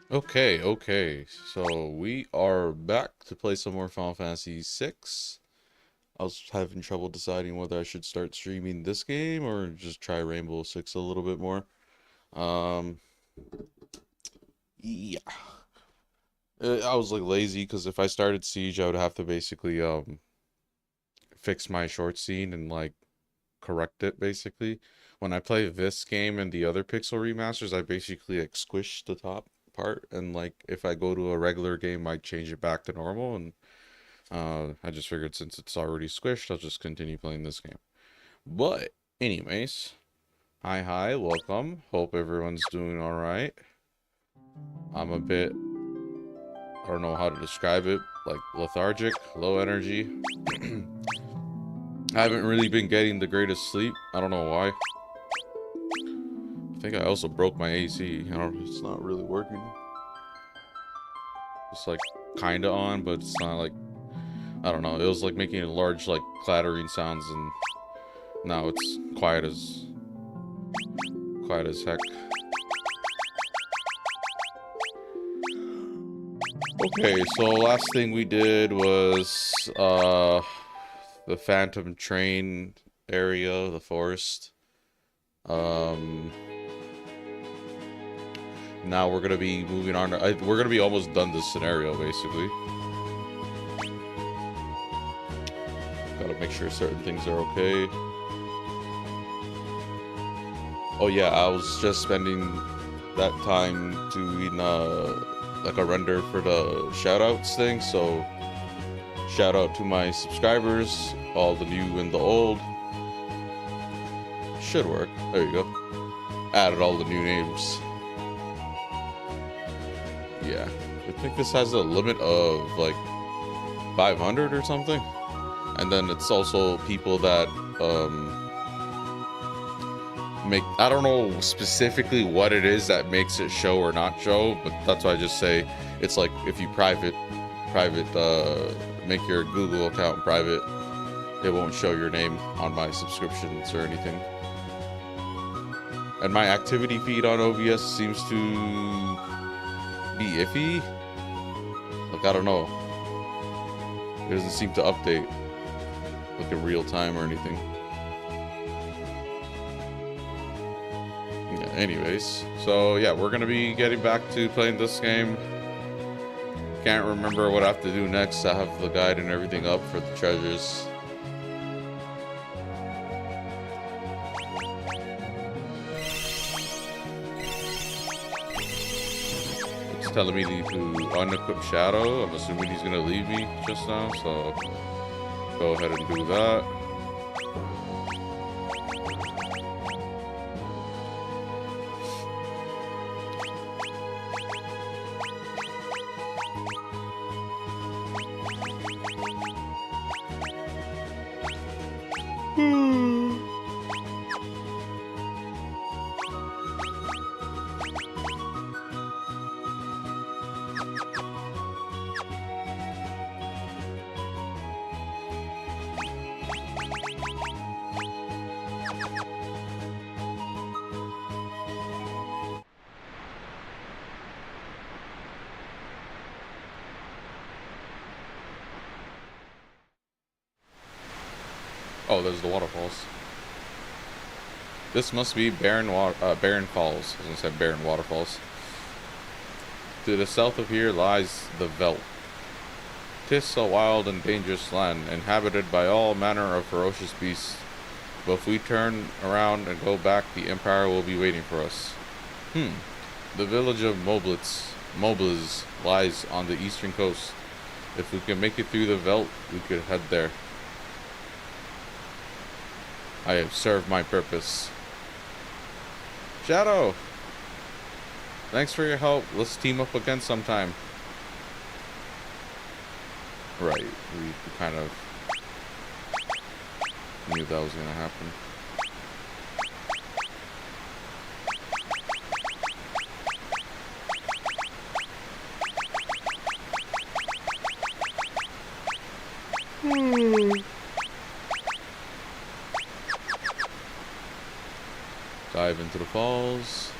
Okay. So we are back to play some more Final Fantasy VI. I was having trouble deciding whether I should start streaming this game or just try Rainbow Six a little bit more. Um, yeah. I was like lazy because if I started Siege, I would have to basically fix my short scene and like correct it basically. When I play this game and the other Pixel remasters, I basically like squish the top part, and like if I go to a regular game, I change it back to normal. And I just figured since it's already squished, I'll just continue playing this game. But anyways, hi, welcome. Hope everyone's doing all right. I'm a bit, I don't know how to describe it, like lethargic, low energy. I haven't really been getting the greatest sleep. I don't know why. I think I also broke my AC. It's not really working. It's like kinda on, but it's not like, I don't know. It was like making a large like clattering sounds, and now it's quiet as heck. Okay, so last thing we did was the Phantom Train area, the forest. Um Now we're gonna be moving on. We're gonna be almost done this scenario, basically. Gotta make sure certain things are okay. Oh yeah, I was just spending that time doing like a render for the shoutouts thing. So shout out to my subscribers, all the new and the old. Should work. There you go. Added all the new names. Yeah, I think this has a limit of like 500 or something. And then it's also people that make, I don't know specifically what it is that makes it show or not show, but that's why I just say it's like if you make your Google account private, it won't show your name on my subscriptions or anything. And my activity feed on OBS seems to be iffy. Like, I don't know. It doesn't seem to update like in real time or anything. Yeah, anyways, so yeah, we're gonna be getting back to playing this game. Can't remember what I have to do next. I have the guide and everything up for the treasures. It's telling me to unequip Shadow. I'm assuming he's gonna leave me just now, so go ahead and do that. Oh, there's the waterfalls. This must be Barren Falls. I was gonna say Barren Waterfalls. To the south of here lies the Veldt. 'Tis a wild and dangerous land, inhabited by all manner of ferocious beasts. But if we turn around and go back, the Empire will be waiting for us. The village of Moblitz lies on the eastern coast. If we can make it through the Veldt, we could head there. I have served my purpose. Shadow! Thanks for your help. Let's team up again sometime. Right, we kind of knew that was gonna happen. Dive into the falls.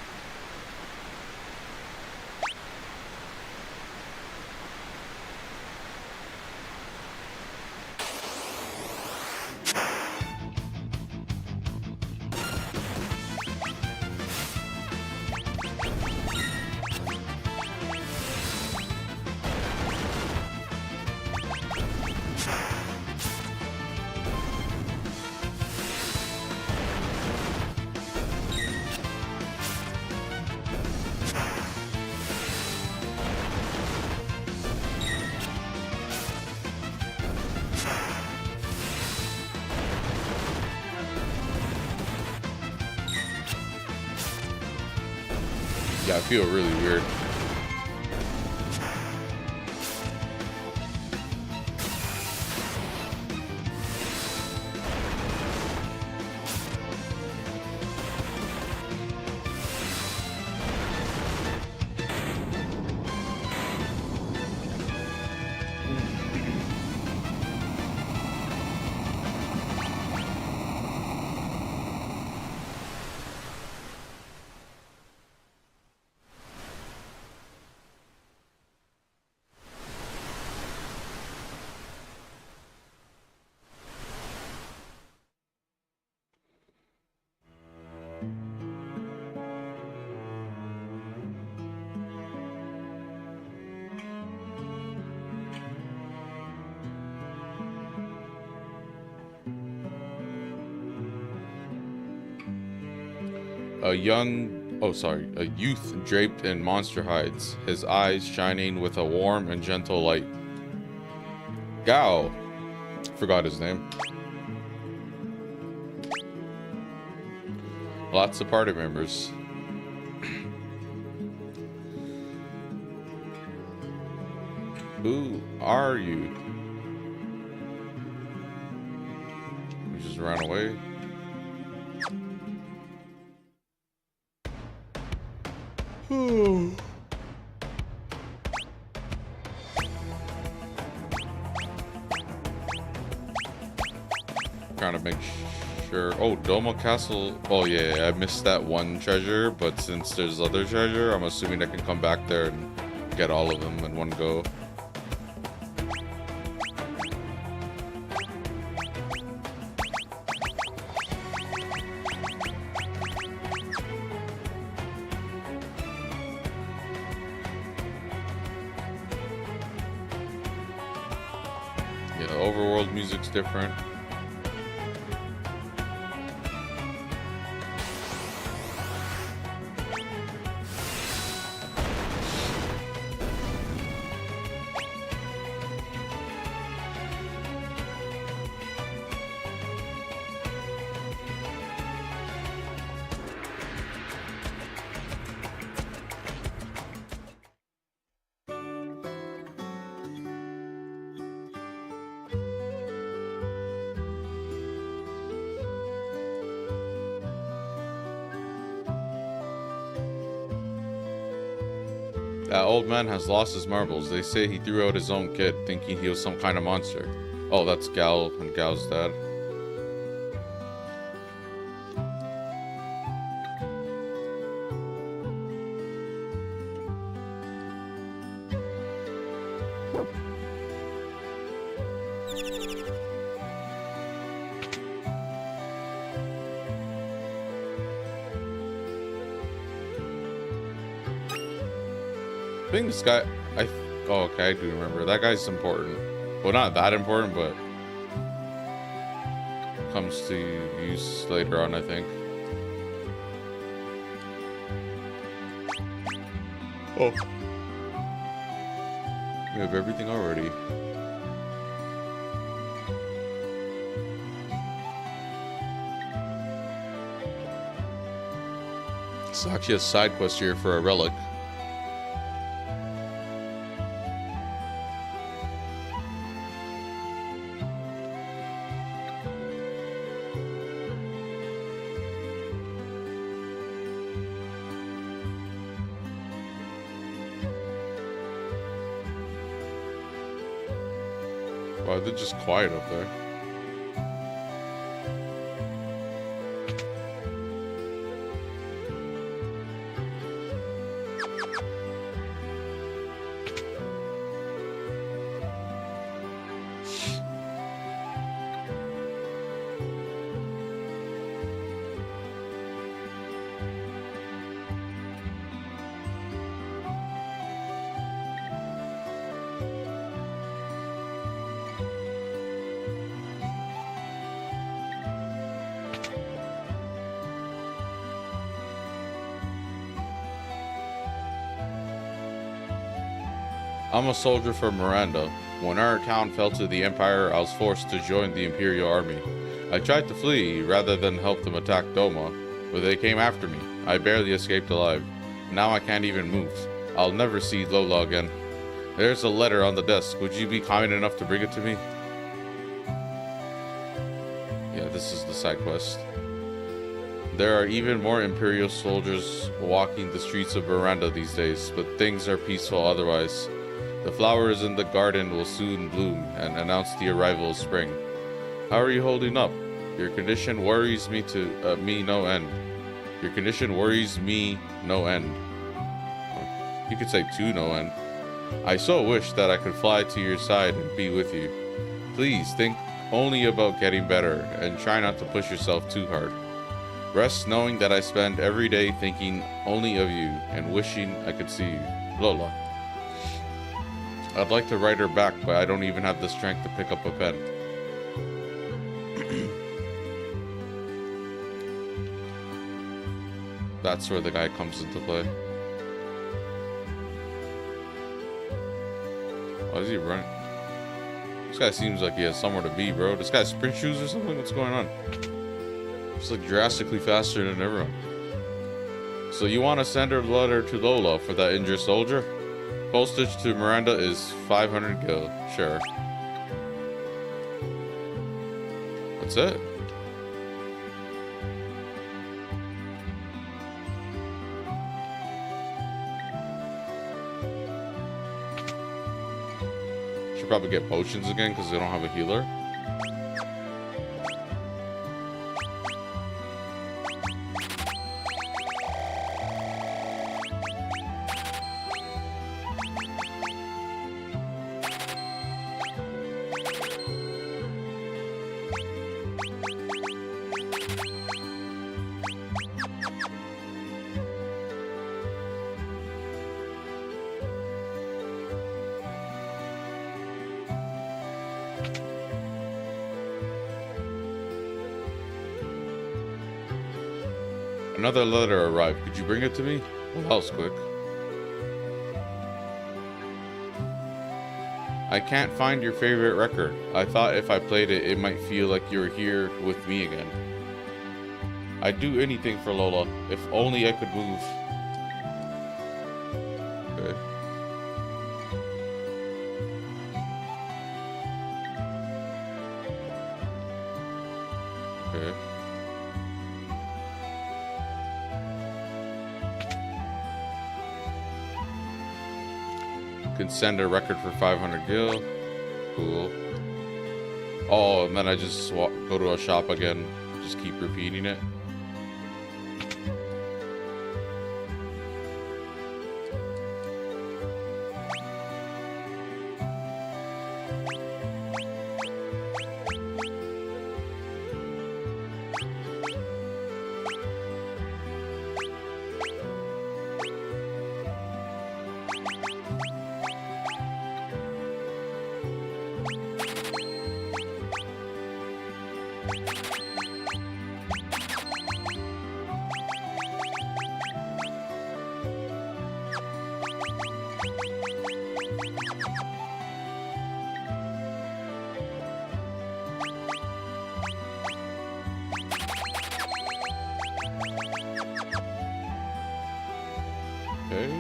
Yeah, I feel really weird. A youth draped in monster hides, his eyes shining with a warm and gentle light. Gao. Forgot his name. Lots of party members. Who are you? We just ran away. Trying to make sure. Oh, Doma Castle. Oh yeah, I missed that one treasure, but since there's other treasure, I'm assuming I can come back there and get all of them in one go. Yeah, overworld music's different. That old man has lost his marbles. They say he threw out his own kid, thinking he was some kind of monster. Oh, that's Gal and Gal's dad. I think this guy, oh, okay, I do remember. That guy's important. Well, not that important, but comes to use later on, I think. Oh. We have everything already. It's actually a side quest here for a relic. Wow, they're just quiet up there. I'm a soldier for Miranda. When our town fell to the Empire, I was forced to join the Imperial Army. I tried to flee rather than help them attack Doma, but they came after me. I barely escaped alive. Now I can't even move. I'll never see Lola again. There's a letter on the desk. Would you be kind enough to bring it to me? Yeah, this is the side quest. There are even more Imperial soldiers walking the streets of Miranda these days, but things are peaceful otherwise. The flowers in the garden will soon bloom and announce the arrival of spring. How are you holding up? Your condition worries me no end. Your condition worries me no end. You could say to no end. I so wish that I could fly to your side and be with you. Please think only about getting better and try not to push yourself too hard. Rest knowing that I spend every day thinking only of you and wishing I could see you. Lola. I'd like to write her back, but I don't even have the strength to pick up a pen. That's where the guy comes into play. Why is he running? This guy seems like he has somewhere to be, bro. This guy's sprint shoes or something? What's going on? It's like drastically faster than everyone. So you want to send a letter to Lola for that injured soldier? Postage to Miranda is 500 gil. Sure. That's it. Should probably get potions again because they don't have a healer. Another letter arrived. Could you bring it to me? Well, that was quick. I can't find your favorite record. I thought if I played it, it might feel like you were here with me again. I'd do anything for Lola. If only I could move. Okay. Okay. Can send a record for 500 gil. Cool. Oh, and then I just go to a shop again. Just keep repeating it. Okay.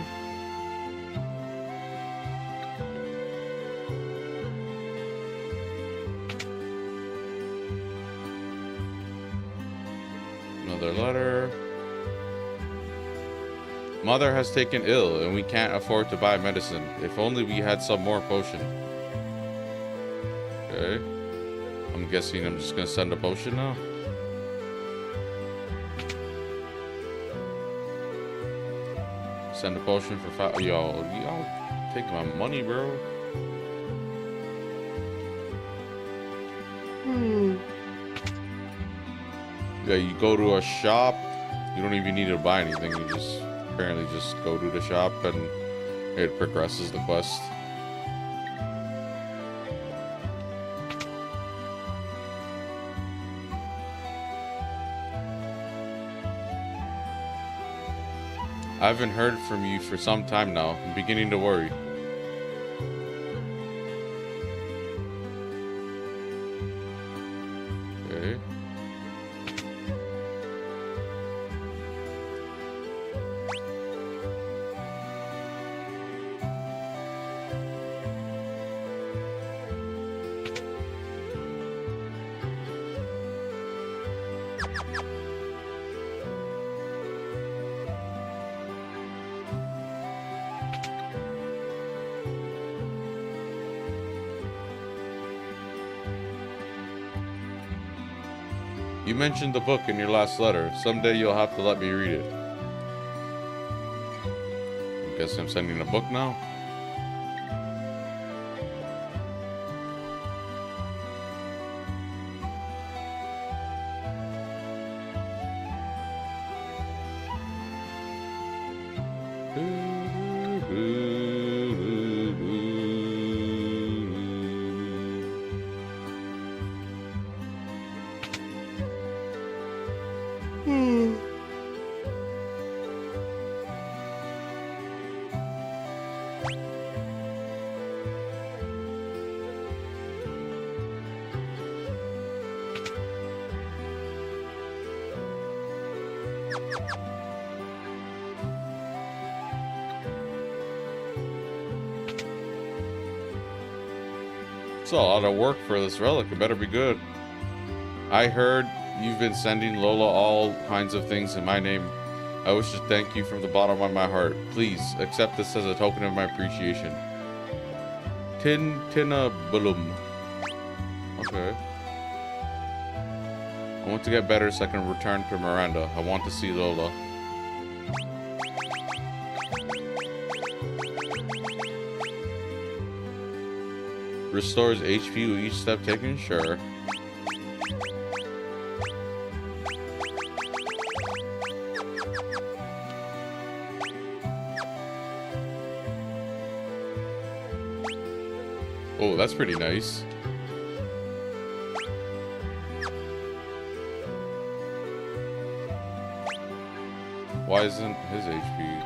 Another letter. Mother has taken ill and we can't afford to buy medicine. If only we had some more potion. Okay. I'm guessing I'm just gonna send a potion now. Send a potion for 5. Yo, y'all take my money, bro. Yeah, you go to a shop. You don't even need to buy anything. You just apparently just go to the shop and it progresses the quest. I haven't heard from you for some time now. I'm beginning to worry. Okay. You mentioned the book in your last letter. Someday you'll have to let me read it. I guess I'm sending a book now? It's a lot of work for this relic. It better be good. I heard you've been sending Lola all kinds of things in my name. I wish to thank you from the bottom of my heart. Please accept this as a token of my appreciation. Tina Bulum. Okay. I want to get better so I can return to Miranda. I want to see Lola. Restores HP with each step taken? Sure. Oh, that's pretty nice. Why isn't his HP?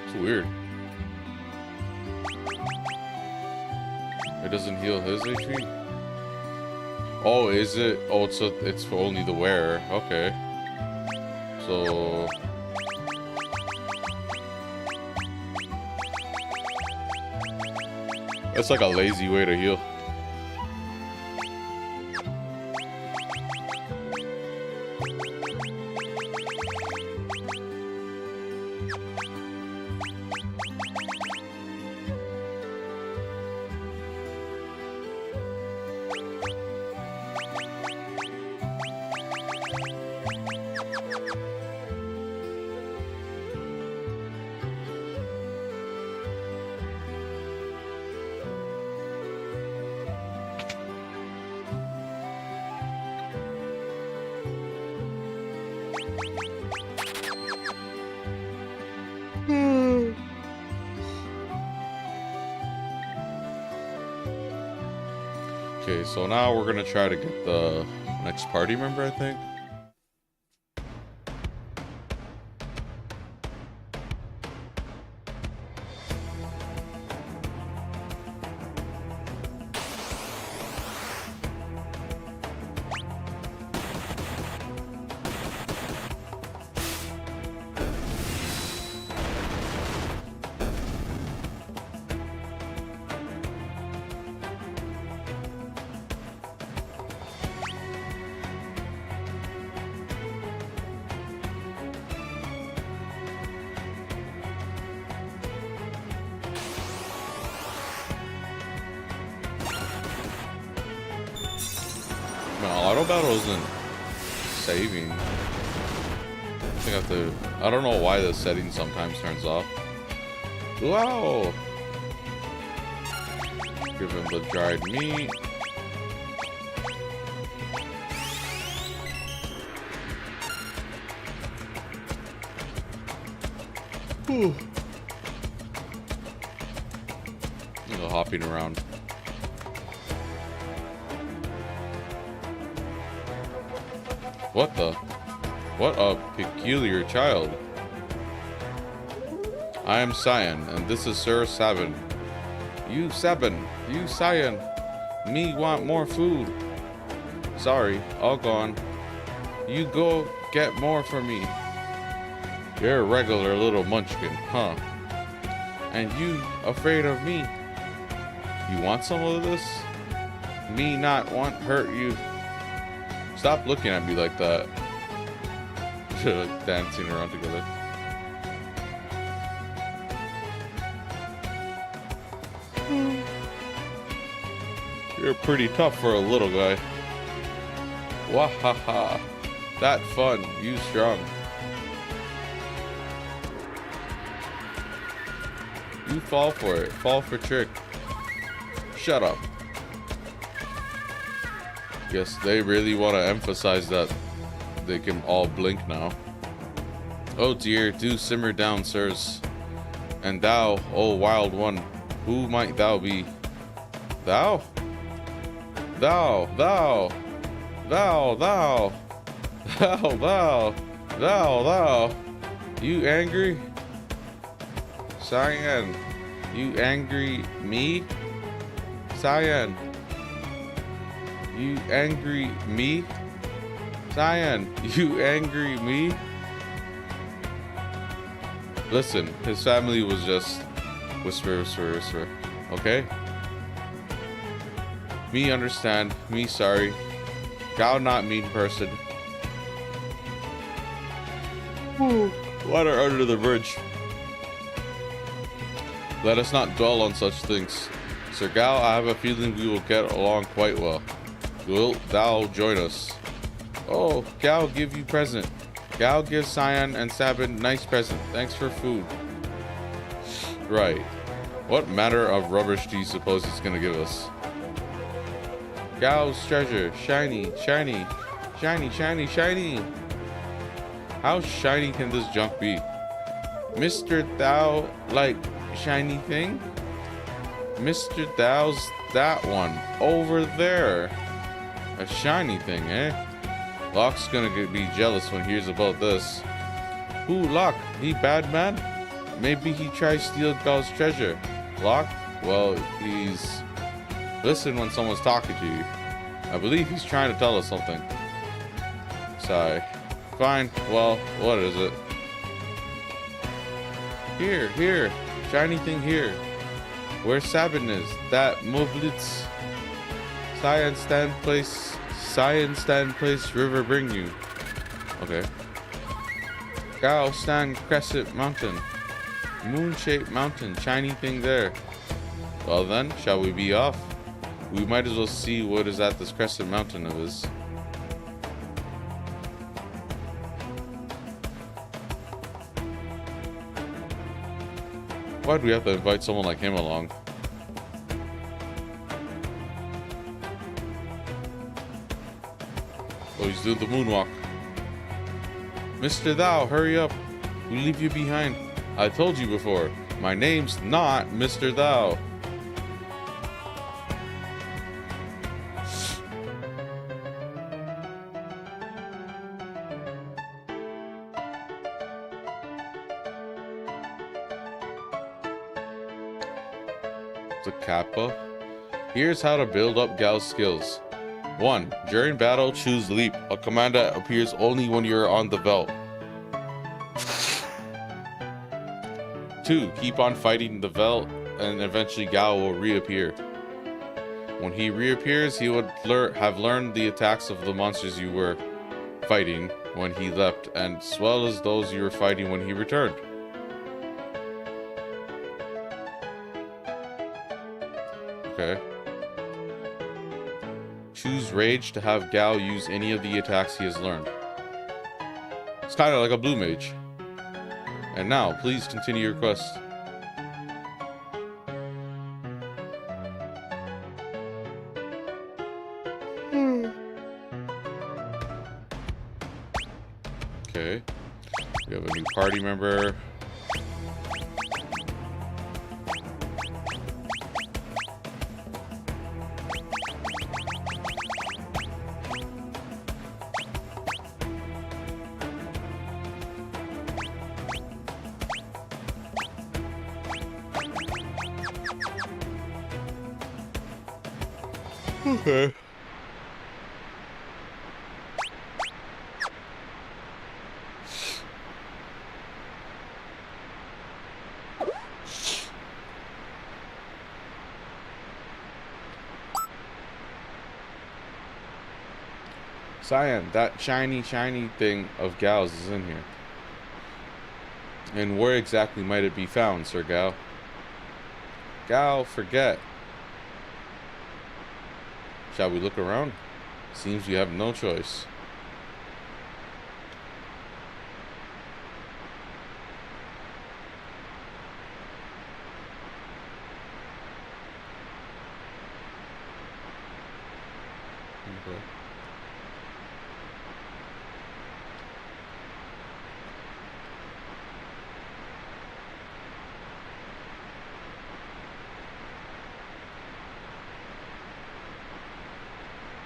It's weird. It doesn't heal his HP? Oh, is it? Oh, it's for only the wearer. Okay. So... that's like a lazy way to heal. Okay, so now we're gonna try to get the next party member, I think. No, auto battle isn't saving. I think I have to. I don't know why the setting sometimes turns off. Wow! Give him the dried meat. Whew. Hopping around. What the? What a peculiar child. I am Cyan, and this is Sir Sabin. You Sabin, you Cyan. Me want more food. Sorry, all gone. You go get more for me. You're a regular little munchkin, huh? And you afraid of me? You want some of this? me not want hurt you. Stop looking at me like that. Like dancing around together. You're pretty tough for a little guy. Wahaha. That fun. You strong. You fall for it. Fall for trick. Shut up. Yes, they really want to emphasize that they can all blink now. Oh dear, do simmer down, sirs. And thou, oh wild one, who might thou be? Thou? Thou, thou, thou, thou, thou, thou, thou, thou. You angry? Cyan, you angry me? Cyan, you angry me? Cyan, you angry me? Listen, his family was just whisper, whisper, whisper. Okay? Me understand, me sorry. Gao not mean person. Water under the bridge. Let us not dwell on such things. Sir Gao, I have a feeling we will get along quite well. Wilt thou join us? Oh, Gao give you present. Gao gives Cyan and Sabin nice present. Thanks for food. Right. What manner of rubbish do you suppose he's gonna give us? Gao's treasure. Shiny, shiny, shiny, shiny, shiny. How shiny can this junk be? Mr. Thou like shiny thing? Mr. Thou's that one over there. A shiny thing, eh? Locke's gonna be jealous when he hears about this. Who, Locke? He bad man? Maybe he tries to steal Gao's treasure. Locke? Well, he's... Listen when someone's talking to you. I believe he's trying to tell us something. Sigh. Fine. Well, what is it? Here, here. Shiny thing here. Where Sabin is. That Moblitz. Cyan stand place river bring you. Okay. Gao stand crescent mountain. Moon-shaped mountain. Shiny thing there. Well then, shall we be off? We might as well see what is at this crescent mountain of his. Why'd we have to invite someone like him along? Oh, he's doing the moonwalk. Mr. Thou, hurry up. We leave you behind. I told you before, my name's not Mr. Thou. The Kappa. Here's how to build up Gao's skills. 1. During battle, choose Leap. A command that appears only when you're on the belt. 2. Keep on fighting the Velt, and eventually Gao will reappear. When he reappears, he would have learned the attacks of the monsters you were fighting when he left, as well as those you were fighting when he returned. Okay. Choose Rage to have Gao use any of the attacks he has learned. It's kind of like a blue mage. And now, please continue your quest. Okay. We have a new party member. Okay. Cyan, that shiny thing of Gal's is in here. And where exactly might it be found, Sir Gal? Gal, forget. Shall we look around? Seems we have no choice. Okay.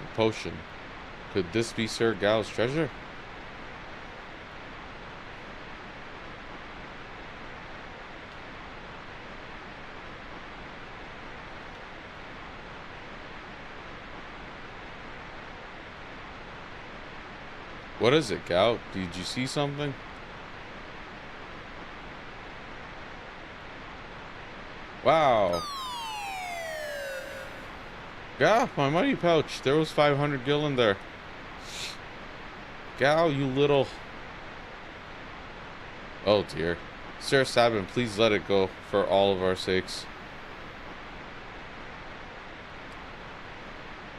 A potion. Could this be Sir Gal's treasure? What is it, Gal? Did you see something? Wow. Gal, my money pouch. There was 500 gil in there. Gal, you little... Oh dear. Sir Sabin, please let it go for all of our sakes.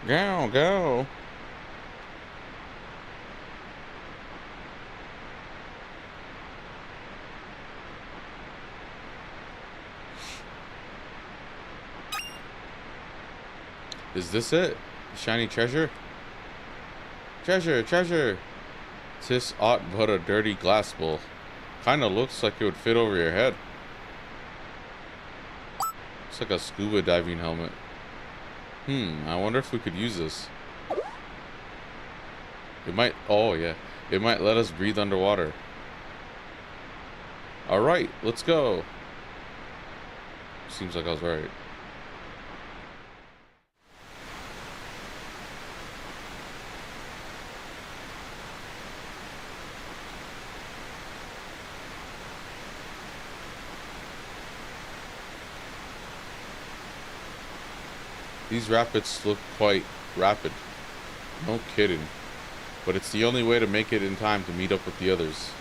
Gal, go. Is this it? Shiny treasure? Treasure, treasure! 'Tis aught but a dirty glass bowl. Kinda looks like it would fit over your head. Looks like a scuba diving helmet. I wonder if we could use this. It might, oh yeah, it might let us breathe underwater. Alright, let's go. Seems like I was right. These rapids look quite rapid. No kidding. But it's the only way to make it in time to meet up with the others.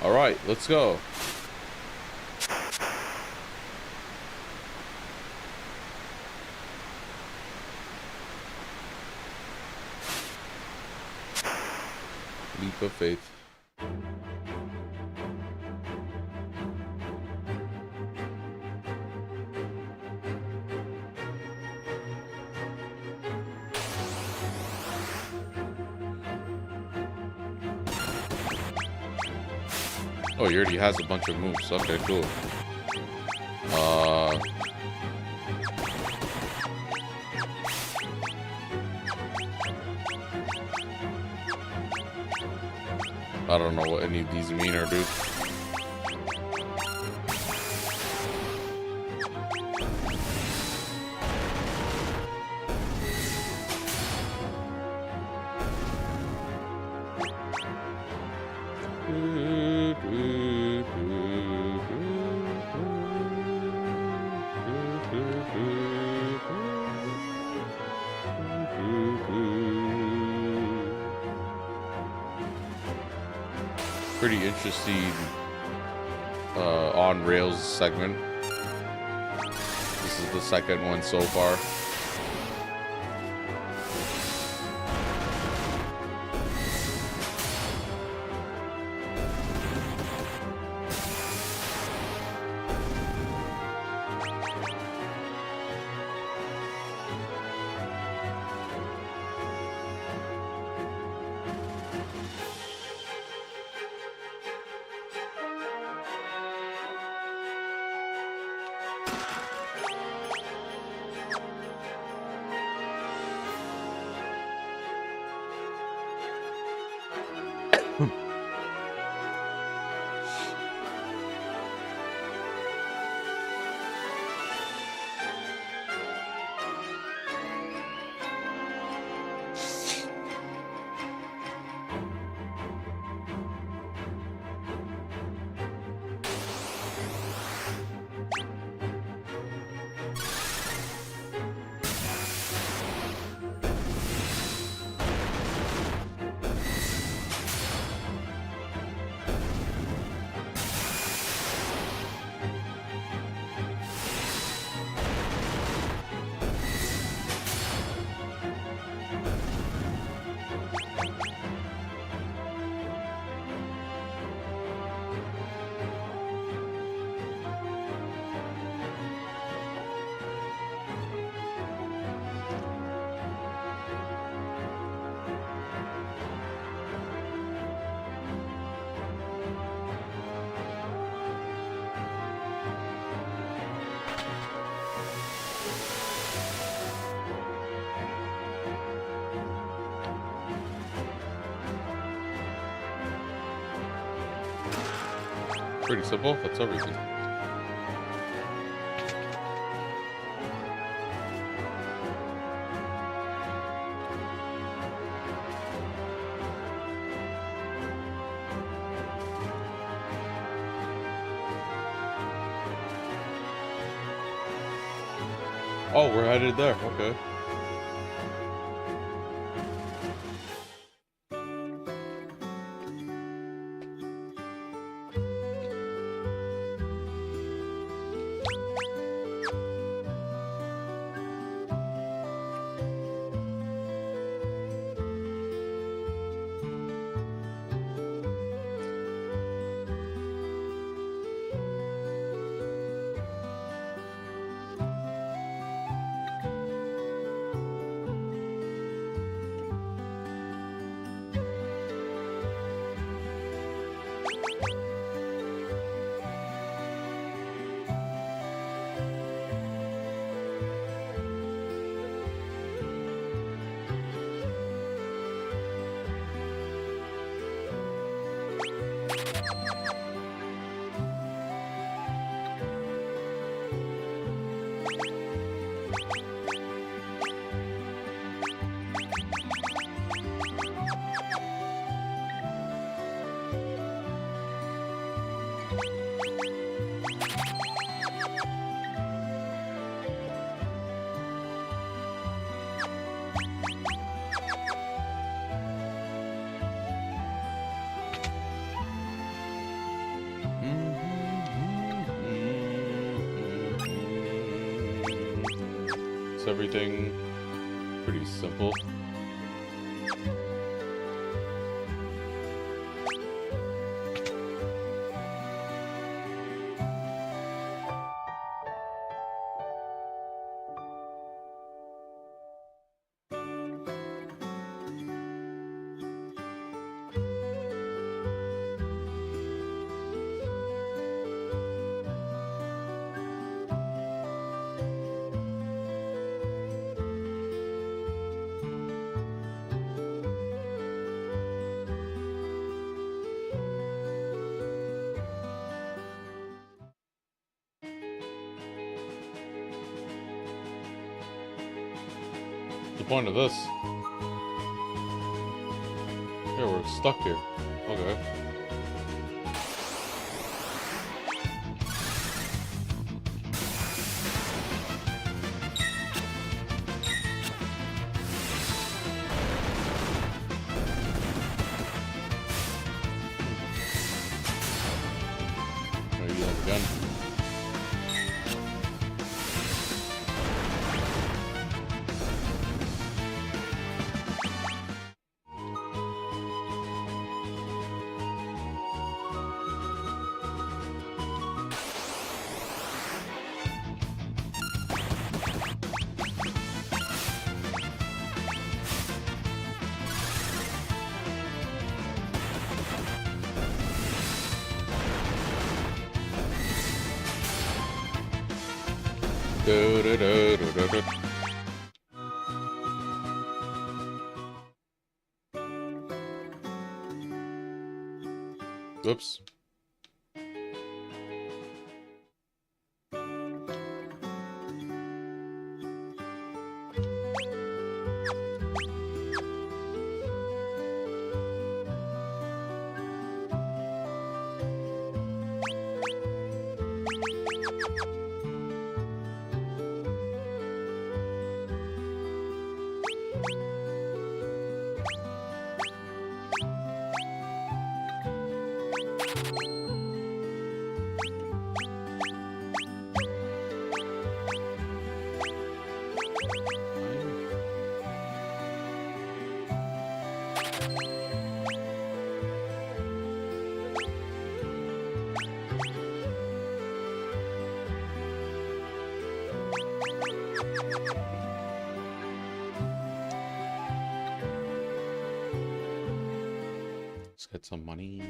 Alright, let's go. Leap of faith. Oh, he already has a bunch of moves. Okay, cool. I don't know what any of these mean or do. Pretty interesting on rails segment. This is the second one so far. pretty simple. That's everything. Oh, we're headed there. Okay. Is everything pretty simple? The point of this? Yeah, we're stuck here. Okay. Maybe that again. Oops. Let's get some money.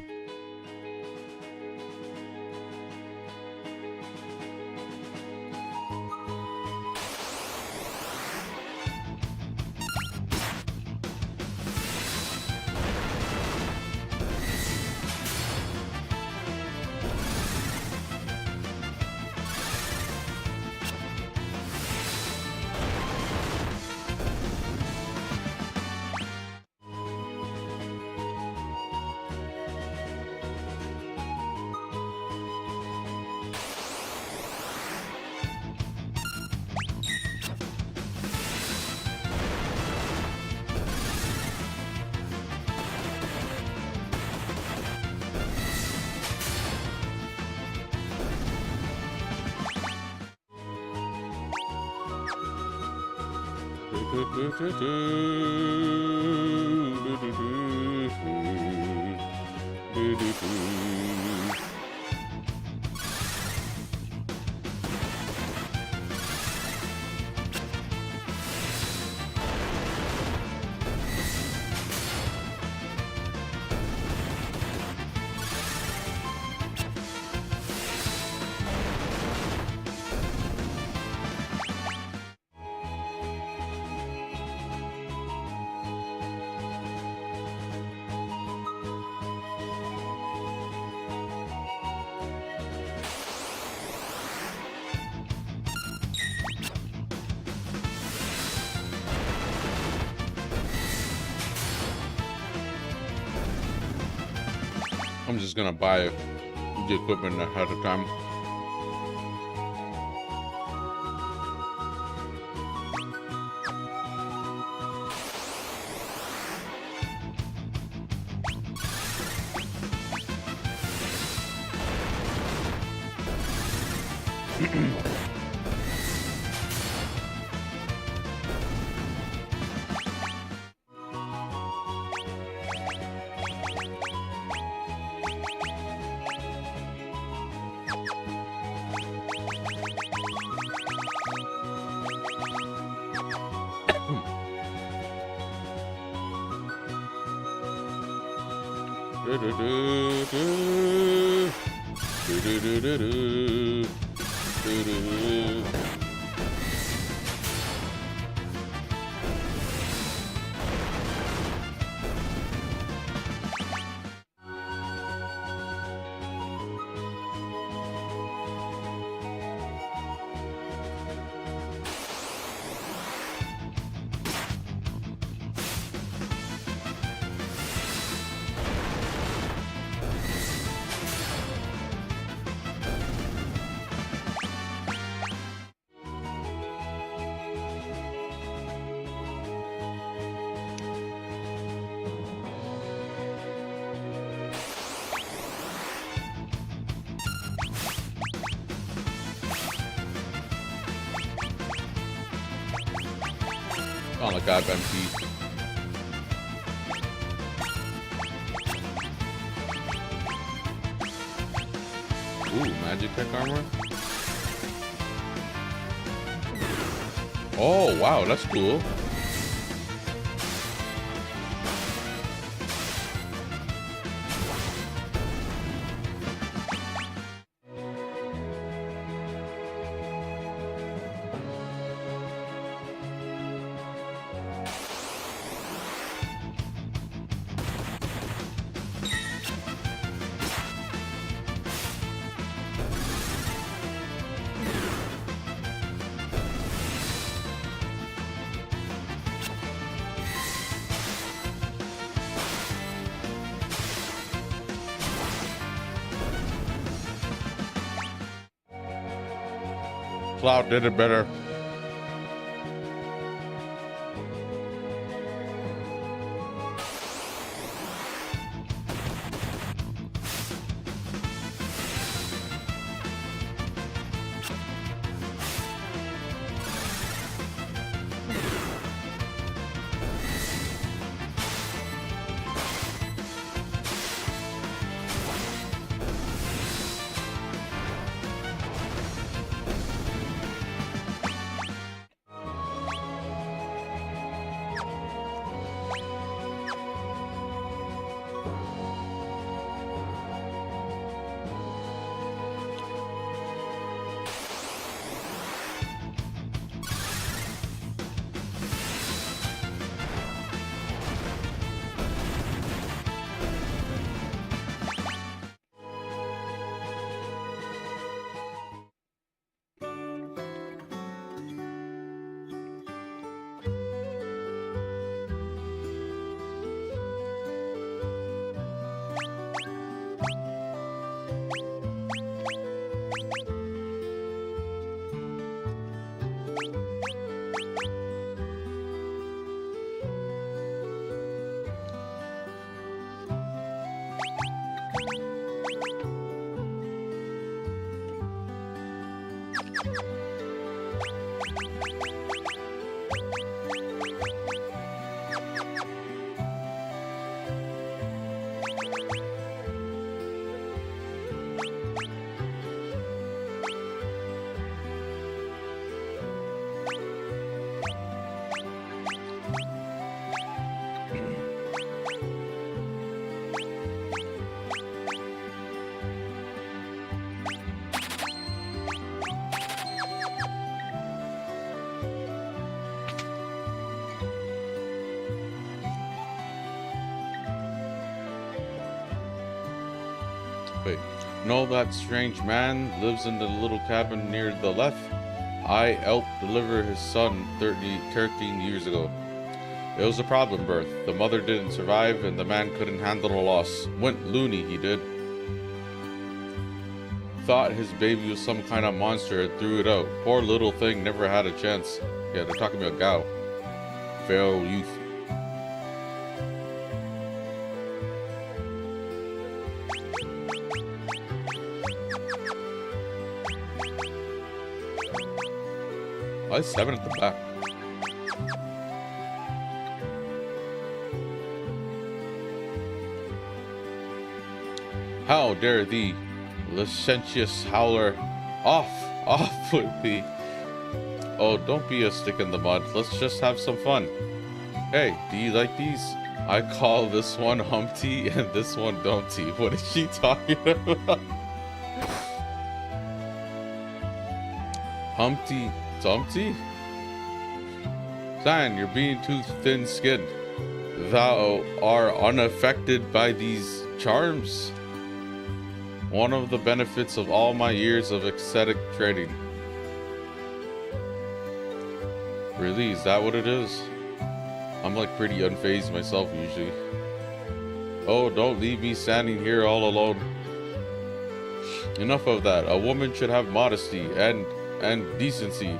I'm just gonna buy the equipment ahead of time. Oh my god, MP. Ooh, magic tech armor. Oh wow, that's cool. Cloud did it better. Wait. No, that strange man lives in the little cabin near the left. I helped deliver his son 13 years ago. It was a problem birth. The mother didn't survive and the man couldn't handle the loss. Went loony, he did. Thought his baby was some kind of monster and threw it out. Poor little thing never had a chance. Yeah, they're talking about Gao. Feral youth. Why is 7 at the back? How dare thee, licentious howler, off with thee. Oh, don't be a stick in the mud, let's just have some fun. Hey, do you like these? I call this one Humpty and this one Dumpty. What is she talking about? Humpty Dumpty? San, you're being too thin-skinned. Thou are unaffected by these charms. One of the benefits of all my years of ascetic training. Really, is that what it is? I'm like pretty unfazed myself usually. Oh, don't leave me standing here all alone. Enough of that. A woman should have modesty and decency.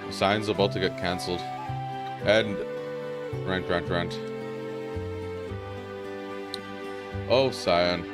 The sign's about to get cancelled. And rant. Oh, Cyan.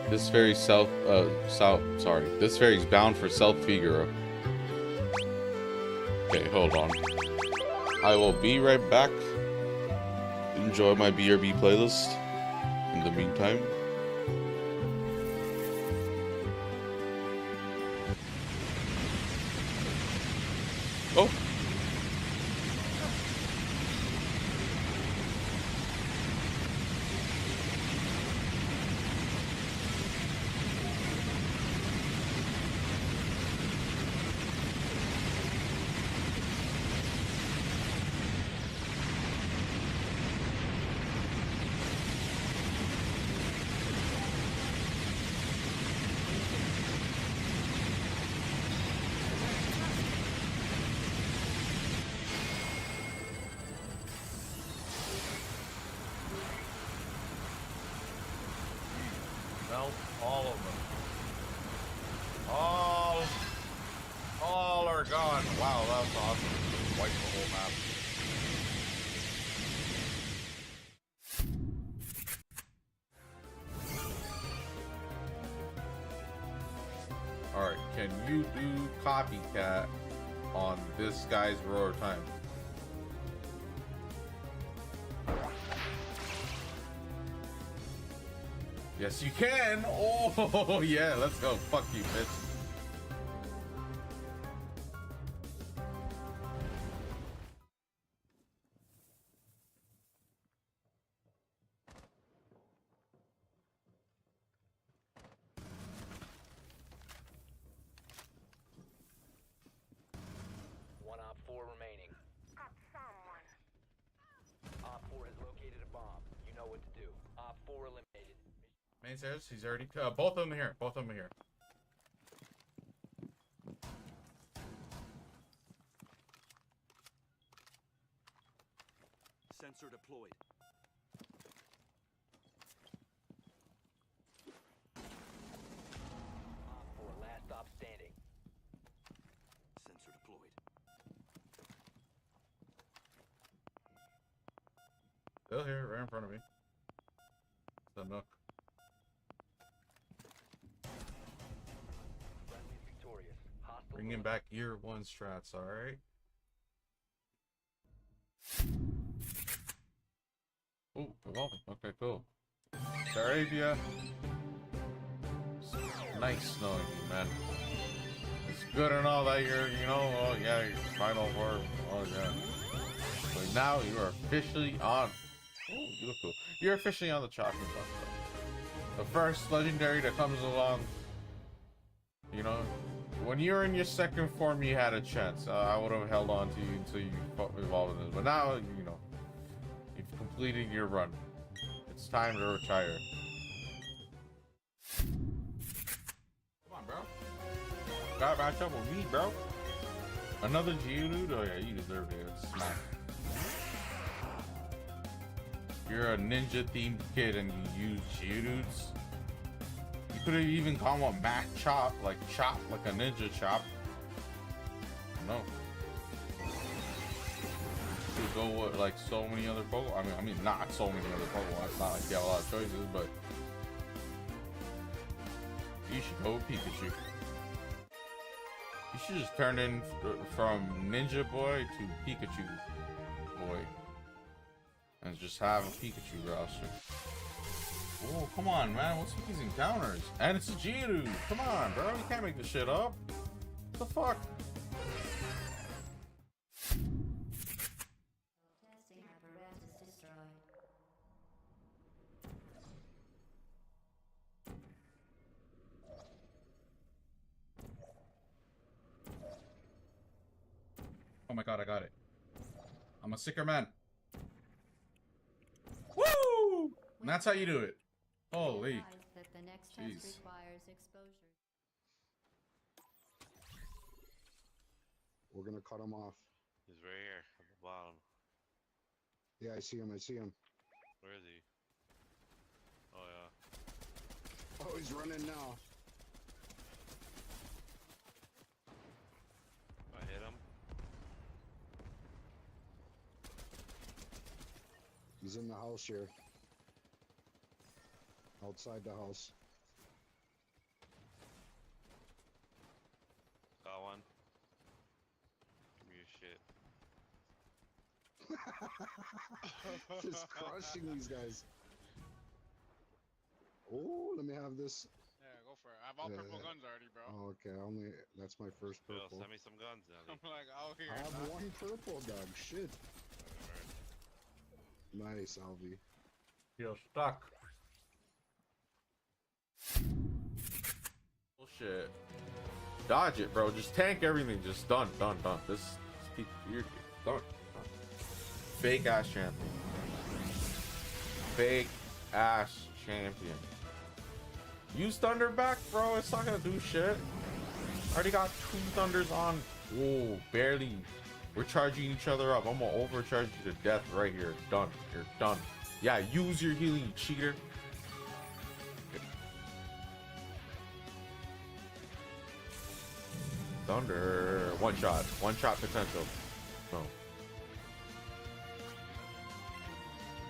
This ferry's this ferry's bound for South Figaro. Okay, hold on. I will be right back. Enjoy my BRB playlist in the meantime. Oh. All of them. All are gone. Wow, that's awesome. Just wipe the whole map. Alright, can you do copycat on this guy's roar time? Yes, you can. Oh, yeah. Let's go. Fuck you, bitch. One Op 4 remaining. Op 4 has located a bomb. You know what to do. Op 4 eliminated. Main stairs, he's already. Both of them are here. Both of them are here. Sensor deployed. Op 4, last stop standing. Sensor deployed. Still here, right in front of me. The Nook. Friendly is victorious. Hostile Bringing back year one strats, alright? Oh, evolving. Okay, cool. Arabia. Nice knowing you, man. It's good and all that you're, oh yeah, your final form. Oh yeah. But now you are officially on. Oh, you look cool. You're officially on the chopping block, though. The first legendary that comes along. When you're in your second form, you had a chance. I would have held on to you until you evolved in this. But now, you've completed your run. It's time to retire. Come on, bro. Gotta match up with me, bro. Another Geodude? Oh yeah, you deserve it. It's smack. You're a ninja-themed kid and you use Geodudes? You could have even called one Mac Chop, like a ninja chop. No. You could go with like so many other Pokemon. I mean, not so many other Pokemon. It's not like you have a lot of choices, but you should go with Pikachu. You should just turn in from Ninja Boy to Pikachu Boy. And just have a Pikachu roster. Oh, come on, man. What's with these encounters? And it's a Geodude. Come on, bro. You can't make this shit up. What the fuck? Testing apparatus destroyed. Oh my god, I got it. I'm a sicker man. Woo! And that's how you do it. Holy. That the next Jeez. test requires exposure. We're gonna cut him off. He's right here at the bottom. Yeah, I see him. I see him. Where is he? Oh yeah. Oh, he's running now. I hit him. He's in the house here. Outside the house. Got one. Give me your shit. Just crushing these guys. Oh, let me have this. Yeah, go for it. I have all purple guns already, bro. Oh, okay, that's my first Yo, purple. send me some guns, Nelly. I'm like out here. I have one purple, dog. Shit. Alright. Nice, Alvi. You're stuck. Bullshit. Dodge it, bro. Just tank everything. Just done. This you're done. Fake ass champion. Fake ass champion. Use Thunder back, bro. It's not gonna do shit. Already got 2 Thunders on. Whoa, barely. We're charging each other up. I'm gonna overcharge you to death right here. Done. You're done. Yeah, use your healing, you cheater. Thunder. One shot potential. No.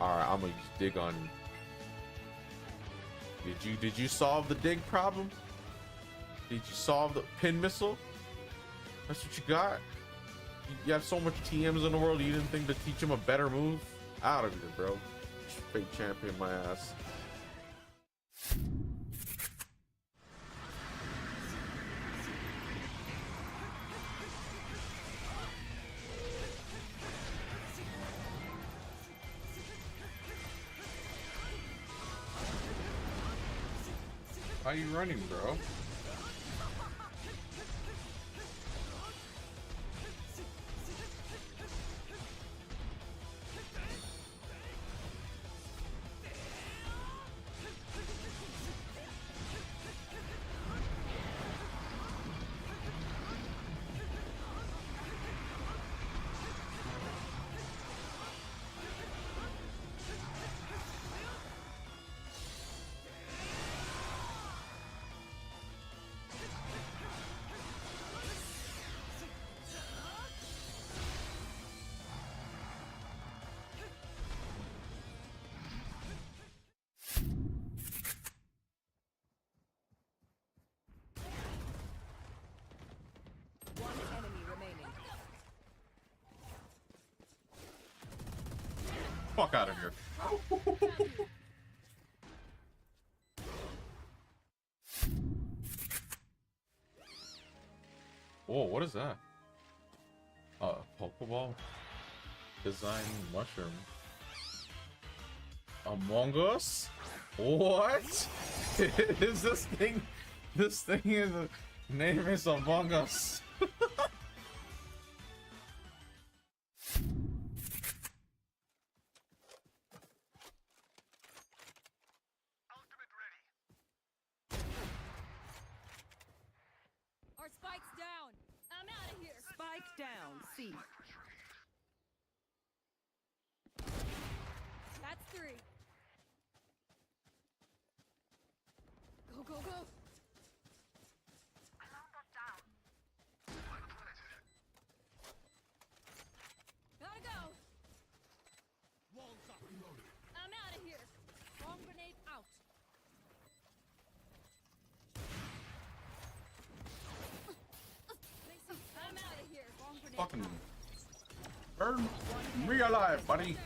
Alright, I'm gonna just dig on you. Did you solve the dig problem? Did you solve the pin missile? That's what you got? You have so much TMs in the world, you didn't think to teach him a better move? Out of here, bro. Fake champion my ass. How you running, bro? fuck out of here. Whoa, what is that? Pokeball design mushroom. Among Us? What? Is this thing? This thing is name is Among Us. Our spike's down. I'm out of here. Spike down. C. That's 3. Go, go, go. Gotta go. I'm out of here. Bomb grenade out. I'm out of here. Bomb grenade Fucking out. burn me alive, buddy.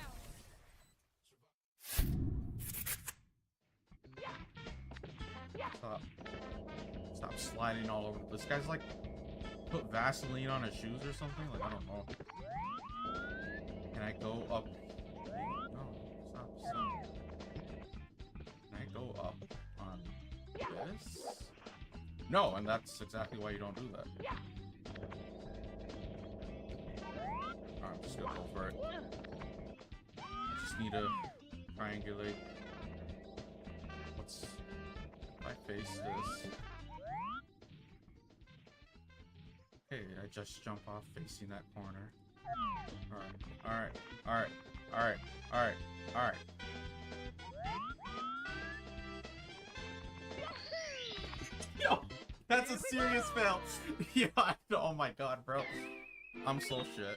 Stop sliding all over. This guy's like put Vaseline on his shoes or something. Like I don't know. Can I go up? No, stop. Can I go up on this? No, and that's exactly why you don't do that. Alright, I'm just gonna go for it. I just need to triangulate. What's... If I face this... Okay, I just jump off facing that corner. Alright. Yo, that's a serious fail. Yeah, oh my god, bro. I'm so shit.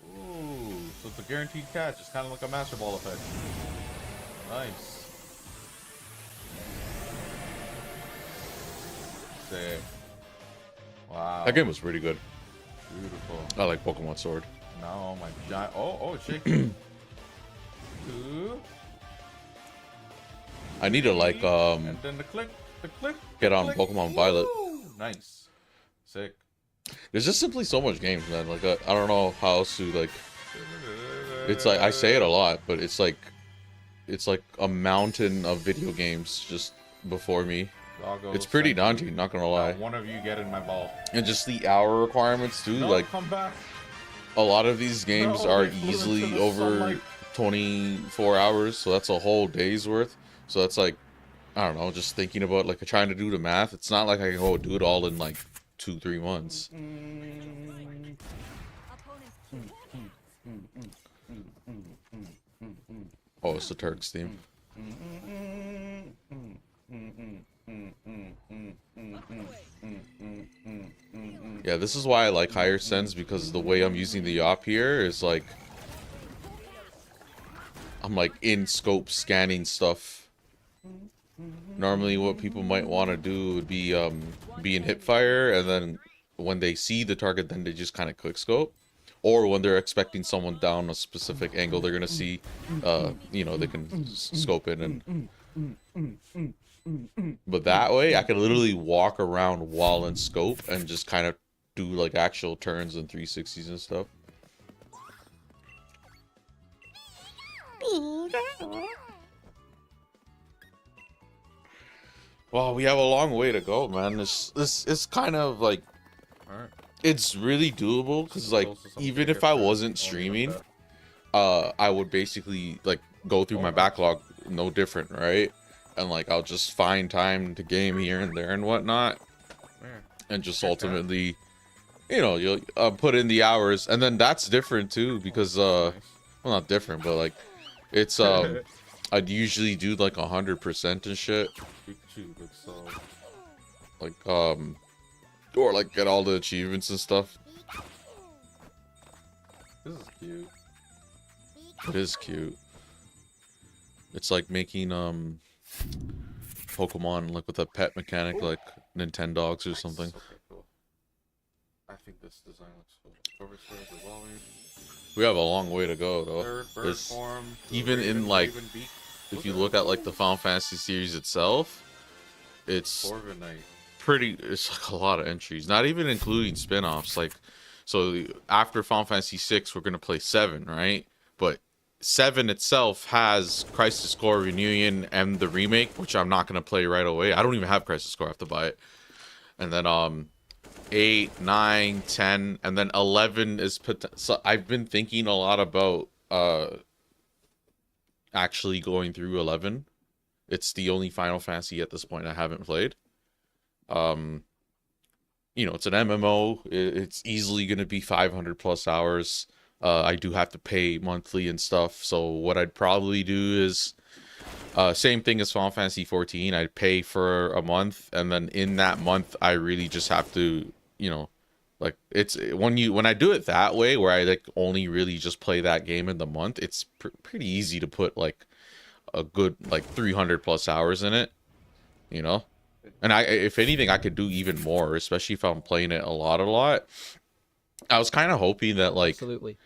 Ooh, so it's a guaranteed catch. It's kind of like a Master Ball effect. Nice. Sick. Wow. That game was pretty good. Beautiful. I like Pokemon Sword. No, my giant. Oh, it's shaking. Ooh. I need to like And then the click. get on click. Pokemon Violet. Ooh, nice. Sick. There's just simply so much games, man. Like I don't know how else to like. It's like I say it a lot, but it's like a mountain of video games just before me. Doggos, It's pretty thank you. daunting, not gonna lie. One of you get in my ball. And just the hour requirements too. No, Like come back. a lot of these games No, are they flew into easily the over sunlight. 24 hours, so that's a whole day's worth. So that's like, I don't know, just thinking about like trying to do the math. It's not like I can go do it all in like 2-3 months. Oh, it's the Turks theme. Yeah, this is why I like higher sends, because the way I'm using the op here is like I'm like in scope scanning stuff. Normally what people might want to do would be in hipfire, and then when they see the target then they just kind of quick scope, or when they're expecting someone down a specific angle they're gonna see you know, they can scope in. And but that way I can literally walk around while in scope and just kind of do like actual turns and 360s and stuff. Well, we have a long way to go, man. This kind of like, Alright. it's really doable because like even if I wasn't streaming, I would basically like go through my backlog no different, right? And like I'll just find time to game here and there and whatnot, Where? and just ultimately, you know, you'll put in the hours, and then that's different too because well, not different, but like it's I'd usually do like 100% and shit, Pikachu looks so... like or like get all the achievements and stuff. This is cute. It is cute. It's like making Pokemon like with a pet mechanic like Nintendogs or something. Okay, cool. I think this design looks cool. Overstored, revolving. We have a long way to go though. Third bird There's- form. even in, Raven- like, Raven beak. if you look at like the Final Fantasy series itself, it's Corviknight. it's like a lot of entries, not even including spin-offs. Like, so after Final Fantasy 6 we're gonna play 7, right? But 7 itself has Crisis Core Reunion and the remake, which I'm not gonna play right away. I don't even have Crisis Core, I have to buy it. And then 8, 9, 10, and then 11 is so I've been thinking a lot about actually going through 11. It's the only Final Fantasy at this point I haven't played. You know, it's an MMO. It's easily going to be 500 plus hours. I do have to pay monthly and stuff. So what I'd probably do is same thing as Final Fantasy 14. I'd pay for a month, and then in that month, I really just have to, you know, like it's when I do it that way, where I like only really just play that game in the month. It's pretty easy to put like a good like 300 plus hours in it, you know. And if anything, I could do even more, especially if I'm playing it a lot. I was kind of hoping that like Absolutely.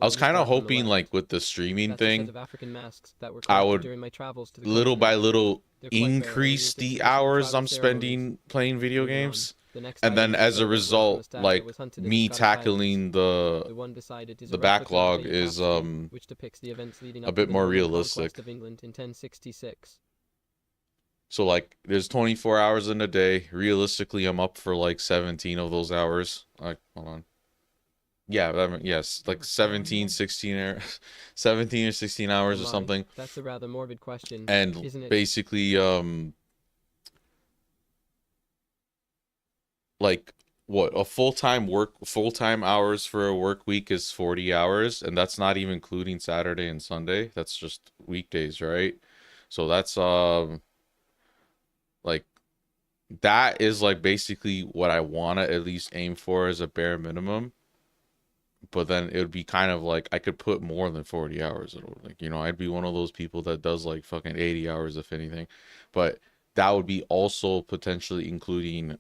I was kind of Start from the hoping left. like with the streaming That's a set thing, of African masks that were I collected would during my travels to the little by continent. little They're quite rare, and increase used in the traditional hours tribal I'm spending ceremonies. playing video Moving on. games. The next And item then is as a the Red result, Forest stag like that was hunted in me the Scottish Highlands. tackling The one beside it is the a replica of backlog a is tapestry, which depicts the events leading a up bit to the more Norman realistic. conquest of England in 1066. So like there's 24 hours in a day. Realistically, I'm up for like 17 of those hours. Like, hold on. Yeah, yes, like 17, 16 hours, 17 or 16 hours or Oh my, something. That's a rather morbid question, And isn't it? basically like what a full-time hours for a work week is 40 hours, and that's not even including Saturday and Sunday. That's just weekdays, right? So that's like that is like basically what I want to at least aim for as a bare minimum. But then it would be kind of like I could put more than 40 hours. Like, you know, I'd be one of those people that does like fucking 80 hours if anything. But that would be also potentially including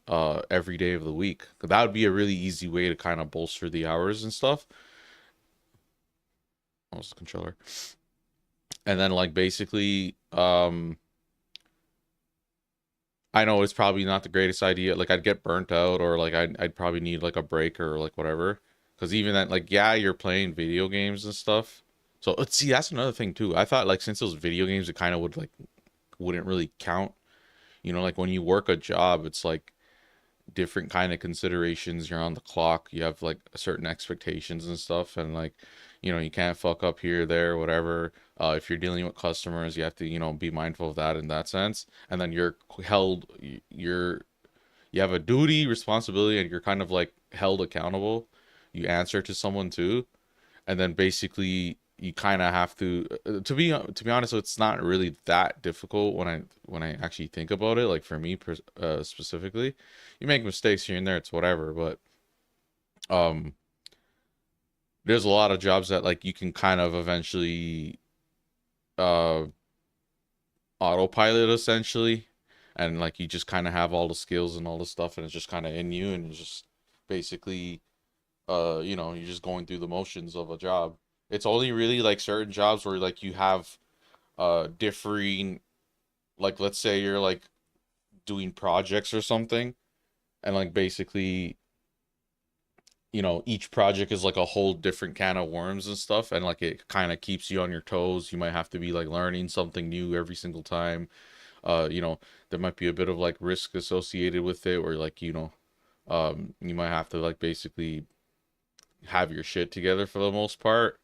every day of the week. That would be a really easy way to kind of bolster the hours and stuff. What was the controller? And then like basically I know it's probably not the greatest idea. Like I'd get burnt out, or like I'd probably need like a break or like whatever. Because even that, like, yeah, you're playing video games and stuff. So see, that's another thing too. I thought like since those video games, it kind of wouldn't really count. You know, like when you work a job, it's like different kind of considerations. You're on the clock. You have like certain expectations and stuff, and like, you know, you can't fuck up here, there, whatever. If you're dealing with customers, you have to, you know, be mindful of that in that sense. And then you have a duty, responsibility, and you're kind of like held accountable. You answer to someone too, and then basically you kind of have to be honest, it's not really that difficult when I actually think about it. Like for me specifically, you make mistakes here and there, it's whatever, but there's a lot of jobs that like you can kind of eventually autopilot essentially, and like you just kind of have all the skills and all the stuff, and it's just kind of in you, and it's just basically you know, you're just going through the motions of a job. It's only really like certain jobs where like you have differing, like let's say you're like doing projects or something, and like basically, you know, each project is like a whole different can of worms and stuff, and like it kind of keeps you on your toes. You might have to be like learning something new every single time. You know, there might be a bit of like risk associated with it, or like, you know, you might have to like basically have your shit together for the most part.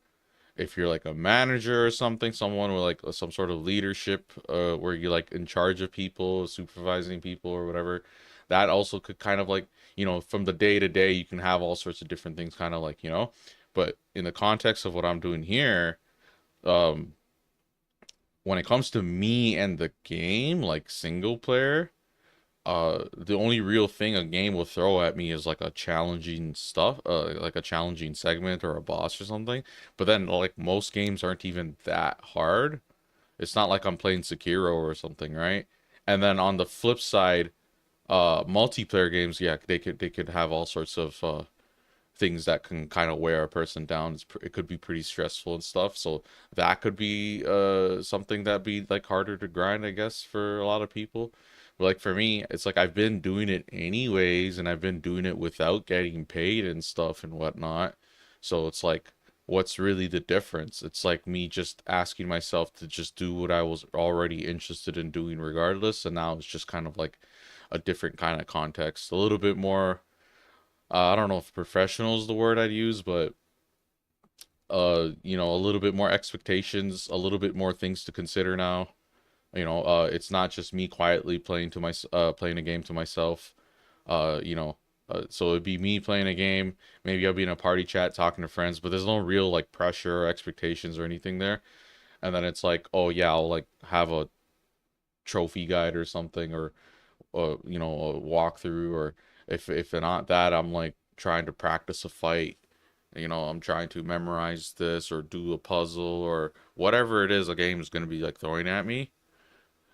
If you're like a manager or something, someone with like some sort of leadership, where you're like in charge of people, supervising people or whatever, that also could kind of like, you know, from the day to day, you can have all sorts of different things kind of like, you know. But in the context of what I'm doing here, when it comes to me and the game, like single player, the only real thing a game will throw at me is like a challenging stuff, like a challenging segment or a boss or something. But then like most games aren't even that hard. It's not like I'm playing Sekiro or something, right? And then on the flip side, multiplayer games, yeah, they could have all sorts of things that can kind of wear a person down. It could be pretty stressful and stuff. So that could be something that be like harder to grind, I guess, for a lot of people. But like for me, it's like I've been doing it anyways, and I've been doing it without getting paid and stuff and whatnot. So it's like, what's really the difference? It's like me just asking myself to just do what I was already interested in doing regardless, and now it's just kind of like a different kind of context, a little bit more. I don't know if professional is the word I'd use, but you know, a little bit more expectations, a little bit more things to consider now. You know, it's not just me quietly playing a game to myself. You know, so it'd be me playing a game. Maybe I'll be in a party chat talking to friends, but there's no real like pressure or expectations or anything there. And then it's like, oh yeah, I'll like have a trophy guide or something, or you know, a walkthrough, or if not that, I'm like trying to practice a fight. You know, I'm trying to memorize this or do a puzzle or whatever it is a game is going to be like throwing at me.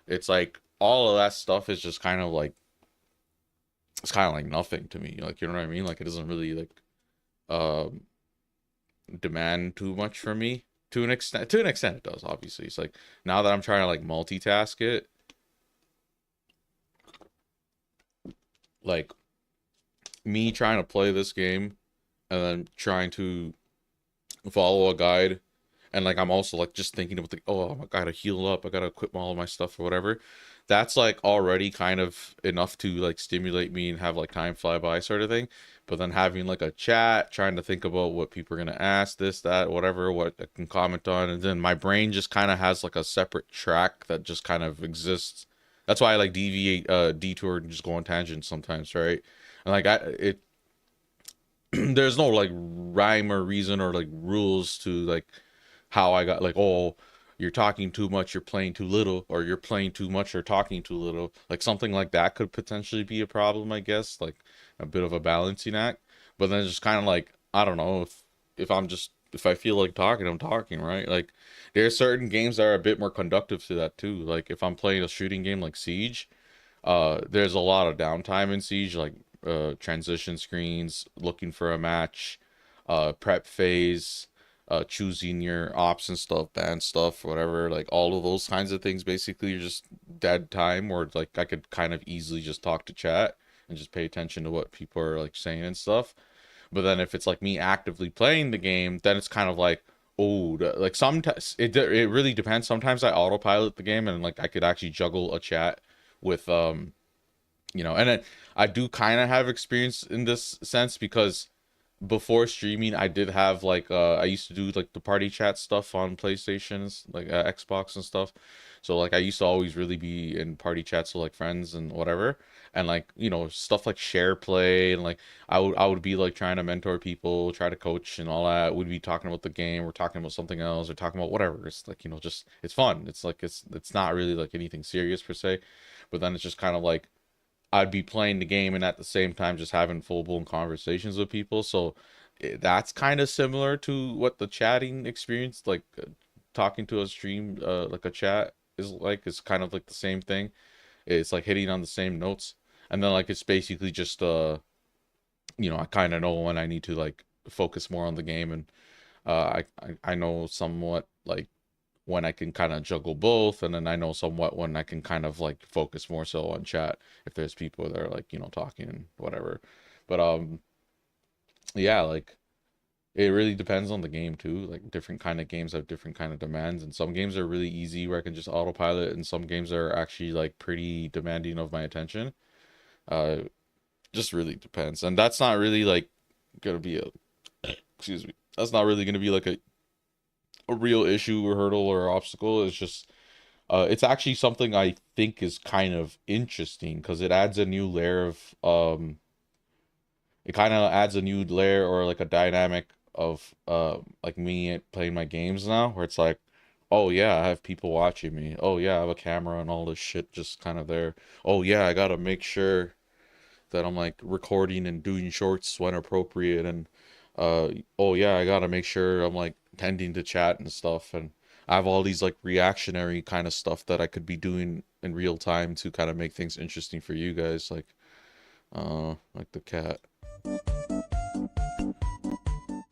It's like all of that stuff is just kind of like, it's kind of like nothing to me. Like, you know what I mean? Like, it doesn't really like demand too much from me. To an extent it does, obviously. It's like now that I'm trying to like multitask it, like me trying to play this game and then trying to follow a guide, and like I'm also like just thinking about the, oh, I gotta heal up, I gotta equip all of my stuff or whatever. That's like already kind of enough to like stimulate me and have like time fly by sort of thing. But then having like a chat, trying to think about what people are gonna ask, this, that, whatever, what I can comment on, and then my brain just kind of has like a separate track that just kind of exists. That's why I like deviate, detour, and just go on tangents sometimes, right? And like there's no like rhyme or reason or like rules to like how I got like, oh, you're talking too much, you're playing too little, or you're playing too much or talking too little. Like something like that could potentially be a problem, I guess, like a bit of a balancing act. But then it's just kind of like, I don't know, if I feel like talking, I'm talking, right? Like there are certain games that are a bit more conductive to that too. Like if I'm playing a shooting game like Siege, there's a lot of downtime in Siege, like transition screens, looking for a match, prep phase, choosing your ops and stuff, ban stuff, whatever, like all of those kinds of things. Basically, you're just dead time, or like I could kind of easily just talk to chat and just pay attention to what people are like saying and stuff. But then if it's like me actively playing the game, then it's kind of like, oh, like sometimes it really depends. Sometimes I autopilot the game and like I could actually juggle a chat with you know, and I do kind of have experience in this sense, because before streaming I did have like I used to do like the party chat stuff on PlayStations, like Xbox and stuff. So like I used to always really be in party chats with like friends and whatever, and like, you know, stuff like share play, and like I would be like trying to mentor people, try to coach and all that. We'd be talking about the game, we're talking about something else, or talking about whatever. It's like, you know, just it's fun. It's like it's not really like anything serious per se, but then it's just kind of like I'd be playing the game and at the same time just having full-blown conversations with people. So that's kind of similar to what the chatting experience, like talking to a stream, like a chat is like. It's kind of like the same thing. It's like hitting on the same notes. And then like it's basically just you know, I kind of know when I need to like focus more on the game, and I know somewhat like when I can kind of juggle both, and then I know somewhat when I can kind of like focus more so on chat if there's people that are like, you know, talking and whatever. But yeah, like it really depends on the game too. Like different kind of games have different kind of demands, and some games are really easy where I can just autopilot, and some games are actually like pretty demanding of my attention. Just really depends. And that's not really like gonna be a excuse me, that's not really gonna be like a real issue or hurdle or obstacle. It's just it's actually something I think is kind of interesting, because it adds a new layer of it kind of adds a new layer or like a dynamic of like me playing my games now, where it's like, oh yeah, I have people watching me, oh yeah, I have a camera and all this shit just kind of there, oh yeah, I gotta make sure that I'm like recording and doing shorts when appropriate, and oh yeah, I gotta make sure I'm like tending to chat and stuff, and I have all these like reactionary kind of stuff that I could be doing in real time to kind of make things interesting for you guys, like the cat.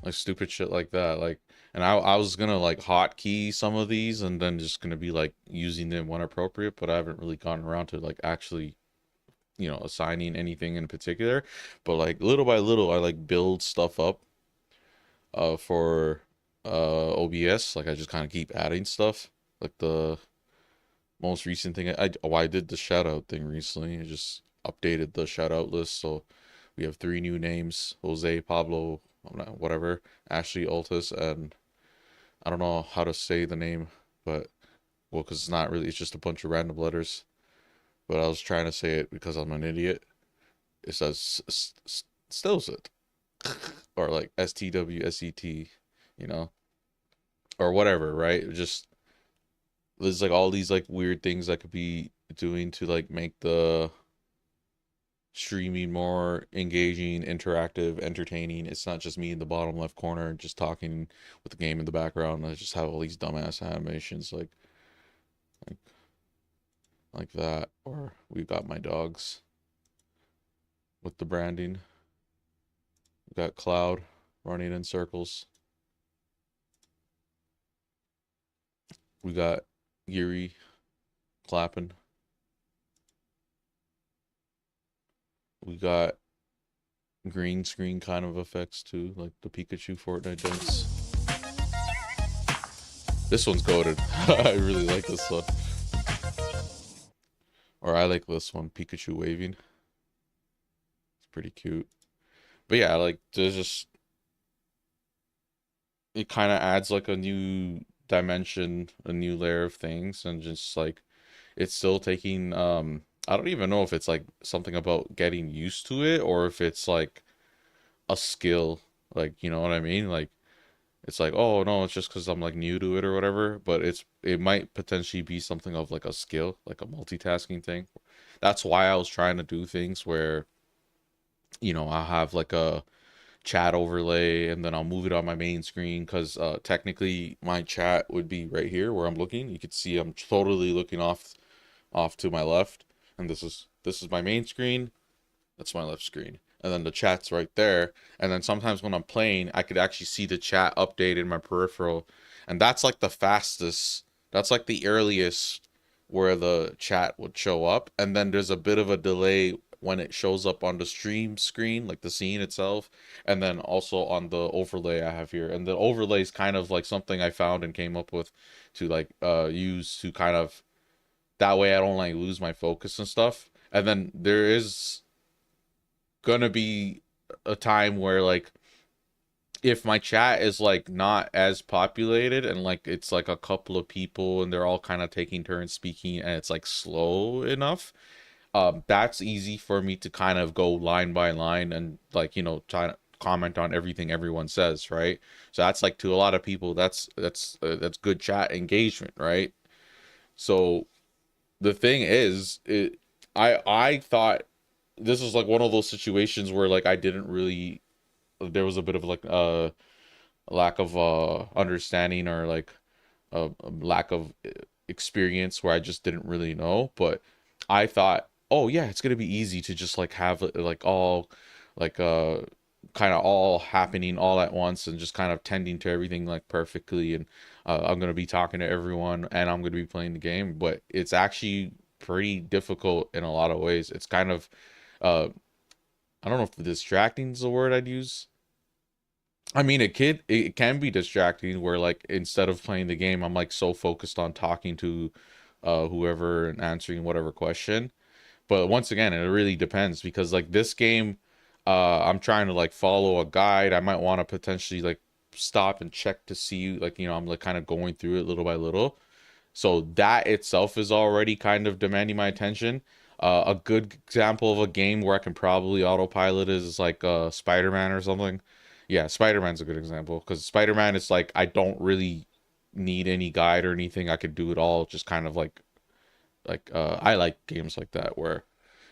Like stupid shit like that. Like, and I was gonna like hotkey some of these and then just gonna be like using them when appropriate, but I haven't really gotten around to like actually, assigning anything in particular. But like little by little, I like build stuff up for OBS. Like I just kind of keep adding stuff. Like the most recent thing I did the shout out thing recently. I just updated the shout out list, so we have 3 new names: Jose, Pablo, whatever, Ashley, Altus, and I don't know how to say the name, but well, because it's not really, it's just a bunch of random letters. But I was trying to say it because I'm an idiot. It says Stilset, or like STWSET, or whatever, right? Just there's like all these like weird things I could be doing to like make the streaming more engaging, interactive, entertaining. It's not just me in the bottom left corner just talking with the game in the background. I just have all these dumbass animations like that. Or we've got my dogs with the branding. We've got Cloud running in circles. We got Yuri clapping. We got green screen kind of effects too, like the Pikachu Fortnite dance. This one's goated. I really like this one. Or I like this one, Pikachu waving. It's pretty cute. But yeah, like there's just, it kind of adds like a new dimension, a new layer of things, and just like it's still taking I don't even know if it's like something about getting used to it or if it's like a skill, like, you know what I mean? Like it's like, oh no, it's just because I'm like new to it or whatever, but it might potentially be something of like a skill, like a multitasking thing. That's why I was trying to do things where, I'll have like a chat overlay and then I'll move it on my main screen, because technically my chat would be right here where I'm looking. You could see I'm totally looking off to my left, and this is my main screen, that's my left screen, and then the chat's right there. And then sometimes when I'm playing, I could actually see the chat update in my peripheral, and that's like the fastest, that's like the earliest where the chat would show up. And then there's a bit of a delay when it shows up on the stream screen, like the scene itself, and then also on the overlay I have here. And the overlay is kind of like something I found and came up with to like use to kind of, that way I don't like lose my focus and stuff. And then there is gonna be a time where like if my chat is like not as populated and like it's like a couple of people and they're all kind of taking turns speaking and it's like slow enough, that's easy for me to kind of go line by line and like, try to comment on everything everyone says, right? So that's like, to a lot of people, that's good chat engagement, right? So the thing is, I thought this was like one of those situations where like I didn't really, there was a bit of like a lack of understanding, or like a lack of experience where I just didn't really know. But I thought, oh yeah, it's gonna be easy to just like have like all like kind of all happening all at once and just kind of tending to everything like perfectly, and I'm gonna be talking to everyone and I'm gonna be playing the game. But it's actually pretty difficult in a lot of ways. It's kind of I don't know if distracting is the word I'd use. I mean, it can be distracting where like instead of playing the game, I'm like so focused on talking to whoever and answering whatever question. But once again, it really depends, because like this game, I'm trying to like follow a guide. I might want to potentially like stop and check to see, like, I'm like kind of going through it little by little. So that itself is already kind of demanding my attention. A good example of a game where I can probably autopilot is like Spider-Man or something. Yeah, Spider-Man's a good example, because Spider-Man is like, I don't really need any guide or anything. I could do it all just kind of like I like games like that where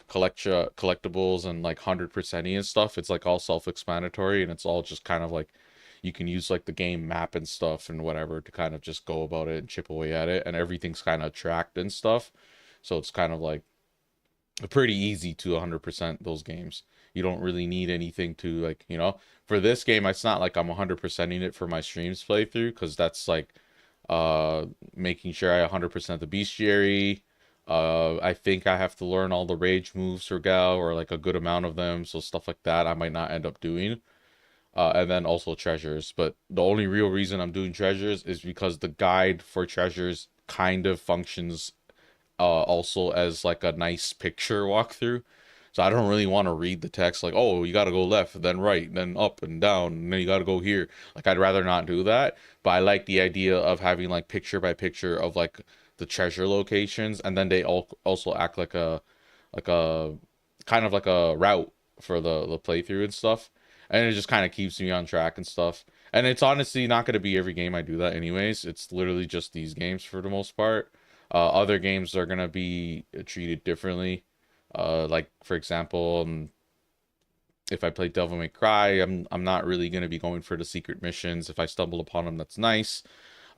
collectibles and like 100%ing and stuff, it's like all self-explanatory, and it's all just kind of like you can use like the game map and stuff and whatever to kind of just go about it and chip away at it, and everything's kind of tracked and stuff. So it's kind of like pretty easy to 100% those games. You don't really need anything to, like, you know, for this game, it's not like I'm 100%ing it for my streams playthrough, because that's like making sure I 100% the bestiary. I think I have to learn all the rage moves for Gao, or like a good amount of them, so stuff like that I might not end up doing. And then also treasures, but the only real reason I'm doing treasures is because the guide for treasures kind of functions also as like a nice picture walkthrough. So I don't really want to read the text like, oh, you got to go left, then right, then up and down, and then you got to go here. Like, I'd rather not do that. But I like the idea of having like picture by picture of like the treasure locations, and then they all also act like a kind of like a route for the playthrough and stuff. And it just kind of keeps me on track and stuff. And it's honestly not going to be every game I do that anyways. It's literally just these games for the most part. Other games are going to be treated differently. Like, for example, if I play Devil May Cry, I'm not really going to be going for the secret missions. If I stumble upon them, that's nice.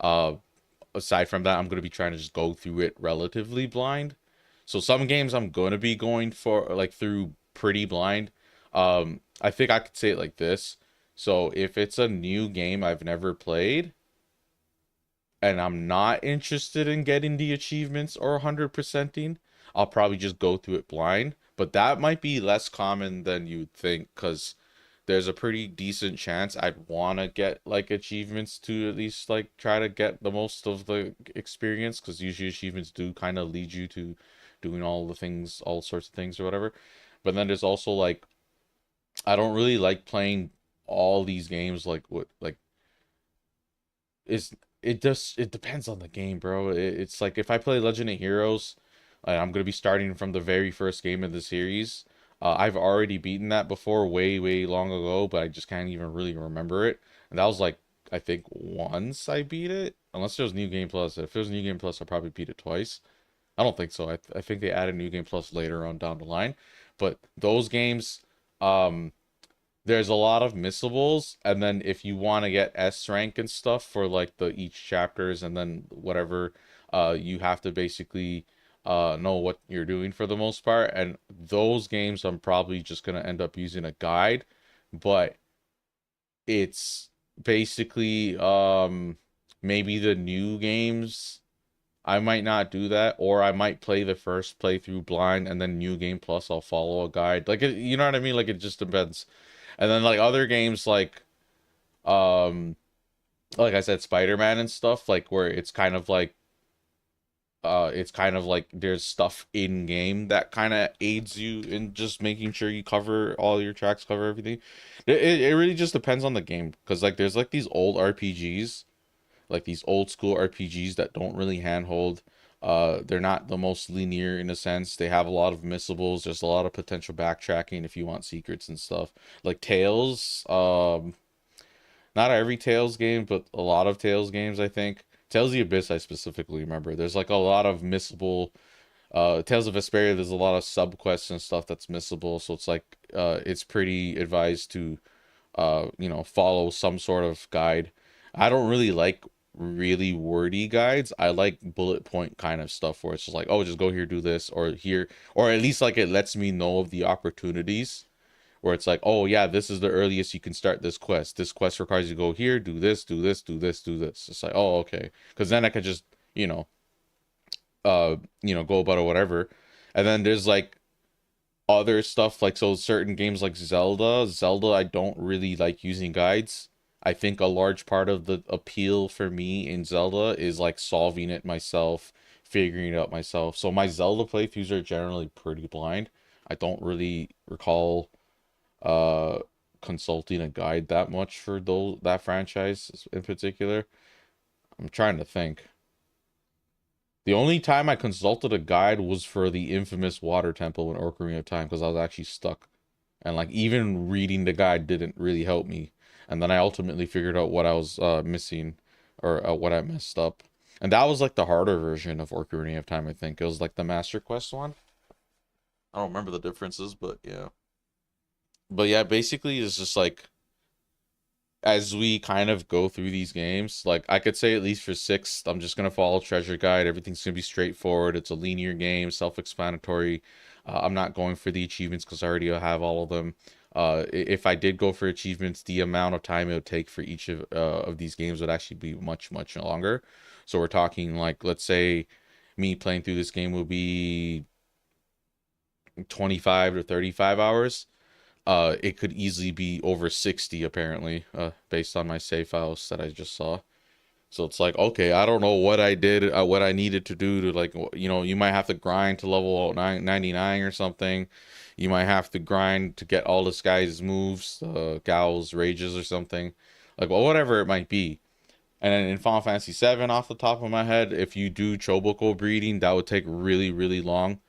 Aside from that, I'm going to be trying to just go through it relatively blind. So some games I'm going to be going for, like, through pretty blind. I think I could say it like this. So if it's a new game I've never played, and I'm not interested in getting the achievements or 100%ing, I'll probably just go through it blind. But that might be less common than you'd think, because there's a pretty decent chance I'd want to get like achievements to at least like try to get the most of the experience, because usually achievements do kind of lead you to doing all the things, all sorts of things or whatever. But then there's also like, I don't really like playing all these games like what like it depends on the game, bro. It's like if I play Legend of Heroes, I'm gonna be starting from the very first game of the series. I've already beaten that before, way long ago, but I just can't even really remember it. And that was like, I think once I beat it, unless there was New Game Plus. If there was New Game Plus, I'll probably beat it twice. I don't think so. I think they added New Game Plus later on down the line. But those games, there's a lot of missables, and then if you want to get S rank and stuff for like the each chapters and then whatever, you have to basically know what you're doing for the most part. And those games I'm probably just gonna end up using a guide, but it's basically maybe the new games I might not do that, or I might play the first playthrough blind and then New Game Plus I'll follow a guide. Like, you know what I mean? Like, it just depends. And then like other games like I said, Spider-Man and stuff, like where it's kind of like there's stuff in game that kind of aids you in just making sure you cover all your tracks, cover everything. It really just depends on the game, because like there's like these old RPGs, like these old school RPGs that don't really handhold. They're not the most linear in a sense. They have a lot of missables. There's a lot of potential backtracking if you want secrets and stuff. Like Tales, not every Tales game, but a lot of Tales games, I think. Tales of the Abyss, I specifically remember. There's like a lot of missable. Tales of Vesperia, there's a lot of subquests and stuff that's missable. So it's like, it's pretty advised to, follow some sort of guide. I don't really like really wordy guides. I like bullet point kind of stuff where it's just like, oh, just go here, do this, or here, or at least like it lets me know of the opportunities, where it's like, oh yeah, this is the earliest you can start this quest. This quest requires you to go here, do this, do this, do this, do this. It's like, oh, okay, because then I could just go about it, whatever. And then there's like other stuff, like, so certain games like Zelda, I don't really like using guides. I think a large part of the appeal for me in Zelda is like solving it myself, figuring it out myself. So my Zelda playthroughs are generally pretty blind. I don't really recall consulting a guide that much for that franchise in particular. I'm trying to think. The only time I consulted a guide was for the infamous water temple in Ocarina of Time, because I was actually stuck. And like even reading the guide didn't really help me. And then I ultimately figured out what I was missing, or what I messed up. And that was like the harder version of Ocarina of Time, I think. It was like the Master Quest one. I don't remember the differences, but yeah. But yeah, basically it's just like, as we kind of go through these games, like I could say at least for 6, I'm just going to follow Treasure Guide. Everything's going to be straightforward. It's a linear game, self-explanatory. I'm not going for the achievements because I already have all of them. If I did go for achievements, the amount of time it would take for each of these games would actually be much, much longer. So we're talking like, let's say me playing through this game will be 25 to 35 hours. It could easily be over 60 apparently, based on my save files that I just saw. So it's like, okay, I don't know what I did, what I needed to do to, like, you know, you might have to grind to level 99 or something. You might have to grind to get all this guy's moves, Gao's rages or something. Like, well, whatever it might be. And then in Final Fantasy 7, off the top of my head, if you do Choboco breeding, that would take really, really long.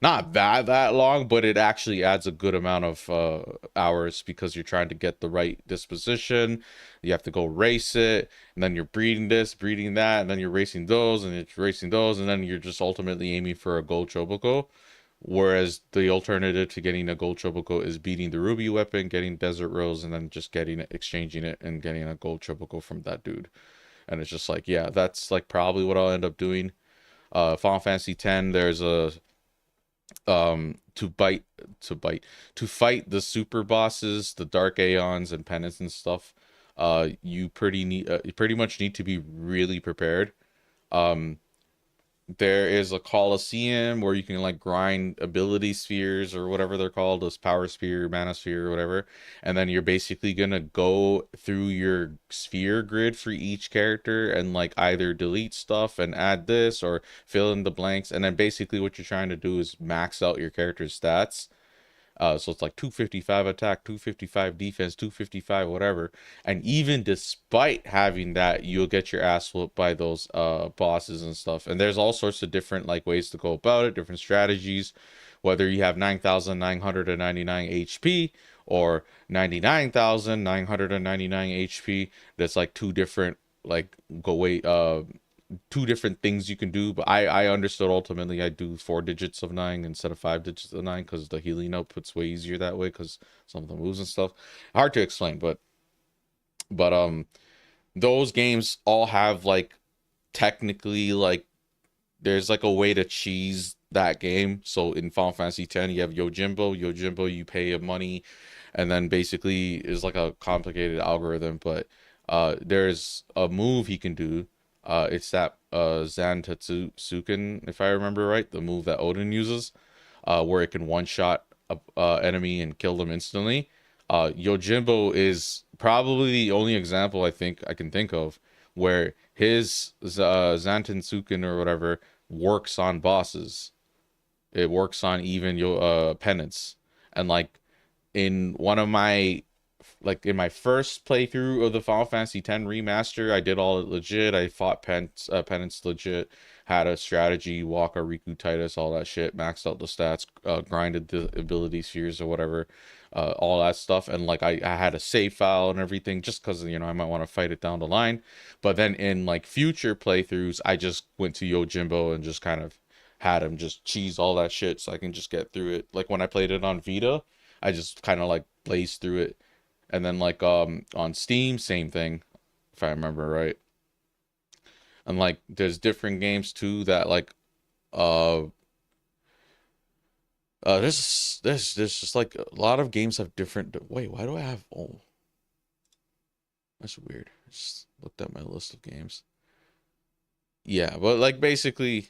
Not that long, but it actually adds a good amount of hours because you're trying to get the right disposition. You have to go race it, and then you're breeding this, breeding that, and then you're racing those, and it's racing those, and then you're just ultimately aiming for a gold Choboco. Whereas the alternative to getting a gold Choboco is beating the ruby weapon, getting Desert Rose, and then just getting it, exchanging it, and getting a gold Choboco from that dude. And it's just like, yeah, that's like probably what I'll end up doing. Final Fantasy X, there's a to fight the super bosses, the Dark Aeons and Penance and stuff. You pretty much need to be really prepared. There is a Coliseum where you can like grind ability spheres or whatever they're called, those power sphere, mana sphere, or whatever. And then you're basically gonna go through your sphere grid for each character and like either delete stuff and add this or fill in the blanks. And then basically what you're trying to do is max out your character's stats. So it's like 255 attack, 255 defense, 255 whatever. And even despite having that, you'll get your ass whooped by those bosses and stuff. And there's all sorts of different like ways to go about it, different strategies. Whether you have 9,999 HP or 99,999 HP, that's like two different like two different things you can do. But I understood ultimately I do 4 digits of 9 instead of 5 digits of 9 because the healing output's way easier that way because some of the moves and stuff hard to explain. But those games all have like technically like there's like a way to cheese that game. So in Final Fantasy X you have Yojimbo, you pay money, and then basically is like a complicated algorithm. But there's a move he can do. It's that Zantetsuken, if I remember right, the move that Odin uses, where it can one-shot a enemy and kill them instantly. Yojimbo is probably the only example I think I can think of where his Zantetsuken or whatever works on bosses. It works on even Penance. And like in one of my in my first playthrough of the Final Fantasy X remaster, I did all it legit. I fought Penance legit, had a strategy, Waka, Riku, Titus, all that shit, maxed out the stats, grinded the ability spheres or whatever, all that stuff. And like I had a save file and everything just because, you know, I might want to fight it down the line. But then in like future playthroughs, I just went to Yojimbo and just kind of had him just cheese all that shit so I can just get through it. Like when I played it on Vita, I just kind of like blazed through it. And then like on Steam, same thing, if I remember right. And like there's different games too that like there's just like a lot of games have different. Wait, why do I have? Oh, that's weird. I just looked at my list of games. Yeah, but like basically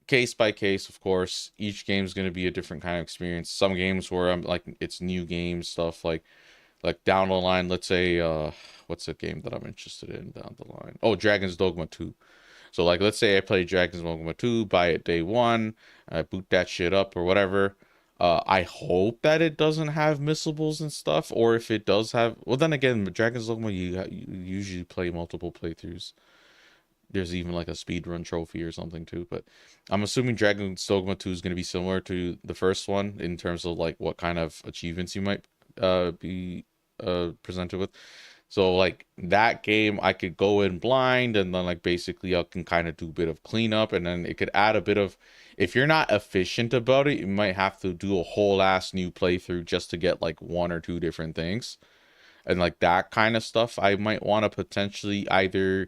case by case, of course, each game is going to be a different kind of experience. Some games where I'm like it's new game stuff like down the line, let's say what's a game that I'm interested in down the line? Oh, Dragon's Dogma 2. So like let's say I play Dragon's Dogma 2, buy it day 1, I boot that shit up or whatever. I hope that it doesn't have missables and stuff, or if it does have, well then again, Dragon's Dogma you usually play multiple playthroughs. There's even like a speedrun trophy or something too, but I'm assuming Dragon's Dogma 2 is going to be similar to the first one in terms of like what kind of achievements you might be presented with. So like that game I could go in blind and then like basically I can kind of do a bit of cleanup, and then it could add a bit of, if you're not efficient about it, you might have to do a whole ass new playthrough just to get like 1 or 2 different things. And like that kind of stuff I might want to potentially either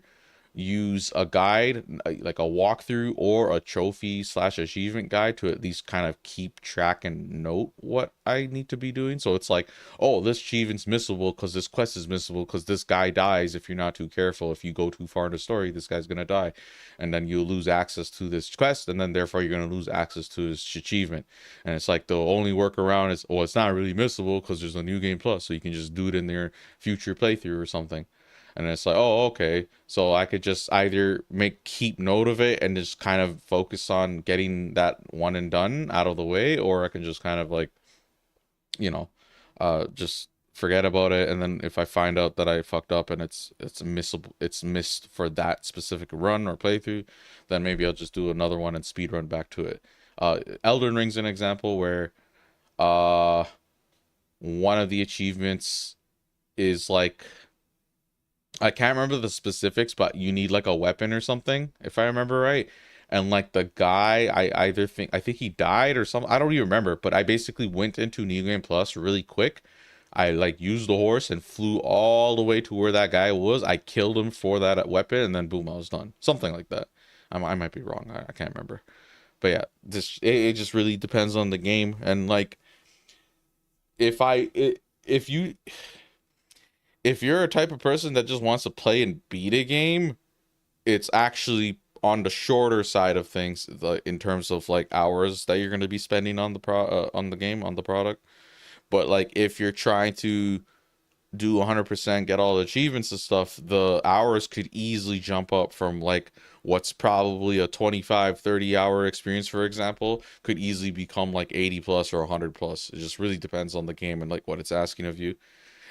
use a guide, like a walkthrough or a trophy slash achievement guide, to at least kind of keep track and note what I need to be doing. So it's like, oh, this achievement's missable because this quest is missable because this guy dies if you're not too careful. If you go too far in the story, this guy's gonna die, and then you'll lose access to this quest, and then therefore you're gonna lose access to this achievement. And it's like the only workaround is, well, it's not really missable because there's a new game plus, so you can just do it in their future playthrough or something. And it's like, oh, okay. So I could just either keep note of it and just kind of focus on getting that one and done out of the way, or I can just kind of like, you know, just forget about it. And then if I find out that I fucked up and it's missable, it's missed for that specific run or playthrough, then maybe I'll just do another one and speed run back to it. Elden Ring's an example where one of the achievements is like, I can't remember the specifics, but you need like a weapon or something, if I remember right. And like the guy, I think he died or something. I don't even remember, but I basically went into New Game Plus really quick. I like used the horse and flew all the way to where that guy was. I killed him for that weapon, and then boom, I was done. Something like that. I might be wrong. I can't remember. But yeah, it just really depends on the game. And like, if you're a type of person that just wants to play and beat a game, it's actually on the shorter side of things, in terms of like hours that you're going to be spending on the product. But like, if you're trying to do 100%, get all the achievements and stuff, the hours could easily jump up from like what's probably a 25-30 hour experience, for example, could easily become like 80 plus or 100 plus. It just really depends on the game and like what it's asking of you.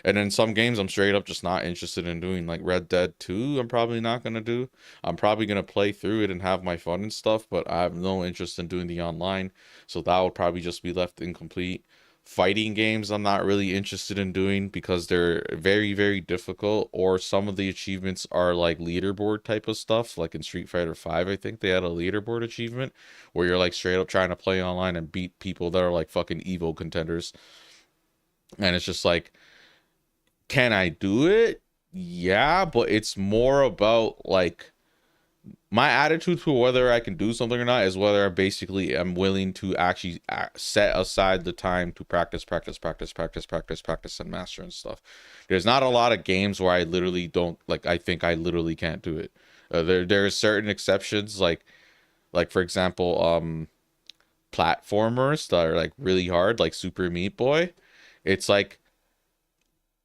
And in some games, I'm straight up just not interested in doing, like Red Dead 2. I'm probably not going to do. I'm probably going to play through it and have my fun and stuff, but I have no interest in doing the online. So that would probably just be left incomplete. Fighting games, I'm not really interested in doing because they're very, very difficult, or some of the achievements are like leaderboard type of stuff. Like in Street Fighter 5, I think they had a leaderboard achievement where you're like straight up trying to play online and beat people that are like fucking Evo contenders. And it's just like, can I do it? Yeah, but it's more about like my attitude to whether I can do something or not is whether I basically am willing to actually set aside the time to practice and master and stuff. There's not a lot of games where I literally don't, like, I think I literally can't do it. There are certain exceptions, like for example, platformers that are like really hard, like Super Meat Boy. It's like,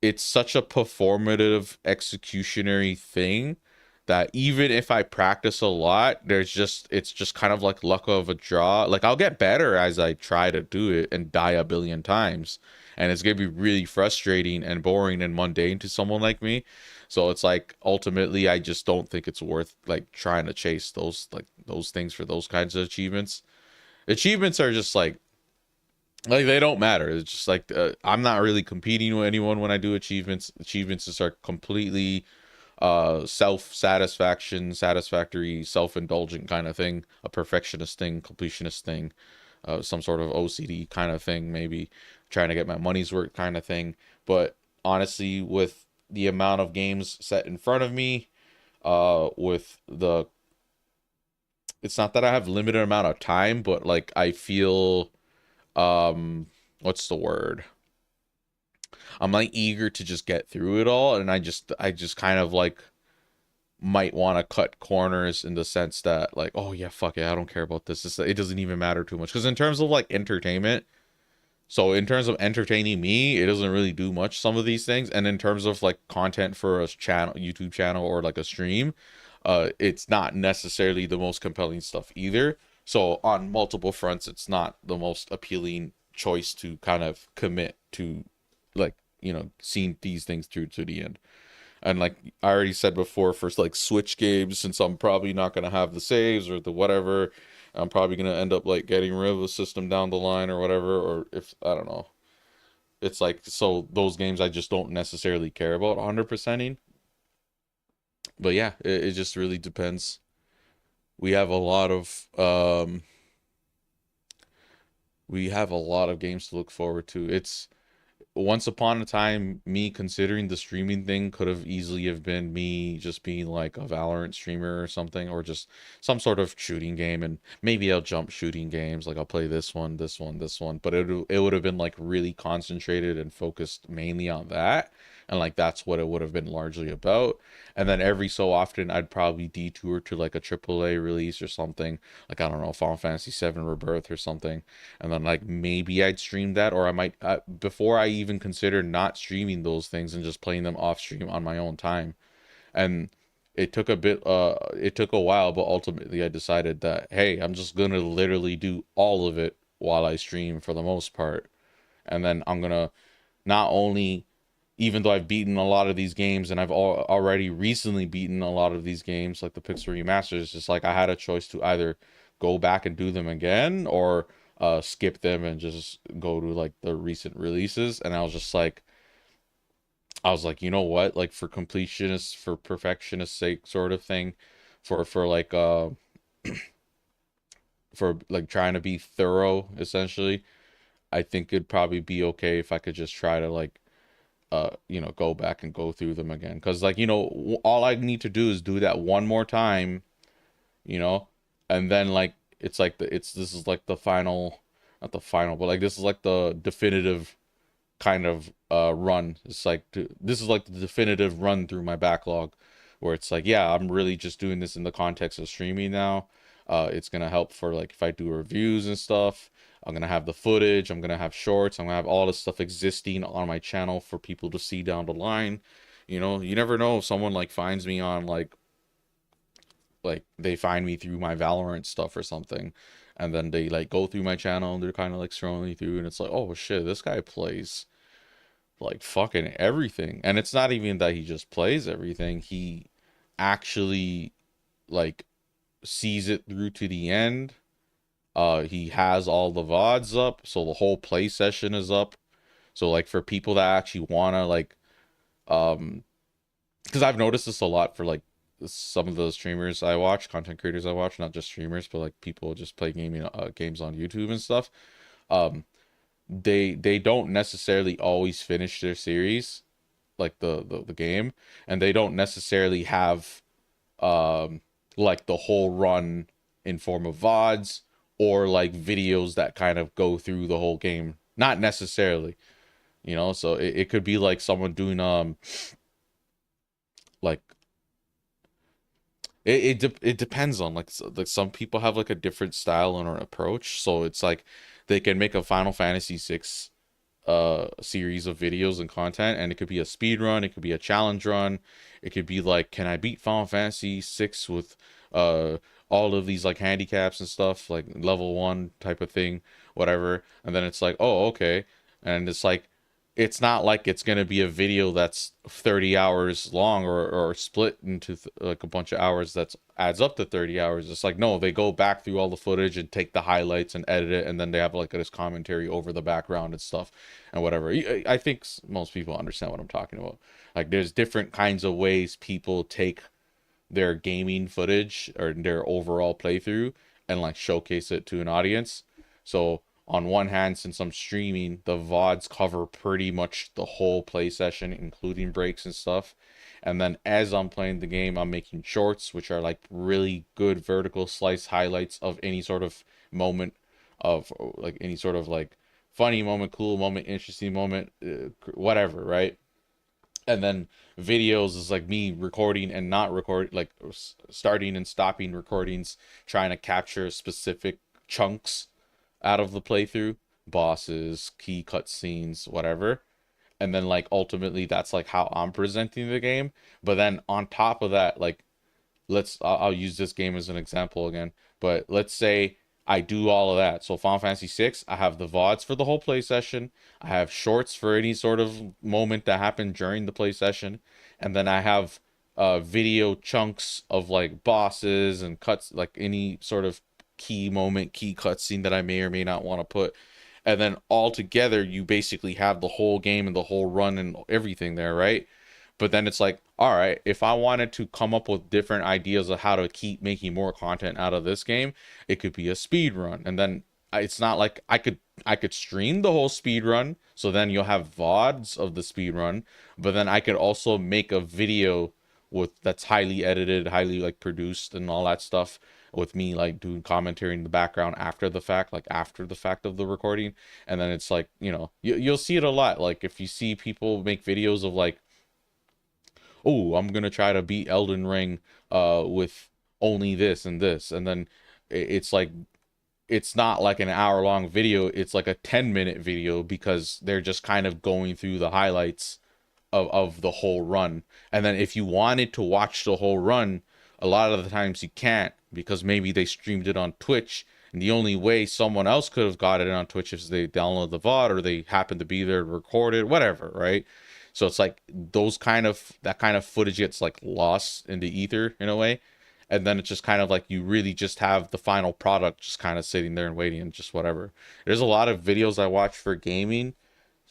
it's such a performative executionary thing that even if I practice a lot, it's just kind of like luck of a draw. Like, I'll get better as I try to do it and die a billion times, and it's gonna be really frustrating and boring and mundane to someone like me. So it's like, ultimately, I just don't think it's worth like trying to chase those things for those kinds of achievements. Achievements are just like they don't matter. It's just like, I'm not really competing with anyone when I do achievements. Achievements just are completely satisfactory, self-indulgent kind of thing, a perfectionist thing, completionist thing, some sort of OCD kind of thing, maybe trying to get my money's worth kind of thing. But honestly, with the amount of games set in front of me, it's not that I have limited amount of time, but like, I feel what's the word? I'm like eager to just get through it all, and I just kind of like might want to cut corners in the sense that like, oh yeah, fuck it, I don't care about this. It doesn't even matter too much, because in terms of like entertainment, so in terms of entertaining me, it doesn't really do much, some of these things. And in terms of like content for a YouTube channel or like a stream, it's not necessarily the most compelling stuff either. So on multiple fronts, it's not the most appealing choice to kind of commit to, like, you know, seeing these things through to the end. And like I already said before, for like Switch games, since I'm probably not going to have the saves or the whatever, I'm probably going to end up like getting rid of the system down the line or whatever. Or if, I don't know. It's like, so those games I just don't necessarily care about 100%ing. But yeah, it just really depends. We have a lot of games to look forward to. once upon a time, me considering the streaming thing could have easily have been me just being like a Valorant streamer or something, or just some sort of shooting game, and maybe I'll jump shooting games, like I'll play this one, this one, this one, but it would have been like really concentrated and focused mainly on that, and like that's what it would have been largely about. And then every so often I'd probably detour to like a AAA release or something, like I don't know, Final Fantasy VII Rebirth or something, and then like maybe I'd stream that, or I might before I even considered not streaming those things and just playing them off stream on my own time. And it took it took a while, but ultimately I decided that, hey, I'm just gonna literally do all of it while I stream for the most part. And then I'm gonna not only, even though I've beaten a lot of these games, and I've already recently beaten a lot of these games, like the Pixel remasters, just like I had a choice to either go back and do them again, or skip them and just go to like the recent releases. And I was like, you know what, like for completionist, for perfectionist sake sort of thing, for like for like trying to be thorough essentially, I think it'd probably be okay if I could just try to like you know, go back and go through them again, because like, you know, all I need to do is do that one more time, you know, and then like it's like this is like the final, not the final, but like this is like the definitive kind of run. It's like this is like the definitive run through my backlog, where it's like, yeah, I'm really just doing this in the context of streaming now. It's gonna help for like if I do reviews and stuff. I'm gonna have the footage, I'm gonna have shorts, I'm gonna have all this stuff existing on my channel for people to see down the line. You know, you never know if someone like finds me on like they find me through my Valorant stuff or something, and then they like go through my channel and they're kind of like scrolling through, and it's like, oh shit, this guy plays like fucking everything. And it's not even that he just plays everything, he actually like sees it through to the end. He has all the VODs up, so the whole play session is up. So like for people that actually wanna like because I've noticed this a lot for like some of the streamers I watch, content creators I watch, not just streamers, but like people just play gaming games on YouTube and stuff. They don't necessarily always finish their series, like the game, and they don't necessarily have like the whole run in form of VODs or like videos that kind of go through the whole game. Not necessarily, you know. So it could be like someone doing like it depends on like some people have like a different style and or approach. So it's like they can make a Final Fantasy VI series of videos and content, and it could be a speed run, it could be a challenge run, it could be like, can I beat Final Fantasy VI with all of these like handicaps and stuff, like level 1 type of thing, whatever. And then it's like, oh okay. And it's like, it's not like it's going to be a video that's 30 hours long or split into like a bunch of hours that adds up to 30 hours. It's like, no, they go back through all the footage and take the highlights and edit it, and then they have like this commentary over the background and stuff and whatever. I think most people understand what I'm talking about. Like there's different kinds of ways people take their gaming footage or their overall playthrough and like showcase it to an audience. So on one hand, since I'm streaming, the VODs cover pretty much the whole play session, including breaks and stuff. And then as I'm playing the game, I'm making shorts, which are like really good vertical slice highlights of any sort of moment, of like any sort of like funny moment, cool moment, interesting moment, whatever, right? And then videos is like me recording and not recording, like starting and stopping recordings, trying to capture specific chunks out of the playthrough, bosses, key cutscenes, whatever. And then like ultimately that's like how I'm presenting the game. But then on top of that, like I'll use this game as an example again, but let's say I do all of that. So Final Fantasy VI, I have the VODs for the whole play session, I have shorts for any sort of moment that happened during the play session, and then I have video chunks of like bosses and cuts, like any sort of key moment, key cutscene that I may or may not want to put. And then all together you basically have the whole game and the whole run and everything there, right? But then it's like, all right, if I wanted to come up with different ideas of how to keep making more content out of this game, it could be a speed run. And then it's not like I could stream the whole speed run, so then you'll have VODs of the speed run, but then I could also make a video that's highly edited, highly like produced and all that stuff, with me like doing commentary in the background after the fact, like after the fact of the recording. And then it's like, you know, you'll see it a lot. Like if you see people make videos of like, oh, I'm gonna try to beat Elden Ring with only this and this, and then it's like, it's not like an hour-long video, it's like a 10-minute video, because they're just kind of going through the highlights of the whole run. And then if you wanted to watch the whole run, a lot of the times you can't, because maybe they streamed it on Twitch, and the only way someone else could have got it on Twitch is they download the VOD, or they happen to be there to record it, whatever, right? So it's like that kind of footage gets like lost in the ether in a way. And then it's just kind of like you really just have the final product just kind of sitting there and waiting and just whatever. There's a lot of videos I watch for gaming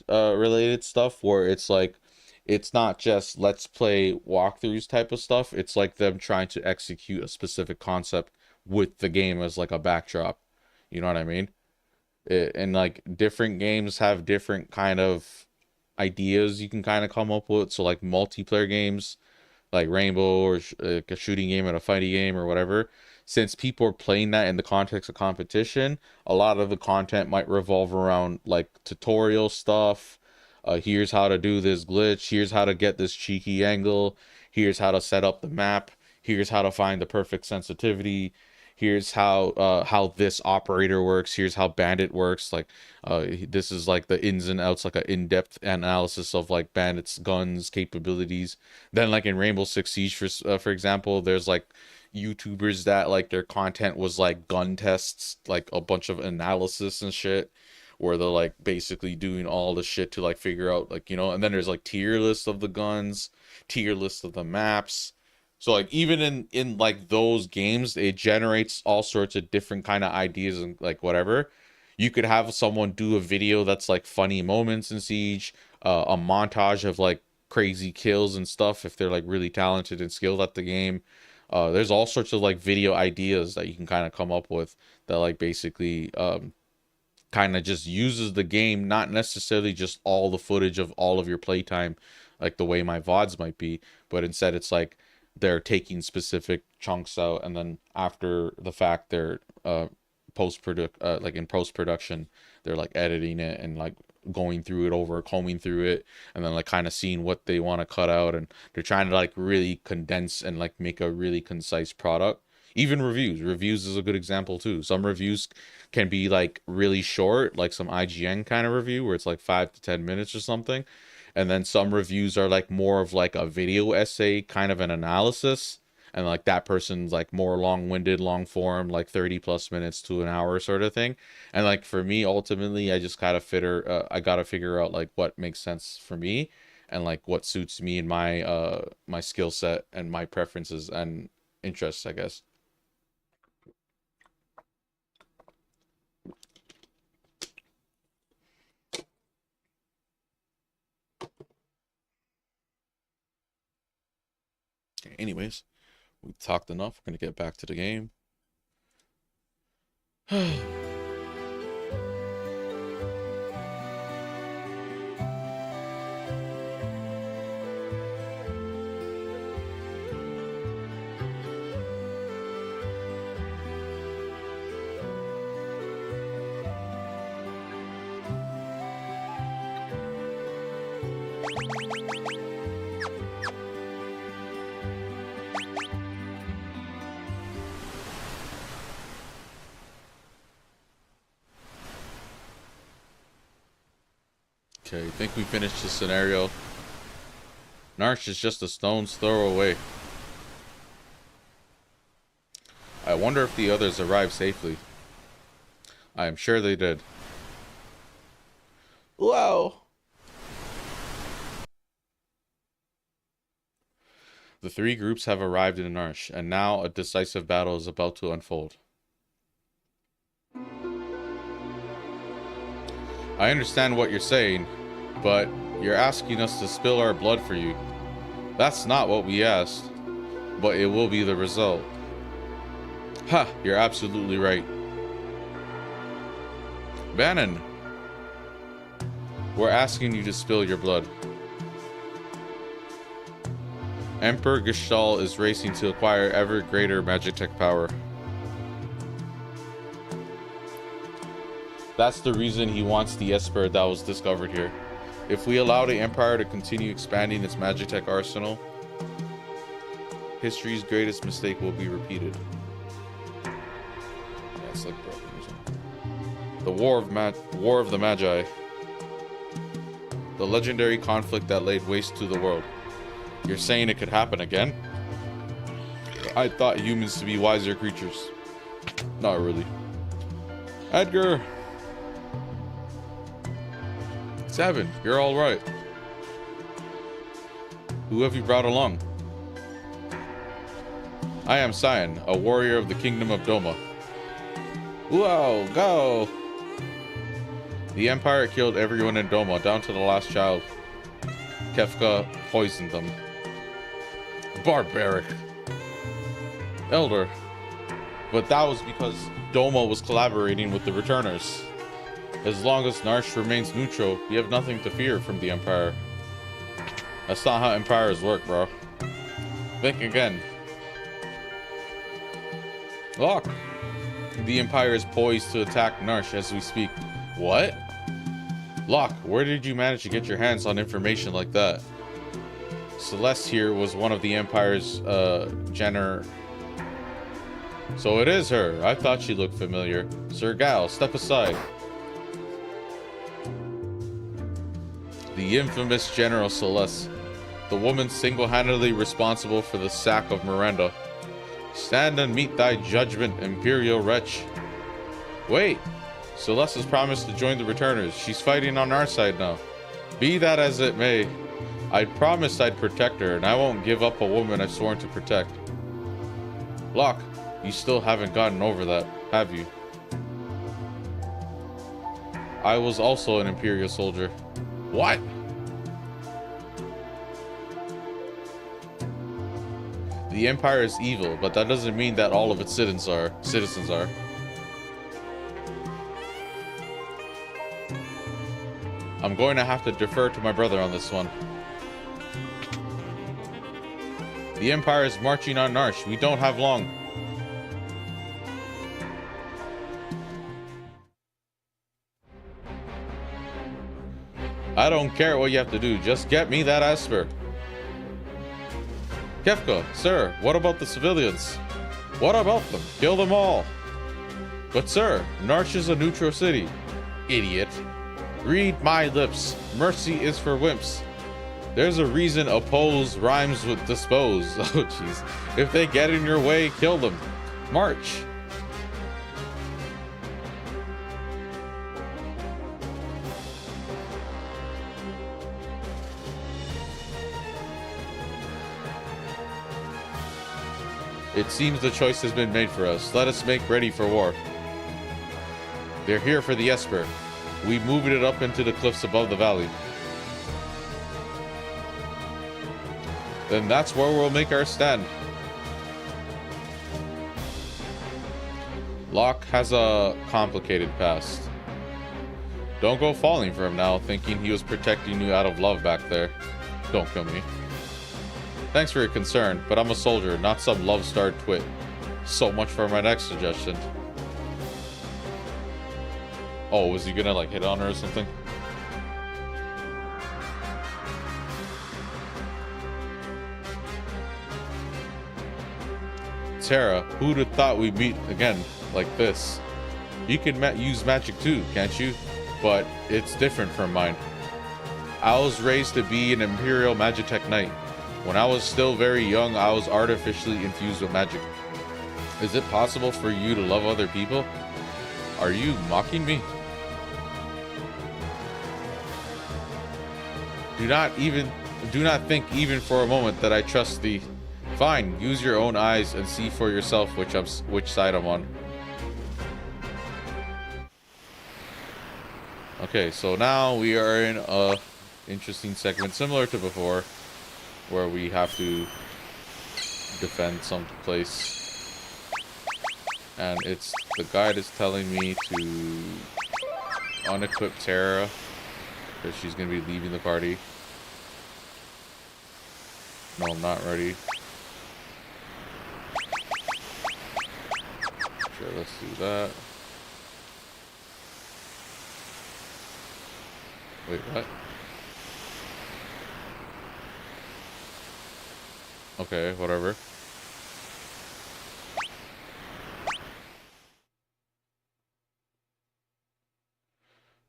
related stuff where it's like, it's not just let's play walkthroughs type of stuff. It's like them trying to execute a specific concept with the game as like a backdrop. You know what I mean? And like different games have different kind of ideas you can kind of come up with. So like multiplayer games like Rainbow, or like a shooting game and a fighting game or whatever, since people are playing that in the context of competition, a lot of the content might revolve around like tutorial stuff. Here's how to do this glitch, here's how to get this cheeky angle, here's how to set up the map, here's how to find the perfect sensitivity, here's how this operator works, here's how Bandit works. Like this is like the ins and outs, like an in-depth analysis of like Bandit's guns capabilities. Then like in Rainbow Six Siege, for example, there's like YouTubers that like their content was like gun tests, like a bunch of analysis and shit, where they're like basically doing all the shit to like figure out, like, you know. And then there's like tier lists of the guns, tier lists of the maps. So like even in like those games, it generates all sorts of different kind of ideas and like whatever. You could have someone do a video that's like funny moments in Siege, a montage of like crazy kills and stuff if they're like really talented and skilled at the game. There's all sorts of like video ideas that you can kind of come up with that like basically kind of just uses the game, not necessarily just all the footage of all of your playtime like the way my VODs might be, but instead it's like they're taking specific chunks out, and then after the fact they're in post-production they're like editing it and like going through it over, combing through it, and then like kind of seeing what they want to cut out, and they're trying to like really condense and like make a really concise product. Even reviews is a good example too. Some reviews can be like really short, like some IGN kind of review where it's like 5 to 10 minutes or something. And then some reviews are like more of like a video essay, kind of an analysis. And like that person's like more long-winded, long form, like 30 plus minutes to an hour sort of thing. And like for me, ultimately, I just gotta I gotta figure out like what makes sense for me and like what suits me and my my skill set and my preferences and interests, I guess. Anyways, we've talked enough. We're gonna get back to the game. Okay, I think we finished the scenario. Narsh is just a stone's throw away. I wonder if the others arrived safely. I am sure they did. Wow. The three groups have arrived in Narsh, and now a decisive battle is about to unfold. I understand what you're saying, but you're asking us to spill our blood for you. That's not what we asked, but it will be the result. Ha, you're absolutely right. Bannon, we're asking you to spill your blood. Emperor Gestalt is racing to acquire ever greater Magitech power. That's the reason he wants the Esper that was discovered here. If we allow the Empire to continue expanding its Magitech arsenal, history's greatest mistake will be repeated. That's like broken or something. The War of the Magi. The legendary conflict that laid waste to the world. You're saying it could happen again? I thought humans to be wiser creatures. Not really. Edgar! 7, you're alright. Who have you brought along? I am Cyan, a warrior of the Kingdom of Doma. Whoa, go! The Empire killed everyone in Doma, down to the last child. Kefka poisoned them. Barbaric. Elder. But that was because Doma was collaborating with the Returners. As long as Narsh remains neutral, we have nothing to fear from the Empire. That's not how empires work, bro. Think again. Look! The Empire is poised to attack Narsh as we speak. What? Locke, where did you manage to get your hands on information like that? Celeste here was one of the Empire's, So it is her. I thought she looked familiar. Sir Gal, step aside. The infamous General Celeste. The woman single-handedly responsible for the sack of Miranda. Stand and meet thy judgment, Imperial wretch. Wait! Celeste has promised to join the Returners. She's fighting on our side now. Be that as it may, I promised I'd protect her, and I won't give up a woman I've sworn to protect. Locke, you still haven't gotten over that, have you? I was also an Imperial soldier. What? The Empire is evil, but that doesn't mean that all of its citizens are. I'm going to have to defer to my brother on this one. The Empire is marching on Narsh. We don't have long. I don't care what you have to do. Just get me that Esper. Kefka, sir, what about the civilians? What about them? Kill them all. But sir, Narsh is a neutral city. Idiot. Read my lips. Mercy is for wimps. There's a reason oppose rhymes with dispose. Oh, jeez. If they get in your way, kill them. March. It seems the choice has been made for us. Let us make ready for war. They're here for the Esper. We moved it up into the cliffs above the valley. Then that's where we'll make our stand. Locke has a complicated past. Don't go falling for him now, thinking he was protecting you out of love back there. Don't kill me. Thanks for your concern, but I'm a soldier, not some love-starved twit. So much for my next suggestion. Oh, was he gonna like hit on her or something? Terra, who'd have thought we'd meet again like this? You can use magic too, can't you? But it's different from mine. I was raised to be an Imperial Magitech Knight. When I was still very young, I was artificially infused with magic. Is it possible for you to love other people? Are you mocking me? Do not think even for a moment that I trust thee. Fine, use your own eyes and see for yourself which side I'm on. Okay, so now we are in a interesting segment similar to before, where we have to defend some place. And it's the guide is telling me to unequip Terra because she's gonna be leaving the party. No, I'm not ready. Sure, let's do that. Wait, what? Okay, whatever.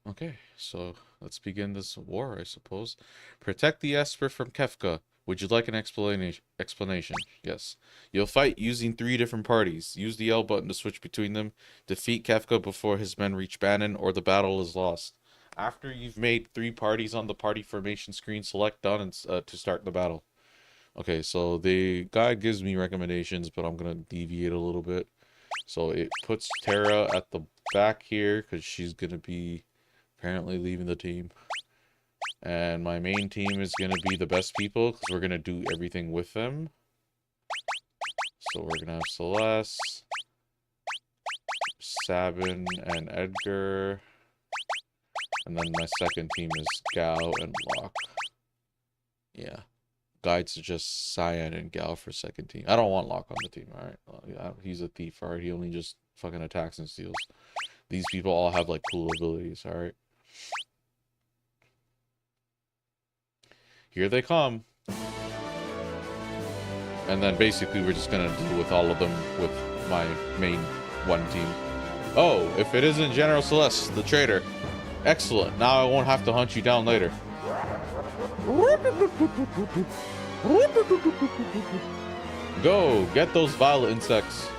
Okay, so let's begin this war, I suppose. Protect the Esper from Kefka. Would you like an explanation? Yes. You'll fight using 3 different parties. Use the L button to switch between them. Defeat Kefka before his men reach Bannon, or the battle is lost. After you've made 3 parties on the party formation screen, select done and to start the battle. Okay, so the guide gives me recommendations, but I'm going to deviate a little bit. So it puts Terra at the back here because she's going to be apparently leaving the team. And my main team is going to be the best people because we're going to do everything with them. So we're going to have Celeste, Sabin, and Edgar. And then my second team is Gal and Locke. Yeah. Guide suggests Cyan and Gal for second team. I don't want Locke on the team, alright? He's a thief, alright? He only just fucking attacks and steals. These people all have, like, cool abilities, alright? Here they come. And then basically we're just gonna deal with all of them with my main one team. Oh, if it isn't General Celeste, the traitor. Excellent. Now I won't have to hunt you down later. Go, get those violet insects.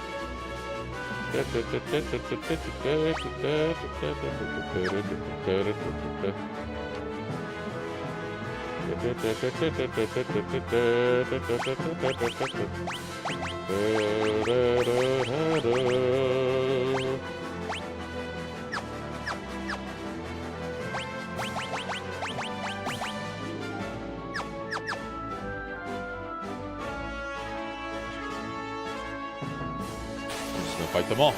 Fight them all.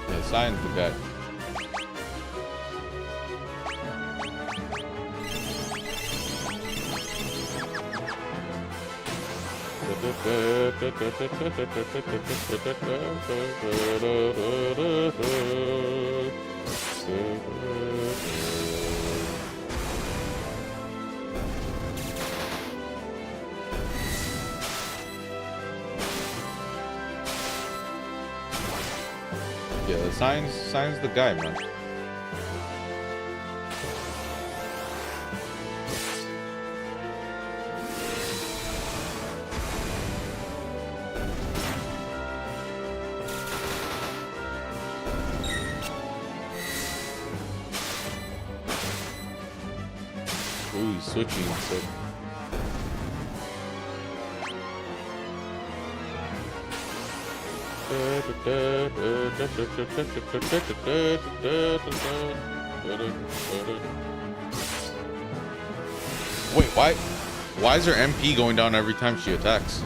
Yeah, Cyan's the guy. Yeah, Cyan's the guy, man. Ooh, he's switching, so. Wait, why is her MP going down every time she attacks?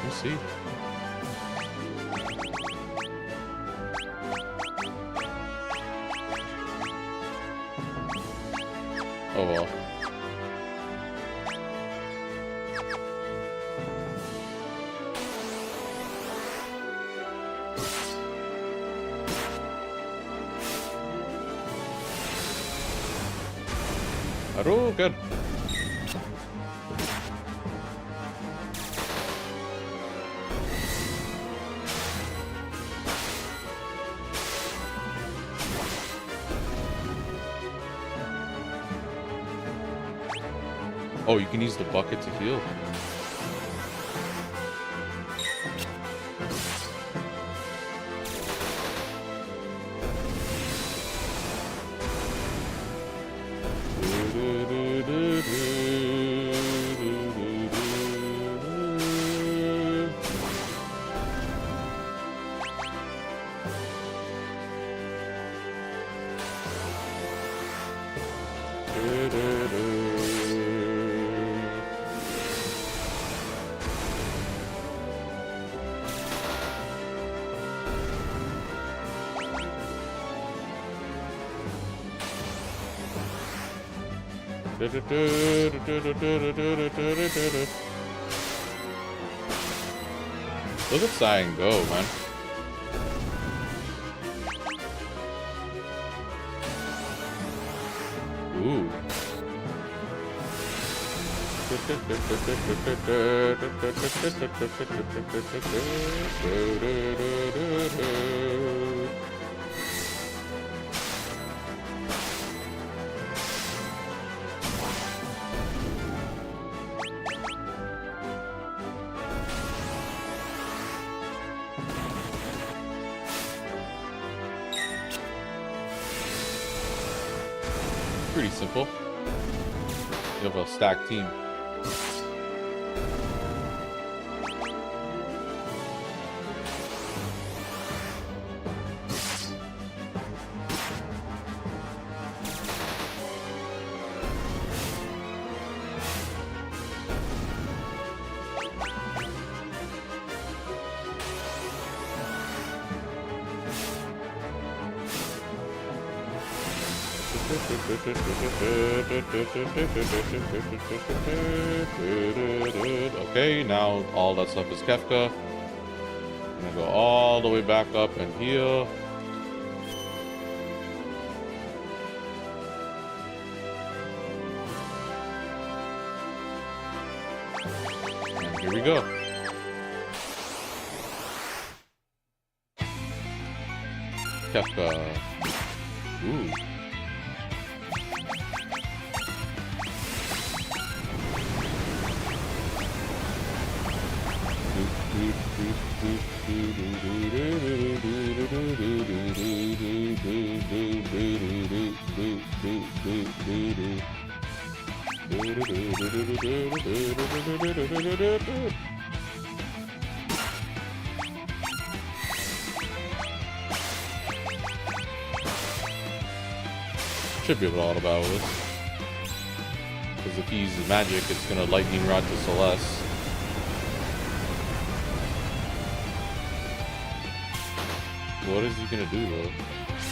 Let's see. Oh well. Oh, good. Oh, you can use the bucket to heal. Look at Cyan go, man. Ooh. Pretty simple. You have a stacked team. Okay, now all that stuff is Kefka. I'm gonna go all the way back up and heal. And here we go. Kefka. Ooh. Should be able to auto battle this. Because if he uses magic, it's gonna lightning rod to Celeste. What is he gonna do though?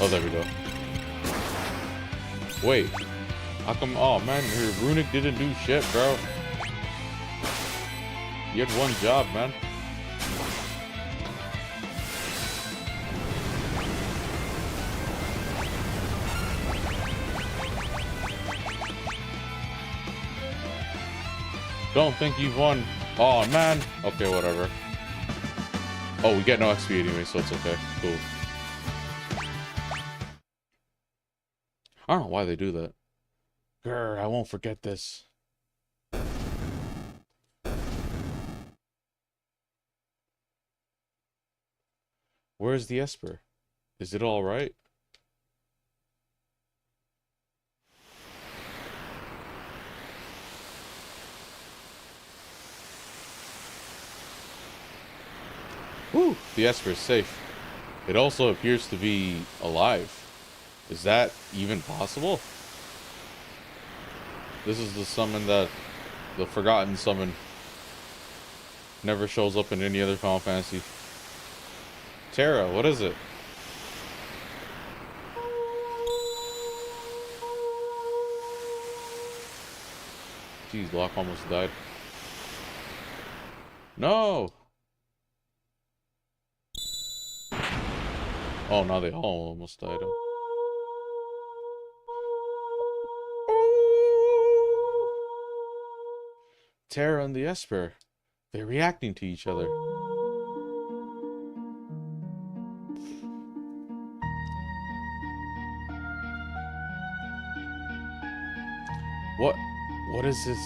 Oh, there we go. Wait. How come? Oh man, your Runic didn't do shit, bro. You had one job, man. Don't think you've won. Oh man. Okay, whatever. Oh, we get no XP anyway, so it's okay. Cool. I don't know why they do that. Grr, I won't forget this. Where's the Esper? Is it all right? Woo! The Esper is safe. It also appears to be alive. Is that even possible? This is the summon that... the forgotten summon. Never shows up in any other Final Fantasy. Terra, what is it? Jeez, Locke almost died. No! Oh, now they all almost died. Terra and the Esper. They're reacting to each other. What is this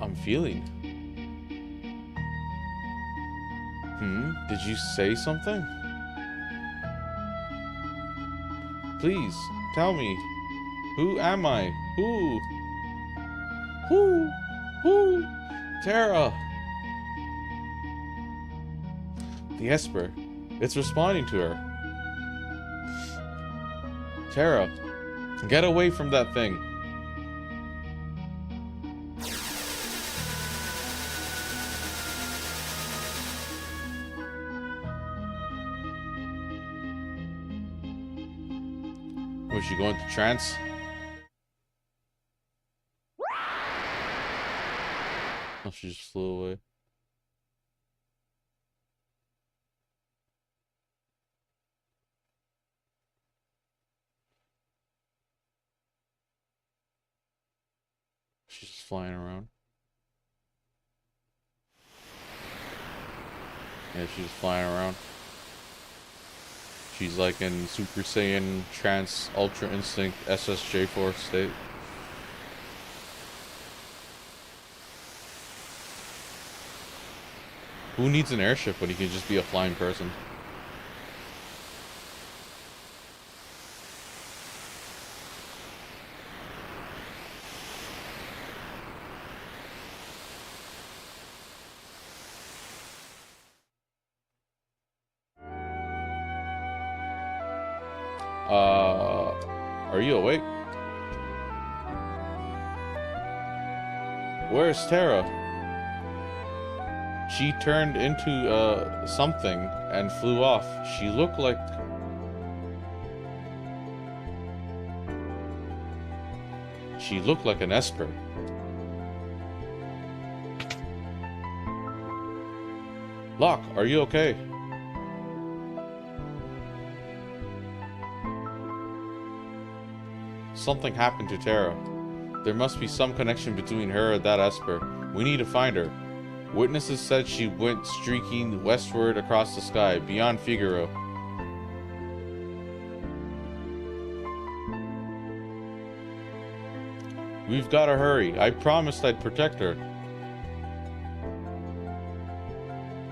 I'm feeling? Did you say something? Please, tell me. Who am I? Who? Terra! The Esper. It's responding to her. Terra, get away from that thing. Was she going to trance? Oh, she just flew away. She's just flying around. Yeah, she's just flying around. She's like in Super Saiyan Trance Ultra Instinct SSJ4 state. Who needs an airship when he can just be a flying person? Are you awake? Where's Tara? She turned into something and flew off. She looked like an Esper. Locke, are you okay? Something happened to Tara. There must be some connection between her and that Esper. We need to find her. Witnesses said she went streaking westward across the sky, beyond Figaro. We've got to hurry. I promised I'd protect her.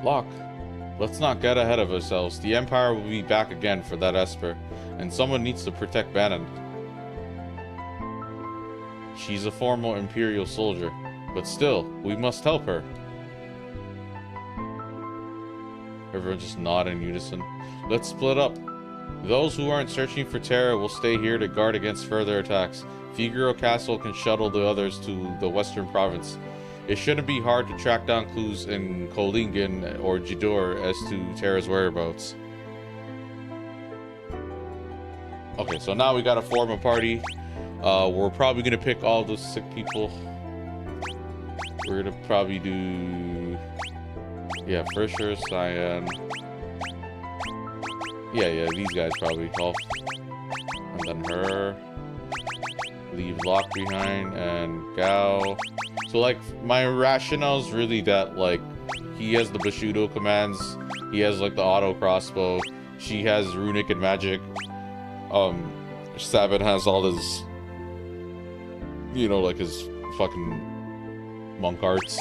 Locke, let's not get ahead of ourselves. The Empire will be back again for that Esper, and someone needs to protect Bannon. She's a former Imperial soldier, but still, we must help her. Everyone just nod in unison. Let's split up. Those who aren't searching for Tara will stay here to guard against further attacks. Figaro Castle can shuttle the others to the western province. It shouldn't be hard to track down clues in Kolingen or Jidoor as to Tara's whereabouts. Okay, so now we gotta form a party. We're probably gonna pick all those sick people. We're gonna probably do... yeah, for sure, Cyan. Yeah, these guys probably. All. And then her. Leave Locke behind, and Gao. So, like, my rationale is really that, like, he has the Bushido commands. He has, like, the auto crossbow. She has runic and magic. Sabin has all his... you know, like, his fucking monk arts.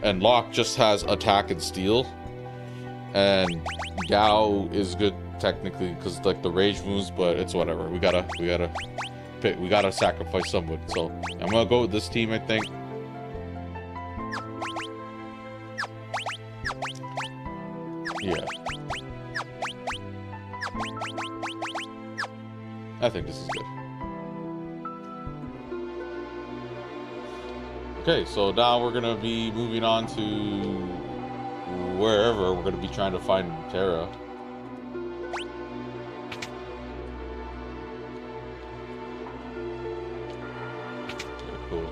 And Locke just has attack and steal. And Gao is good technically because like the rage moves, but it's whatever. We gotta pick, we gotta sacrifice someone. So I'm gonna go with this team, I think. Yeah. I think this is good. Okay, so now we're gonna be moving on to wherever we're gonna be trying to find Tara. Okay, cool.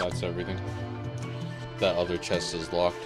That's everything. That other chest is locked.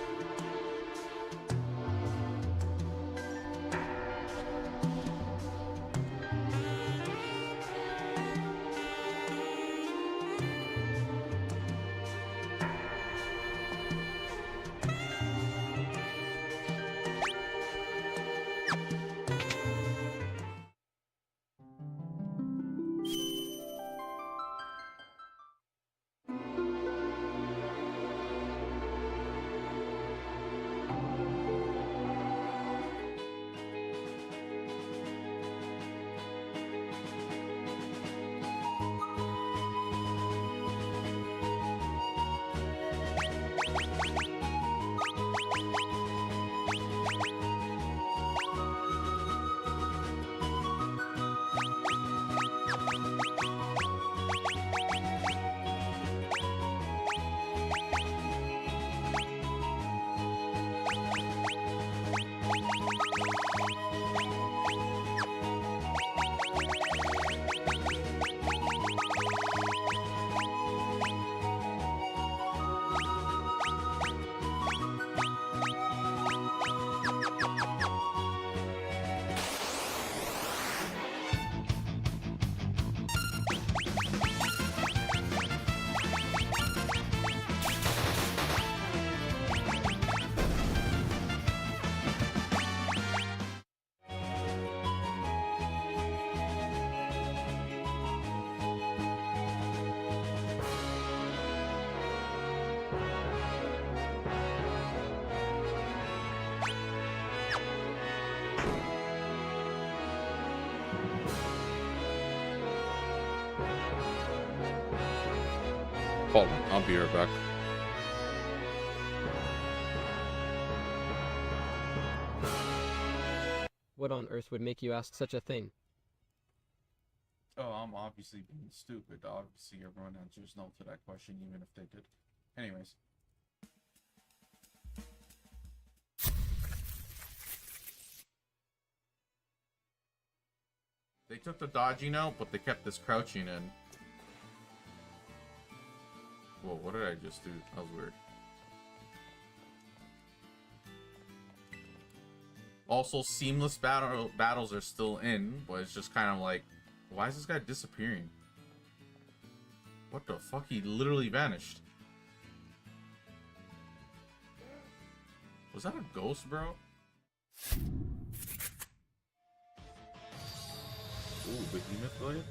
Hold on, I'll be right back. What on earth would make you ask such a thing? Oh, I'm obviously being stupid. Obviously, everyone answers no to that question, even if they did. Anyways. They took the dodging out, but they kept this crouching in. Whoa, what did I just do? That was weird. Also, seamless battles are still in, but it's just kind of like, why is this guy disappearing? What the fuck? He literally vanished. Was that a ghost, bro? Ooh, behemoth blade.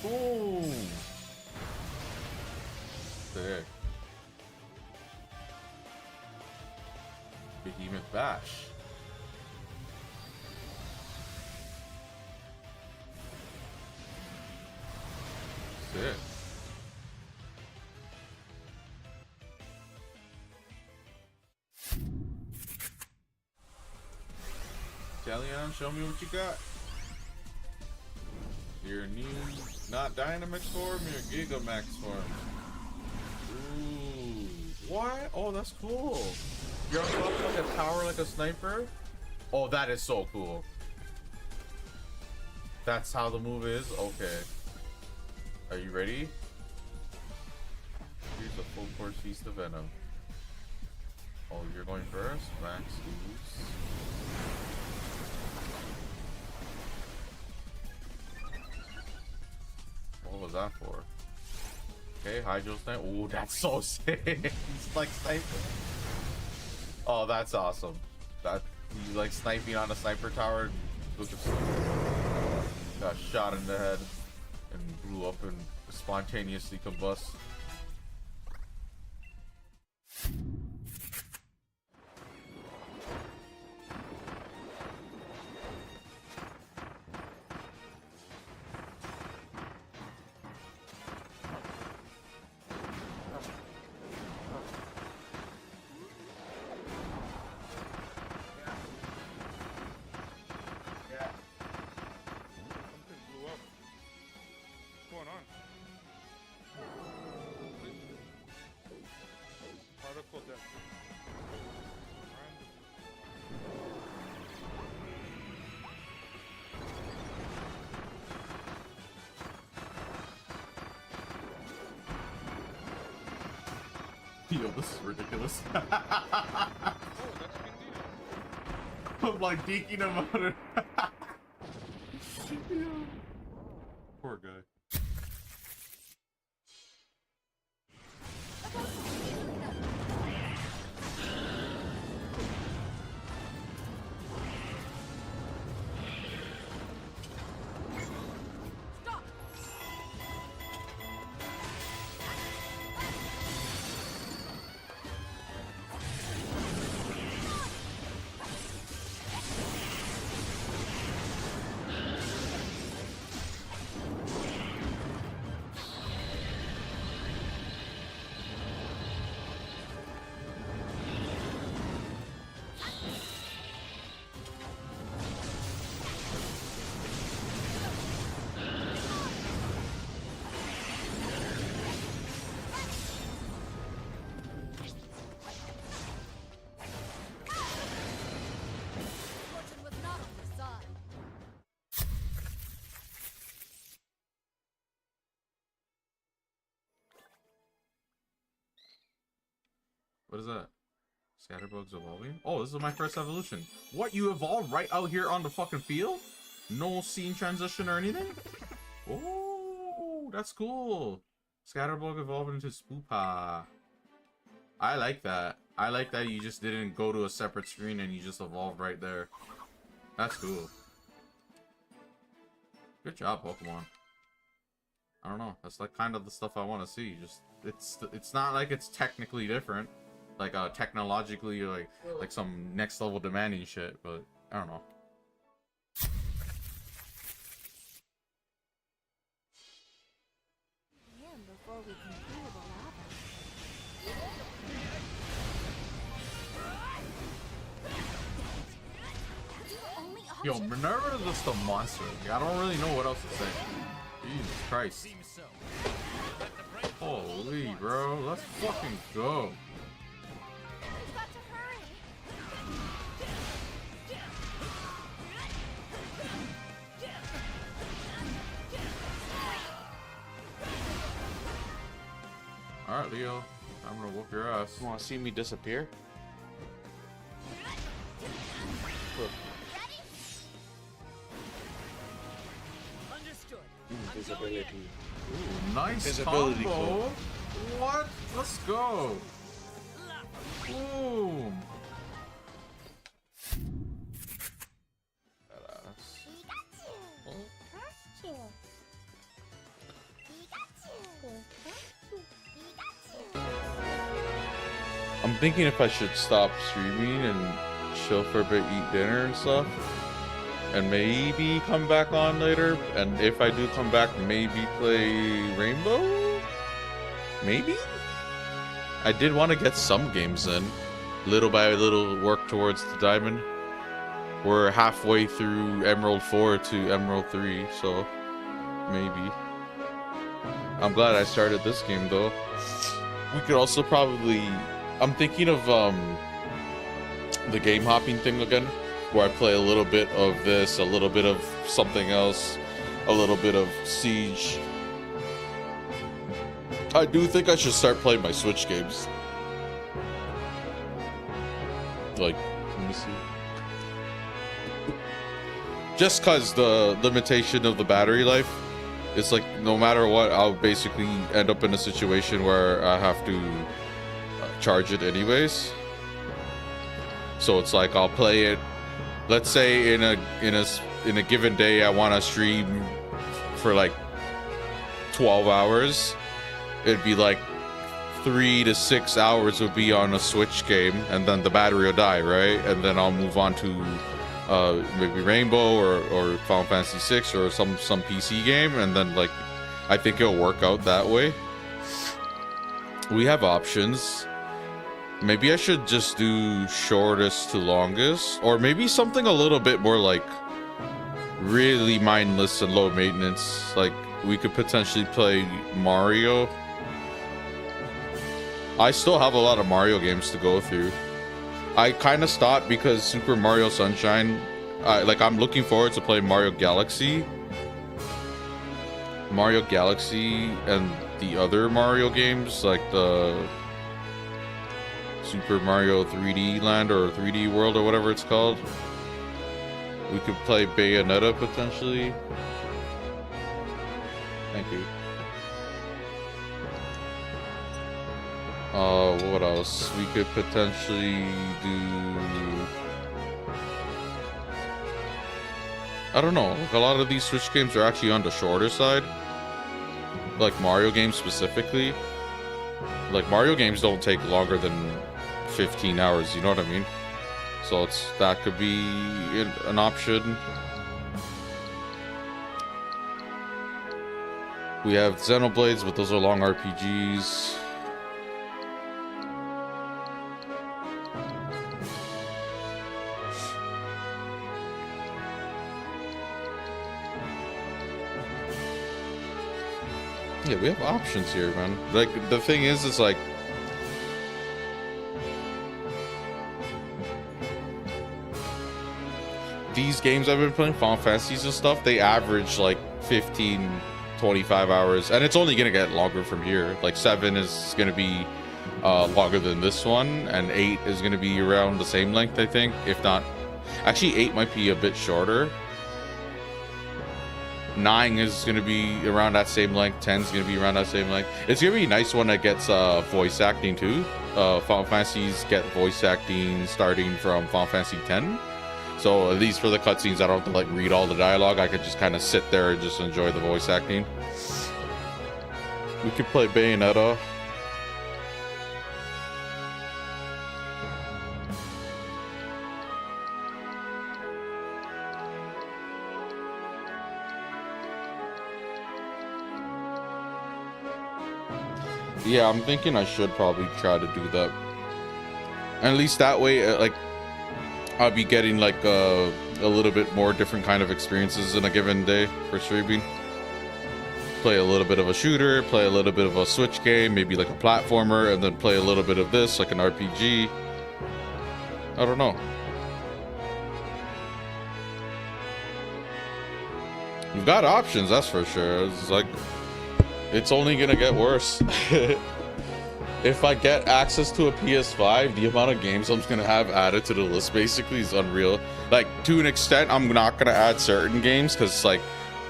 Boom! Sick. Behemoth bash. Sick. Kellyanne, show me what you got. Your new, not Dynamax form, your Gigamax form. Ooh, what? Oh, that's cool. You're unlocking like a tower like a sniper? Oh, that is so cool. That's how the move is? Okay. Are you ready? Here's a full course feast of venom. Oh, you're going first? Max ooze. What was that for? Okay, Hydro Snipe. Ooh, that's so sick. He's like sniping. Oh, that's awesome. That he's like sniping on a sniper tower. Look at got shot in the head and blew up and spontaneously combust. Something blew up. What's going on? Yo, this is ridiculous. Oh, that's a good deal. I'm like deking him out of... Poor guy. What is that? Scatterbugs evolving? Oh, this is my first evolution. What, you evolved right out here on the fucking field? No scene transition or anything? Oh, that's cool. Scatterbug evolved into Spoopa. I like that. I like that you just didn't go to a separate screen and you just evolved right there. That's cool. Good job, Pokemon. I don't know. That's like kind of the stuff I want to see. Just it's not like it's technically different. Like technologically like some next level demanding shit, but I don't know. Before we can clear the lava. Yo, Minerva is just a monster. I don't really know what else to say. Jesus Christ. Holy, bro. Let's fucking go. We've got to hurry. Alright, Leo. I'm gonna whoop your ass. You want to see me disappear? Understood. Visibility. Ooh, nice Visibility combo. cloak. What? Let's go. Boom. I'm thinking if I should stop streaming and chill for a bit, eat dinner and stuff, and maybe come back on later. And if I do come back, maybe play Rainbow? Maybe? I did want to get some games in. Little by little, work towards the diamond. We're halfway through Emerald 4 to Emerald 3, so maybe. I'm glad I started this game though. We could also probably... I'm thinking of the game hopping thing again, where I play a little bit of this, a little bit of something else, a little bit of Siege. I do think I should start playing my Switch games. Like, let me see. Just cause the limitation of the battery life, it's like no matter what, I'll basically end up in a situation where I have to charge it anyways. So it's like I'll play it. Let's say in a given day I want to stream for like 12 hours. It'd be like 3 to 6 hours would be on a Switch game, and then the battery will die, right? And then I'll move on to maybe Rainbow or Final Fantasy 6 or some PC game, and then like I think it'll work out that way. We have options. Maybe I should just do shortest to longest, or maybe something a little bit more like really mindless and low maintenance. Like we could potentially play Mario. I still have a lot of Mario games to go through. I kind of stopped because Super Mario Sunshine, I'm looking forward to playing Mario Galaxy and the other Mario games, like the Super Mario 3D Land or 3D World or whatever it's called. We could play Bayonetta potentially. Thank you. What else? We could potentially do... I don't know. Like, a lot of these Switch games are actually on the shorter side. Like Mario games specifically. Like Mario games don't take longer than 15 hours, you know what I mean? So that could be an option. We have Xenoblades, but those are long RPGs. Yeah, we have options here, man. Like, the thing is like... These games I've been playing, Final Fantasies and stuff, they average like 15, 25 hours. And it's only gonna get longer from here. Like 7 is gonna be longer than this one. And 8 is gonna be around the same length, I think. If not... Actually, 8 might be a bit shorter. 9 is going to be around that same length. 10 is going to be around that same length. It's going to be a nice one that gets voice acting too. Final Fantasies get voice acting starting from Final Fantasy X. So at least for the cutscenes, I don't have to like read all the dialogue. I could just kind of sit there and just enjoy the voice acting. We could play Bayonetta. Yeah, I'm thinking I should probably try to do that. And at least that way, like, I'll be getting like a little bit more different kind of experiences in a given day for streaming. Play a little bit of a shooter, play a little bit of a Switch game, maybe like a platformer, and then play a little bit of this, like an RPG. I don't know. We've got options, that's for sure. It's like... It's only gonna get worse. If I get access to a PS5, the amount of games I'm gonna have added to the list basically is unreal. Like, to an extent, I'm not gonna add certain games because, like,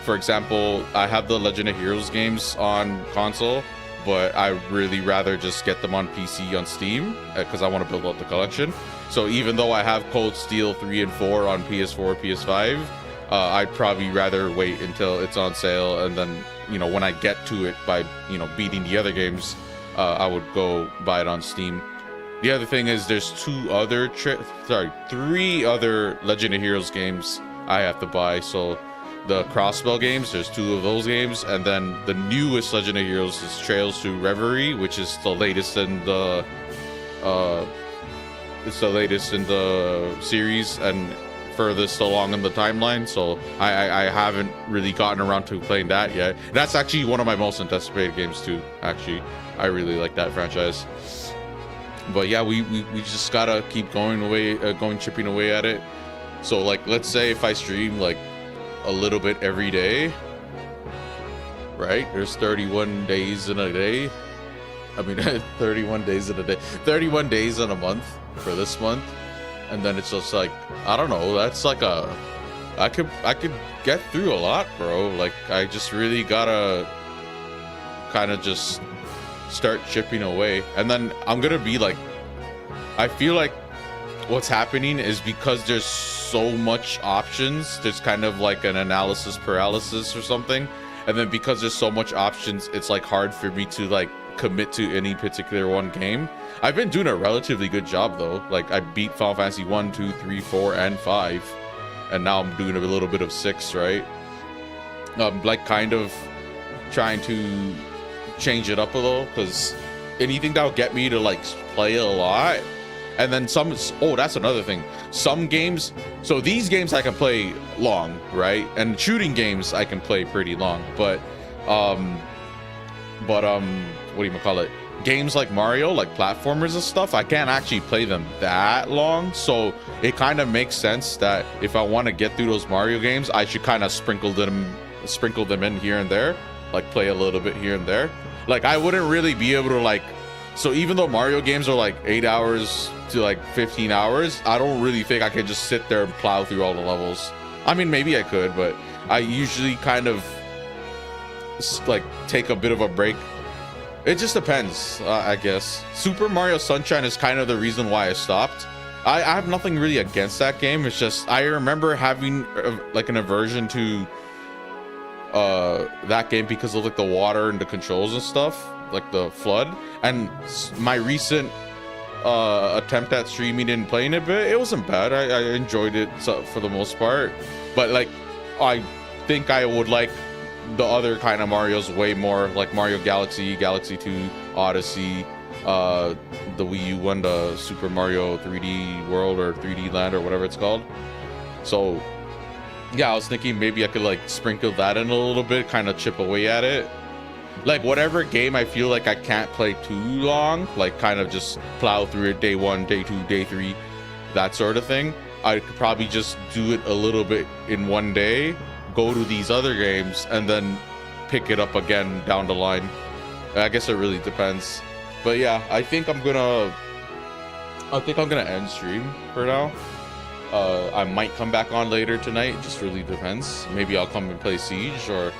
for example, I have the Legend of Heroes games on console, but I really rather just get them on PC on Steam because I want to build up the collection. So even though I have Cold Steel 3 and 4 on PS4, PS5, I'd probably rather wait until it's on sale, and then, you know, when I get to it by, you know, beating the other games, I would go buy it on Steam. The other thing is there's 3 other Legend of Heroes games I have to buy. So the Crossbell games, there's 2 of those games, and then the newest Legend of Heroes is Trails to Reverie, which is the latest in the series and furthest along in the timeline. So I haven't really gotten around to playing that yet. That's actually one of my most anticipated games too, actually. I really like that franchise. But yeah, we just gotta keep chipping away at it. So like, let's say if I stream like a little bit every day, right? There's 31 days in a day. I mean, 31 days in a day, 31 days in a month for this month. And then it's just like, I don't know, that's like I could get through a lot, bro. Like, I just really gotta kind of just start chipping away. And then I'm gonna be like, I feel like what's happening is because there's so much options, there's kind of like an analysis paralysis or something. And then because there's so much options, it's like hard for me to like commit to any particular one game. I've been doing a relatively good job though. Like, I beat Final Fantasy 1, 2, 3, 4, and 5. And now I'm doing a little bit of 6, right? Like, kind of trying to change it up a little, because anything that'll get me to like play a lot. And then some, oh, that's another thing. Some games, so these games I can play long, right? And shooting games I can play pretty long, but what do you call it? Games like Mario, like platformers and stuff, I can't actually play them that long. So it kind of makes sense that if I want to get through those Mario games, I should kind of sprinkle them in here and there, like play a little bit here and there. Like, I wouldn't really be able to like So even though Mario games are like 8 hours to like 15 hours, I don't really think I could just sit there and plow through all the levels. I mean, maybe I could, but I usually kind of like take a bit of a break. It just depends, I guess. Super Mario Sunshine is kind of the reason why I stopped. I have nothing really against that game. It's just I remember having like an aversion to that game because of like the water and the controls and stuff, like the flood. And my recent attempt at streaming and playing it, but it wasn't bad. I enjoyed it for the most part, but like I think I would like the other kind of Marios way more, like Mario Galaxy, Galaxy 2, Odyssey, the Wii U one, the Super Mario 3D World or 3D Land or whatever it's called. So yeah, I was thinking maybe I could like sprinkle that in a little bit, kind of chip away at it. Like whatever game I feel like I can't play too long, like kind of just plow through it day 1, day 2, day 3, that sort of thing. I could probably just do it a little bit in one day, go to these other games, and then pick it up again down the line. I guess it really depends. But yeah, I think I'm gonna end stream for now. I might come back on later tonight, it just really depends. Maybe I'll come and play Siege, or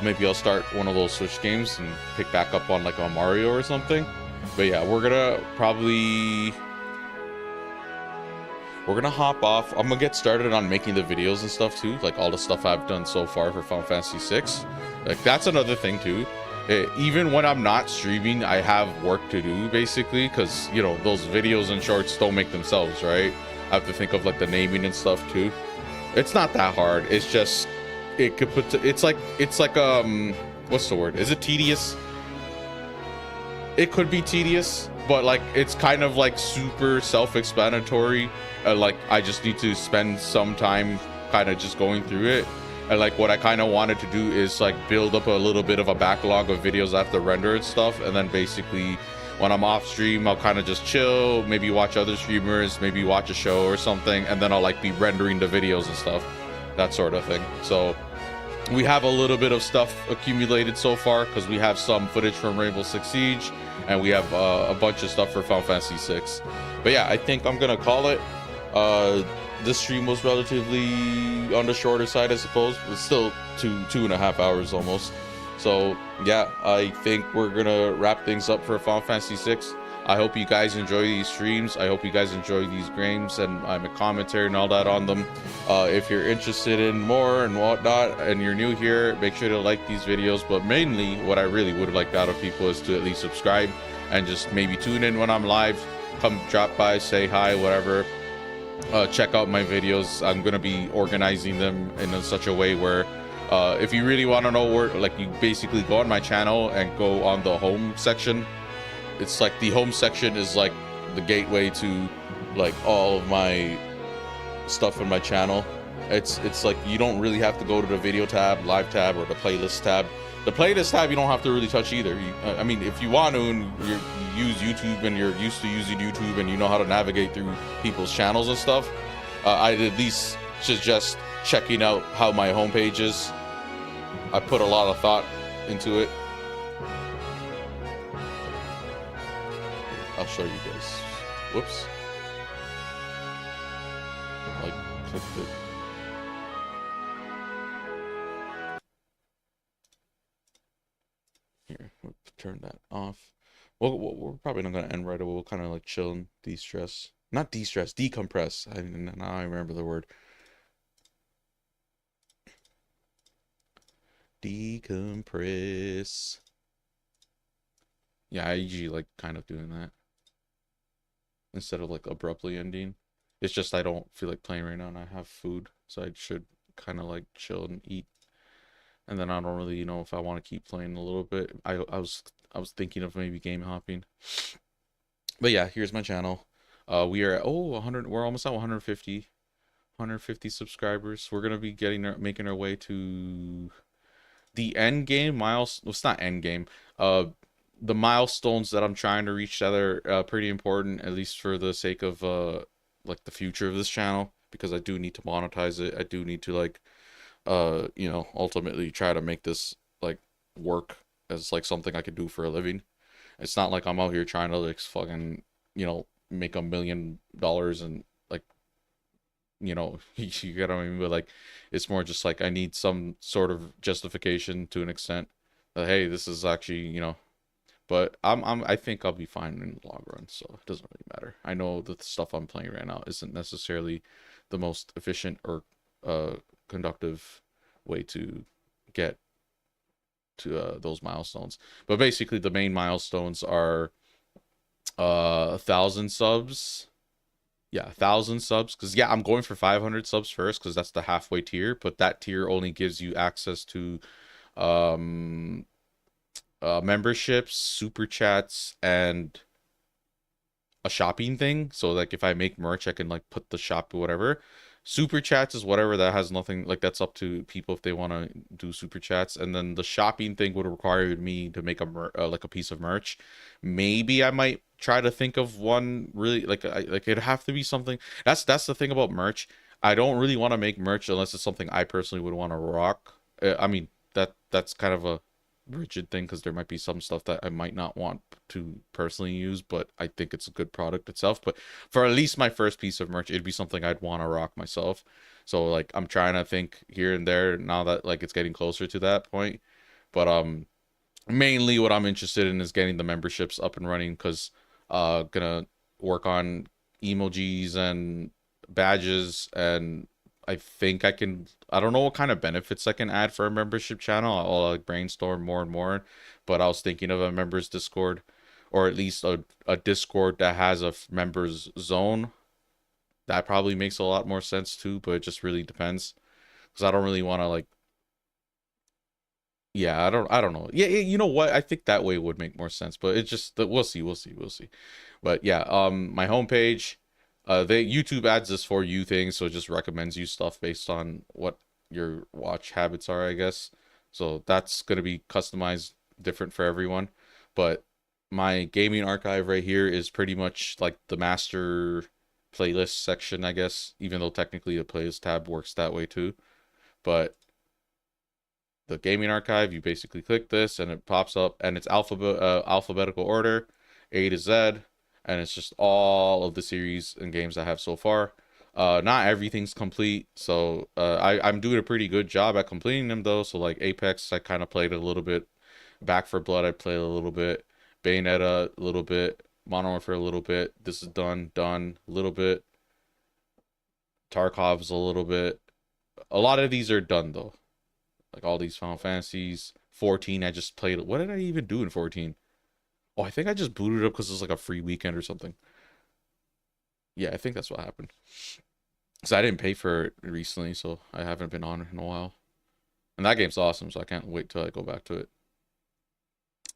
maybe I'll start one of those Switch games and pick back up on like a Mario or something. But yeah, we're gonna hop off. I'm gonna get started on making the videos and stuff too, like all the stuff I've done so far for Final Fantasy 6. Like that's another thing too. Even when I'm not streaming, I have work to do basically, because you know those videos and shorts don't make themselves, right? I have to think of like the naming and stuff too. It's not that hard. It's just it could put it's like what's the word? Is it tedious? It could be tedious, but like it's kind of like super self-explanatory. Like I just need to spend some time kind of just going through it. And like what I kind of wanted to do is like build up a little bit of a backlog of videos I have to render and stuff, and then basically when I'm off stream I'll kind of just chill, maybe watch other streamers, maybe watch a show or something, and then I'll like be rendering the videos and stuff, that sort of thing. So we have a little bit of stuff accumulated so far because we have some footage from Rainbow Six Siege, and we have a bunch of stuff for Final Fantasy 6. But yeah, I think I'm gonna call it. This stream was relatively on the shorter side, I suppose. It's still two and a half hours almost. So yeah, I think we're gonna wrap things up for Final Fantasy 6. I hope you guys enjoy these streams. I hope you guys enjoy these games, and I'm a commentary and all that on them. If you're interested in more and whatnot, and you're new here, make sure to like these videos. But mainly, what I really would like out of people is to at least subscribe and just maybe tune in when I'm live. Come drop by, say hi, whatever. Check out my videos. I'm gonna be organizing them in such a way where if you really want to know where, like, you basically go on my channel and go on the home section. It's like the home section is like the gateway to like all of my stuff on my channel. It's like you don't really have to go to the video tab, live tab, or the playlist tab. The playlist tab you don't have to really touch either. I mean, if you want to and you use YouTube and you're used to using YouTube and you know how to navigate through people's channels and stuff, I'd at least suggest checking out how my homepage is. I put a lot of thought into it. I'll show you guys. Whoops. Like, clicked it. Here, we'll turn that off. Well, we're probably not gonna end right away. We'll kind of like chill and de-stress. Not de-stress, decompress. Now I remember the word. Decompress. Yeah, I usually like kind of doing that instead of like abruptly ending. It's just I don't feel like playing right now and I have food, so I should kind of like chill and eat. And then I don't really know if I want to keep playing a little bit. I was thinking of maybe game hopping. But yeah, here's my channel. We are at 100. We're almost at 150 subscribers. We're gonna be making our way to the end game milestone. It's not end game. The milestones that I'm trying to reach that are pretty important, at least for the sake of like the future of this channel, because I do need to monetize it. I do need to like you know, ultimately try to make this like work as like something I could do for a living. It's not like I'm out here trying to like fucking, you know, make $1 million and like, you know, you get what I mean. But like, it's more just like I need some sort of justification to an extent that hey, this is actually, you know. But I think I'll be fine in the long run, so it doesn't really matter. I know that the stuff I'm playing right now isn't necessarily the most efficient or conductive way to get to those milestones. But basically, the main milestones are 1,000 subs. Yeah, 1,000 subs. Because yeah, I'm going for 500 subs first because that's the halfway tier. But that tier only gives you access to memberships, super chats, and a shopping thing. So like if I make merch, I can like put the shop or whatever. Super chats is whatever, that has nothing, like that's up to people if they want to do super chats. And then the shopping thing would require me to make a like a piece of merch. Maybe I might try to think of one really like it'd have to be something. That's the thing about merch. I don't really want to make merch unless it's something I personally would want to rock. I mean that's kind of a rigid thing because there might be some stuff that I might not want to personally use, but I think it's a good product itself. But for at least my first piece of merch, it'd be something I'd want to rock myself. So like I'm trying to think here and there now that like it's getting closer to that point. But mainly what I'm interested in is getting the memberships up and running because gonna work on emojis and badges, and I think I don't know what kind of benefits I can add for a membership channel. I'll like brainstorm more and more, but I was thinking of a members Discord, or at least a Discord that has a members zone. That probably makes a lot more sense too, but it just really depends. Because I don't really want to like, yeah, I don't know. Yeah, you know what? I think that way would make more sense, but it's just that we'll see. But yeah, my homepage, YouTube adds this for you thing, so it just recommends you stuff based on what your watch habits are, I guess. So that's gonna be customized different for everyone. But my gaming archive right here is pretty much like the master playlist section, I guess, even though technically the playlist tab works that way too. But the gaming archive, you basically click this and it pops up, and it's alphabetical order, A to Z, and it's just all of the series and games I have so far. Not everything's complete, so I'm doing a pretty good job at completing them though. So like Apex, I kind of played a little bit. Back 4 Blood, I played a little bit. Bayonetta, a little bit. Modern Warfare, a little bit. This is done, a little bit. Tarkov's a little bit. A lot of these are done though. Like all these Final Fantasies. 14, I just played. What did I even do in 14? Oh, I think I just booted up because it was like a free weekend or something. Yeah, I think that's what happened. Because I didn't pay for it recently, so I haven't been on it in a while. And that game's awesome, so I can't wait till I go back to it.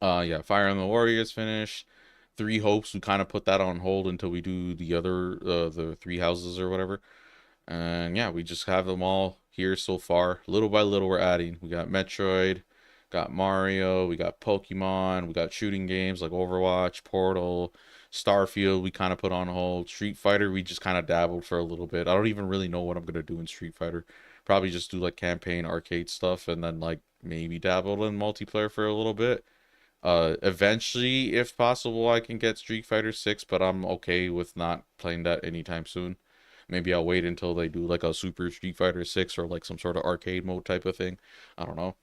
Yeah, Fire Emblem Warriors finished. 3 Hopes, we kind of put that on hold until we do the other, the 3 houses or whatever. And yeah, we just have them all here so far. Little by little, we're adding. We got Metroid, got Mario, we got Pokemon, we got shooting games like Overwatch, Portal, Starfield, we kind of put on hold. Street Fighter, we just kind of dabbled for a little bit. I don't even really know what I'm going to do in Street Fighter. Probably just do like campaign arcade stuff and then like maybe dabble in multiplayer for a little bit. Eventually, if possible, I can get Street Fighter 6, but I'm okay with not playing that anytime soon. Maybe I'll wait until they do like a Super Street Fighter 6 or like some sort of arcade mode type of thing. I don't know.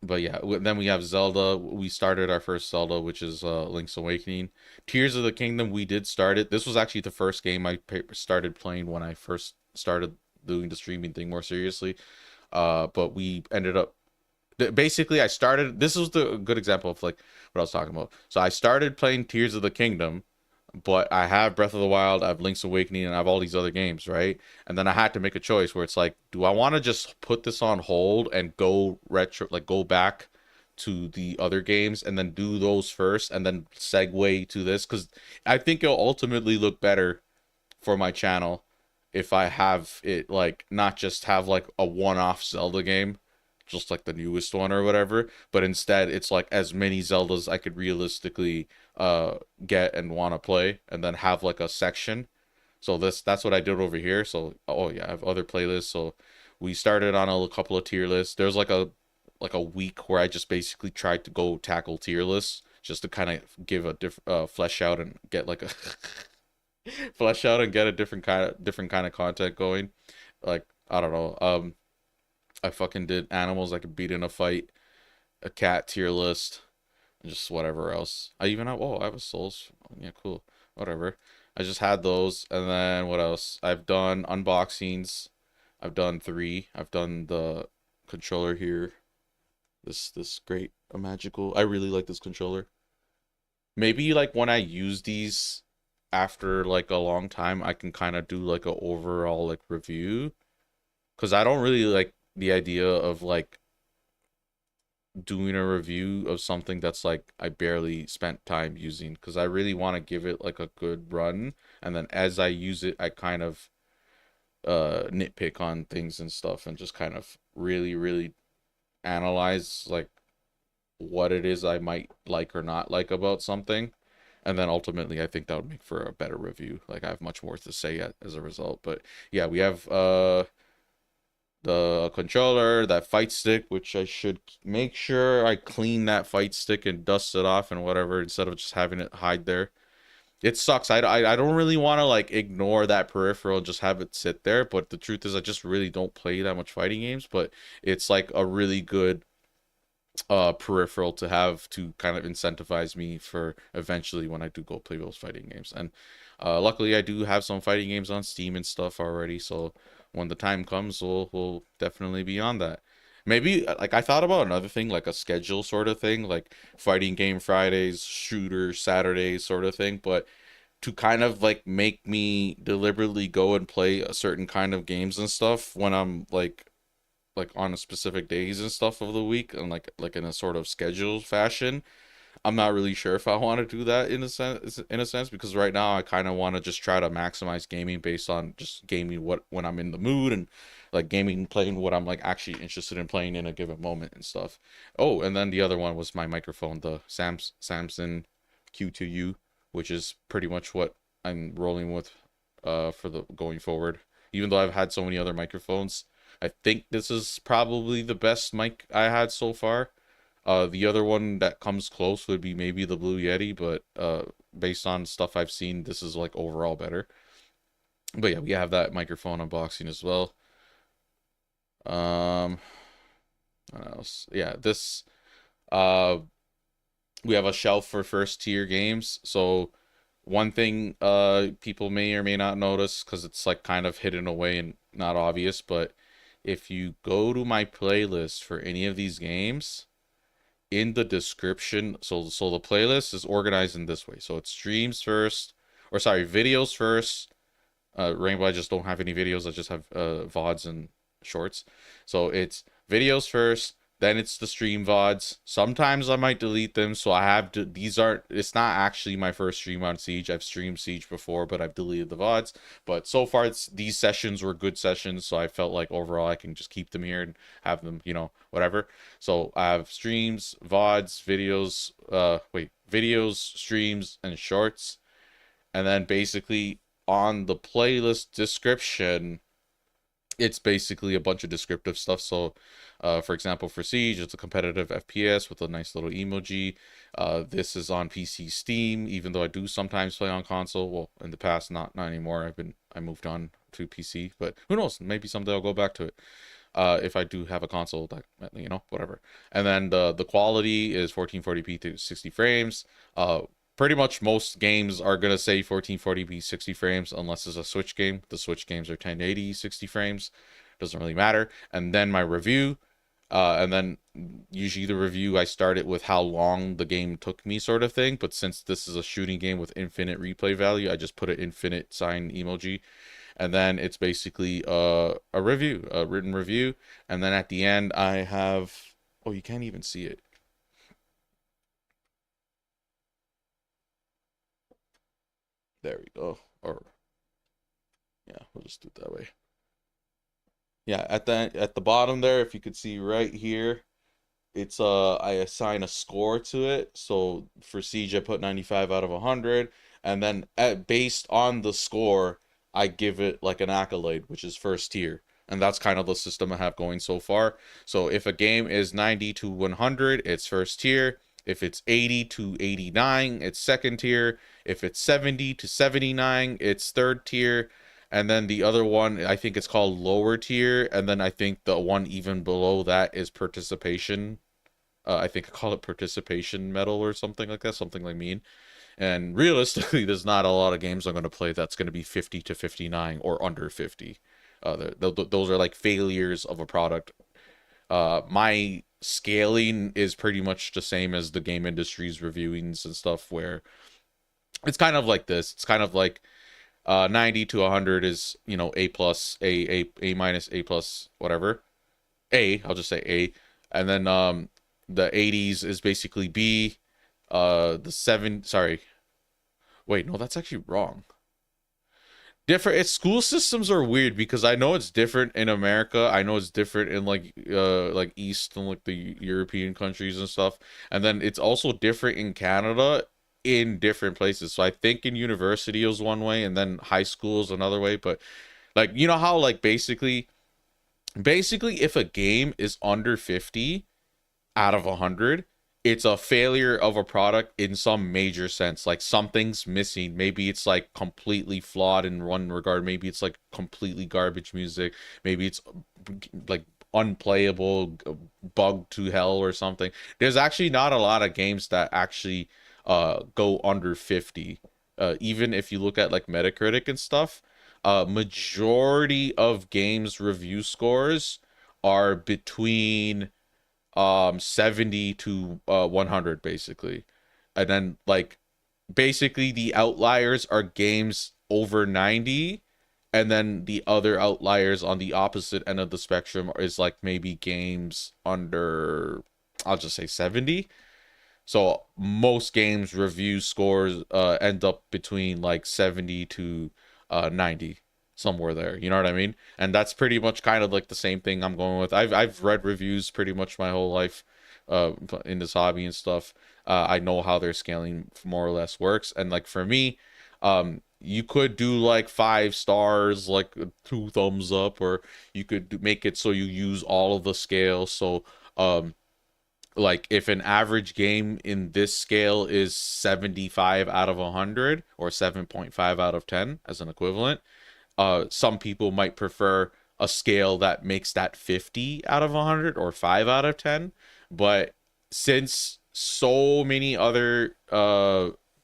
But yeah, then we have Zelda. We started our first Zelda, which is Link's Awakening. Tears of the Kingdom, we did start it. This was actually the first game I started playing when I first started doing the streaming thing more seriously. But we ended up basically, I started, this was the good example of like what I was talking about. So I started playing Tears of the Kingdom, but I have Breath of the Wild, I have Link's Awakening, and I have all these other games, right? And then I had to make a choice where it's like, do I want to just put this on hold and go retro, like go back to the other games and then do those first and then segue to this? Because I think it'll ultimately look better for my channel if I have it like not just have like a one-off Zelda game, just like the newest one or whatever, but instead it's like as many Zeldas I could realistically get and want to play, and then have like a section. So that's what I did over here. So oh yeah, I have other playlists. So we started on a couple of tier lists. There's like a week where I just basically tried to go tackle tier lists just to kind of give a different flesh out and get like a flesh out and get a different kind of content going. Like, I don't know. I fucking did animals I could beat in a fight, a cat tier list, and just whatever else. I even have, I have a souls. Yeah, cool. Whatever. I just had those, and then what else? I've done unboxings. I've done 3. I've done the controller here. This great a magical. I really like this controller. Maybe like when I use these after like a long time, I can kind of do like a overall like review, because I don't really like the idea of like doing a review of something that's like I barely spent time using, because I really want to give it like a good run, and then as I use it I kind of nitpick on things and stuff, and just kind of really analyze like what it is I might like or not like about something, and then ultimately I think that would make for a better review. Like, I have much more to say as a result. But yeah, we have the controller, that fight stick, which I should make sure I clean that fight stick and dust it off and whatever, instead of just having it hide there. It sucks. I don't really want to like ignore that peripheral and just have it sit there, but the truth is I just really don't play that much fighting games. But it's like a really good peripheral to have to kind of incentivize me for eventually when I do go play those fighting games. And luckily I do have some fighting games on Steam and stuff already, so when the time comes we'll definitely be on that. Maybe like I thought about another thing, like a schedule sort of thing, like fighting game Fridays, shooter Saturdays sort of thing, but to kind of like make me deliberately go and play a certain kind of games and stuff when I'm like on a specific days and stuff of the week, and like in a sort of scheduled fashion. I'm not really sure if I want to do that in a sense, because right now I kind of want to just try to maximize gaming based on just gaming when I'm in the mood, and like playing what I'm like actually interested in playing in a given moment and stuff. Oh, and then the other one was my microphone, the Samson Q2U, which is pretty much what I'm rolling with for the going forward. Even though I've had so many other microphones, I think this is probably the best mic I had so far. The other one that comes close would be maybe the Blue Yeti, but based on stuff I've seen, this is like overall better. But yeah, we have that microphone unboxing as well. What else? Yeah, this we have a shelf for first tier games. So one thing people may or may not notice, because it's like kind of hidden away and not obvious, but if you go to my playlist for any of these games, in the description, so the playlist is organized in this way. So it's streams first, or sorry, videos first. Rainbow, I just don't have any videos. I just have VODs and shorts. So it's videos first, then it's the stream VODs. Sometimes I might delete them, so I have to, it's not actually my first stream on Siege. I've streamed Siege before, but I've deleted the VODs. But so far, these sessions were good sessions, so I felt like overall I can just keep them here and have them, whatever. So I have streams, VODs, videos, streams, and shorts. And then basically on the playlist description, it's basically a bunch of descriptive stuff. So for example, for Siege, it's a competitive FPS with a nice little emoji. This is on PC Steam, even though I do sometimes play on console. Well, in the past, not anymore. I moved on to PC, but who knows, maybe someday I'll go back to it. If I do have a console, that, whatever. And then the quality is 1440p to 60 frames. Pretty much most games are going to say 1440p 60 frames unless it's a Switch game. The Switch games are 1080 60 frames. Doesn't really matter. And then my review, and then usually the review, I start it with how long the game took me sort of thing. But since this is a shooting game with infinite replay value, I just put an infinite sign emoji. And then it's basically a review, a written review. And then at the end I have, oh, you can't even see it. There we go. Or yeah, we'll just do it that way. Yeah, at the bottom there, if you could see right here, it's I assign a score to it. So for Siege, I put 95 out of 100, and then based on the score, I give it like an accolade, which is first tier. And that's kind of the system I have going so far. So if a game is 90 to 100, it's first tier. If it's 80 to 89, it's second tier. If it's 70 to 79, it's third tier. And then the other one, I think it's called lower tier. And then I think the one even below that is participation. I think I call it participation medal or something like that, something like mean. And realistically, there's not a lot of games I'm going to play that's going to be 50 to 59 or under 50. Those are like failures of a product. My scaling is pretty much the same as the game industry's reviewings and stuff, where it's kind of like this. It's kind of like 90 to 100 is, you know, A plus, A minus, A plus, whatever. I'll just say A. And then the 80s is basically B. Wait, no, that's actually wrong. It's school systems are weird because I know it's different in America. I know it's different in like East and like the European countries and stuff. And then it's also different in Canada in different places. So I think in university is one way and then high school is another way. But like, you know how like basically if a game is under 50 out of 100, it's a failure of a product in some major sense. Like something's missing. Maybe it's like completely flawed in one regard. Maybe it's like completely garbage music. Maybe it's like unplayable, bugged to hell or something. There's actually not a lot of games that actually go under 50. Even if you look at like Metacritic and stuff, majority of games review scores are between 70 to 100 basically. And then like basically the outliers are games over 90, and then the other outliers on the opposite end of the spectrum is like maybe games under, I'll just say 70. So most games review scores end up between like 70 to 90, somewhere there, you know what I mean? And that's pretty much kind of like the same thing I'm going with. I've read reviews pretty much my whole life in this hobby and stuff. I know how their scaling more or less works. And like for me, you could do like 5 stars, like 2 thumbs up, or you could make it so you use all of the scale. So like if an average game in this scale is 75 out of 100 or 7.5 out of 10 as an equivalent, some people might prefer a scale that makes that 50 out of 100 or 5 out of 10. But since so many other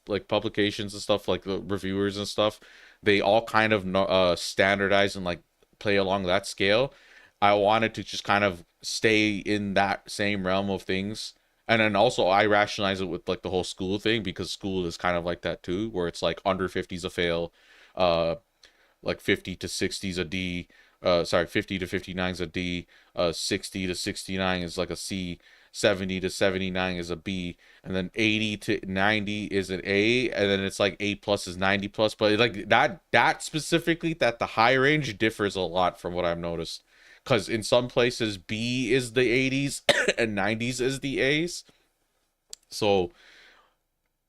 like publications and stuff, like the reviewers and stuff, they all kind of standardize and like play along that scale, I wanted to just kind of stay in that same realm of things. And then also I rationalize it with like the whole school thing, because school is kind of like that too, where it's like under 50 is a fail, like 50 to 60 is a D, 50 to 59 is a D, 60 to 69 is like a C, 70 to 79 is a B, and then 80 to 90 is an A, and then it's like A plus is 90 plus. But like that specifically, that the high range differs a lot from what I've noticed, because in some places B is the 80s and 90s is the A's. So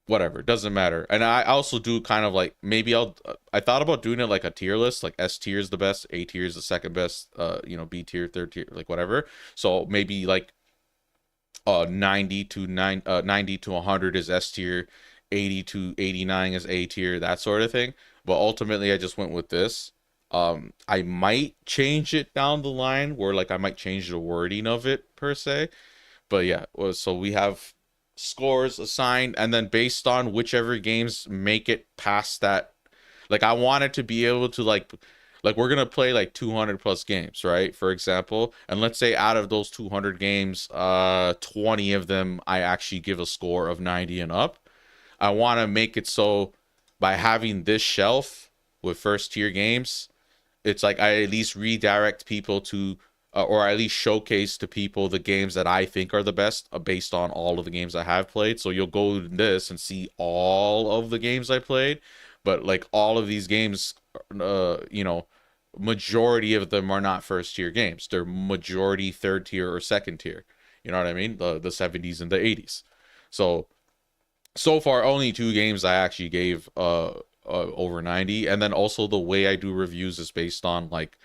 whatever, doesn't matter. And I also do kind of like, maybe I thought about doing it like a tier list, like S tier is the best, A tier is the second best, you know, B tier, third tier, like whatever. So maybe like 90 to 100 is S tier, 80 to 89 is A tier, that sort of thing. But ultimately I just went with this. I might change it down the line, where like I might change the wording of it per se. But yeah, so we have scores assigned, and then based on whichever games make it past that, like I wanted to be able to like we're gonna play like 200 plus games, right, for example, and let's say out of those 200 games 20 of them I actually give a score of 90 and up. I want to make it so by having this shelf with first tier games, it's like I at least redirect people to or at least showcase to people the games that I think are the best based on all of the games I have played. So you'll go to this and see all of the games I played, but like all of these games, you know, majority of them are not first tier games. They're majority third tier or second tier. You know what I mean? The 70s and the 80s. So far, only 2 games I actually gave over 90. And then also the way I do reviews is based on like,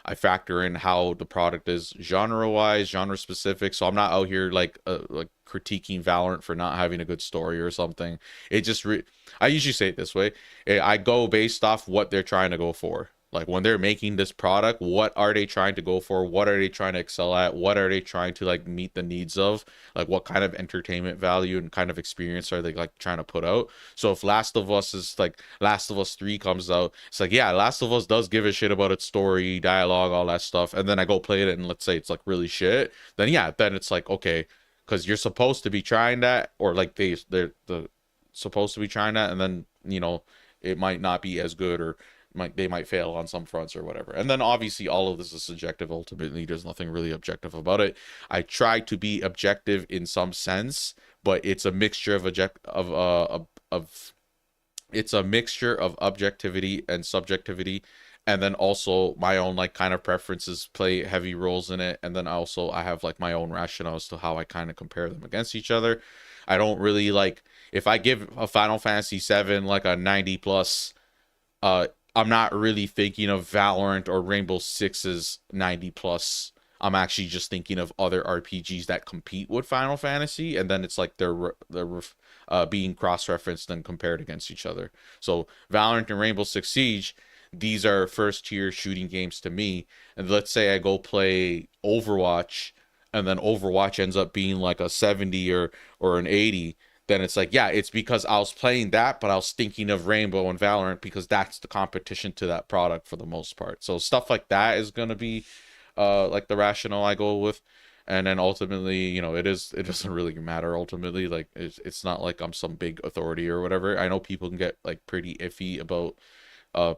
I factor in how the product is genre wise, genre specific. So I'm not out here like critiquing Valorant for not having a good story or something. It just I usually say it this way. I go based off what they're trying to go for. Like when they're making this product, what are they trying to go for? What are they trying to excel at? What are they trying to like meet the needs of? Like what kind of entertainment value and kind of experience are they like trying to put out? So if Last of Us is like Last of Us 3 comes out, it's like, yeah, Last of Us does give a shit about its story, dialogue, all that stuff. And then I go play it and let's say it's like really shit. Then yeah, then it's like, okay, because you're supposed to be trying that, or like they're supposed to be trying that, and then you know it might not be as good, or they might fail on some fronts or whatever. And then obviously all of this is subjective. Ultimately, there's nothing really objective about it. I try to be objective in some sense, but it's a mixture of it's a mixture of objectivity and subjectivity. And then also my own like kind of preferences play heavy roles in it. And then also I have like my own rationale as to how I kind of compare them against each other. I don't really like, if I give a Final Fantasy 7 like a 90 plus, I'm not really thinking of Valorant or Rainbow Six's 90 plus. I'm actually just thinking of other RPGs that compete with Final Fantasy, and then it's like they're being cross-referenced and compared against each other. So Valorant and Rainbow Six Siege, these are first-tier shooting games to me. And let's say I go play Overwatch, and then Overwatch ends up being like a 70 or an 80. Then it's like, yeah, it's because I was playing that, but I was thinking of Rainbow and Valorant because that's the competition to that product for the most part. So stuff like that is going to be like the rationale I go with. And then ultimately, you know, it doesn't really matter ultimately. Like it's not like I'm some big authority or whatever. I know people can get like pretty iffy about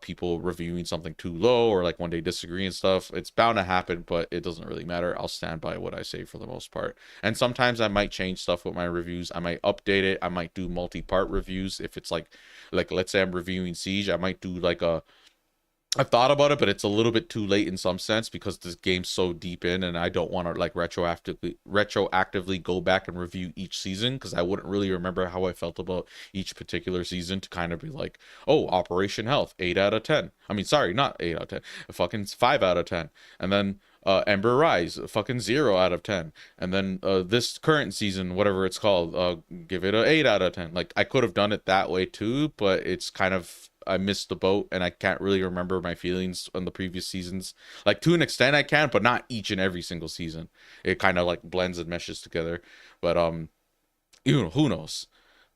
people reviewing something too low, or like when they disagree and stuff. It's bound to happen, but it doesn't really matter. I'll stand by what I say for the most part. And sometimes I might change stuff with my reviews. I might update it. I might do multi-part reviews. If it's like let's say I'm reviewing Siege, I might do like I've thought about it, but it's a little bit too late in some sense because this game's so deep in, and I don't want to like retroactively go back and review each season, because I wouldn't really remember how I felt about each particular season to kind of be like, oh, Operation Health 8 out of 10. I mean, sorry, not 8 out of 10, fucking 5 out of 10. And then Ember Rise, fucking 0 out of 10. And then this current season, whatever it's called, give it a 8 out of 10. Like I could have done it that way too, but it's kind of, I missed the boat and I can't really remember my feelings on the previous seasons. Like to an extent I can, but not each and every single season. It kind of like blends and meshes together. But you know, who knows?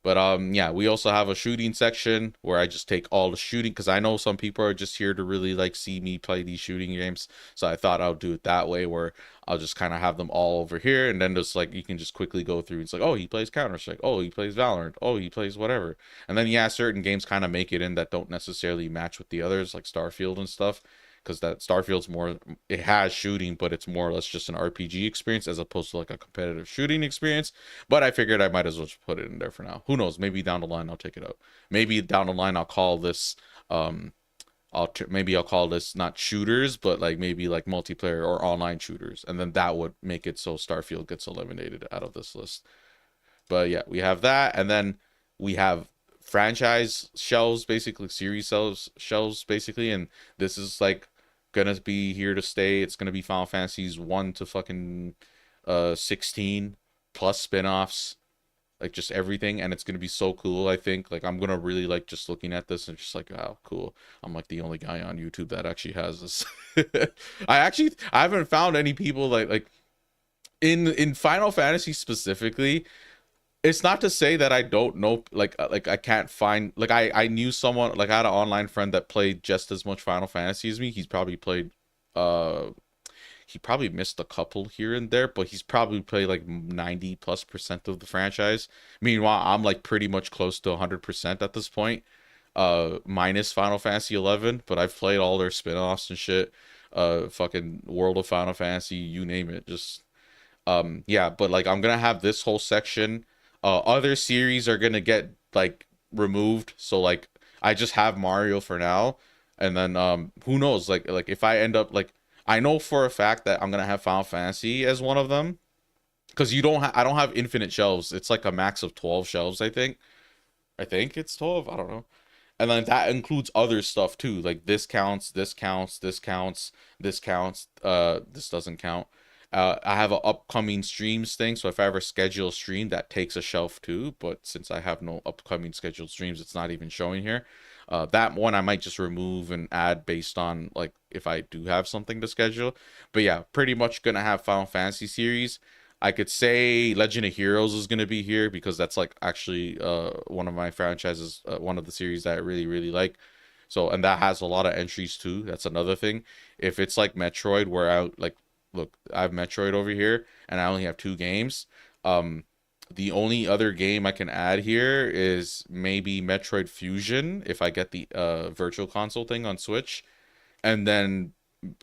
But yeah, we also have a shooting section where I just take all the shooting, because I know some people are just here to really like see me play these shooting games. So I thought I'll do it that way, where I'll just kind of have them all over here, and then just like you can just quickly go through. It's like, oh, he plays Counter-Strike, oh, he plays Valorant, oh, he plays whatever. And then yeah, certain games kind of make it in that don't necessarily match with the others, like Starfield and stuff. Because that Starfield's more, it has shooting, but it's more or less just an RPG experience as opposed to like a competitive shooting experience. But I figured I might as well just put it in there for now. Who knows? Maybe down the line I'll take it out. Maybe down the line I'll call this maybe I'll call this not shooters, but like maybe like multiplayer or online shooters, and then that would make it so Starfield gets eliminated out of this list. But yeah, we have that, and then we have franchise shelves, basically series shelves basically, and this is like gonna be here to stay. It's gonna be Final Fantasies 1 to fucking 16 plus spin-offs, like just everything. And it's gonna be so cool. I think like I'm gonna really like just looking at this and just like, oh cool, I'm like the only guy on YouTube that actually has this. I haven't found any people like in Final Fantasy specifically. It's not to say that I don't know, like I can't find, like I knew someone, like I had an online friend that played just as much Final Fantasy as me. He's probably played, he probably missed a couple here and there, but he's probably played like 90+% of the franchise. Meanwhile, I'm like pretty much close to 100% at this point, minus Final Fantasy 11, but I've played all their spin-offs and shit, fucking World of Final Fantasy, you name it. Just, yeah, but like I'm gonna have this whole section. Other series are gonna get like removed, so like I just have Mario for now, and then who knows, like if I end up like, I know for a fact that I'm gonna have Final Fantasy as one of them, because I don't have infinite shelves. It's like a max of 12 shelves. I think it's 12, I don't know. And then that includes other stuff too, like this counts, this counts, this counts, this counts, this doesn't count. I have an upcoming streams thing, so if I ever schedule a stream, that takes a shelf too, but since I have no upcoming scheduled streams, it's not even showing here. That one I might just remove and add based on like if I do have something to schedule. But yeah, pretty much gonna have Final Fantasy series. I could say Legend of Heroes is gonna be here because that's like actually one of my franchises, one of the series that I really really like. So and that has a lot of entries too. That's another thing. If it's like Metroid, where I like look, I have Metroid over here, and I only have 2 games. The only other game I can add here is maybe Metroid Fusion if I get the Virtual Console thing on Switch, and then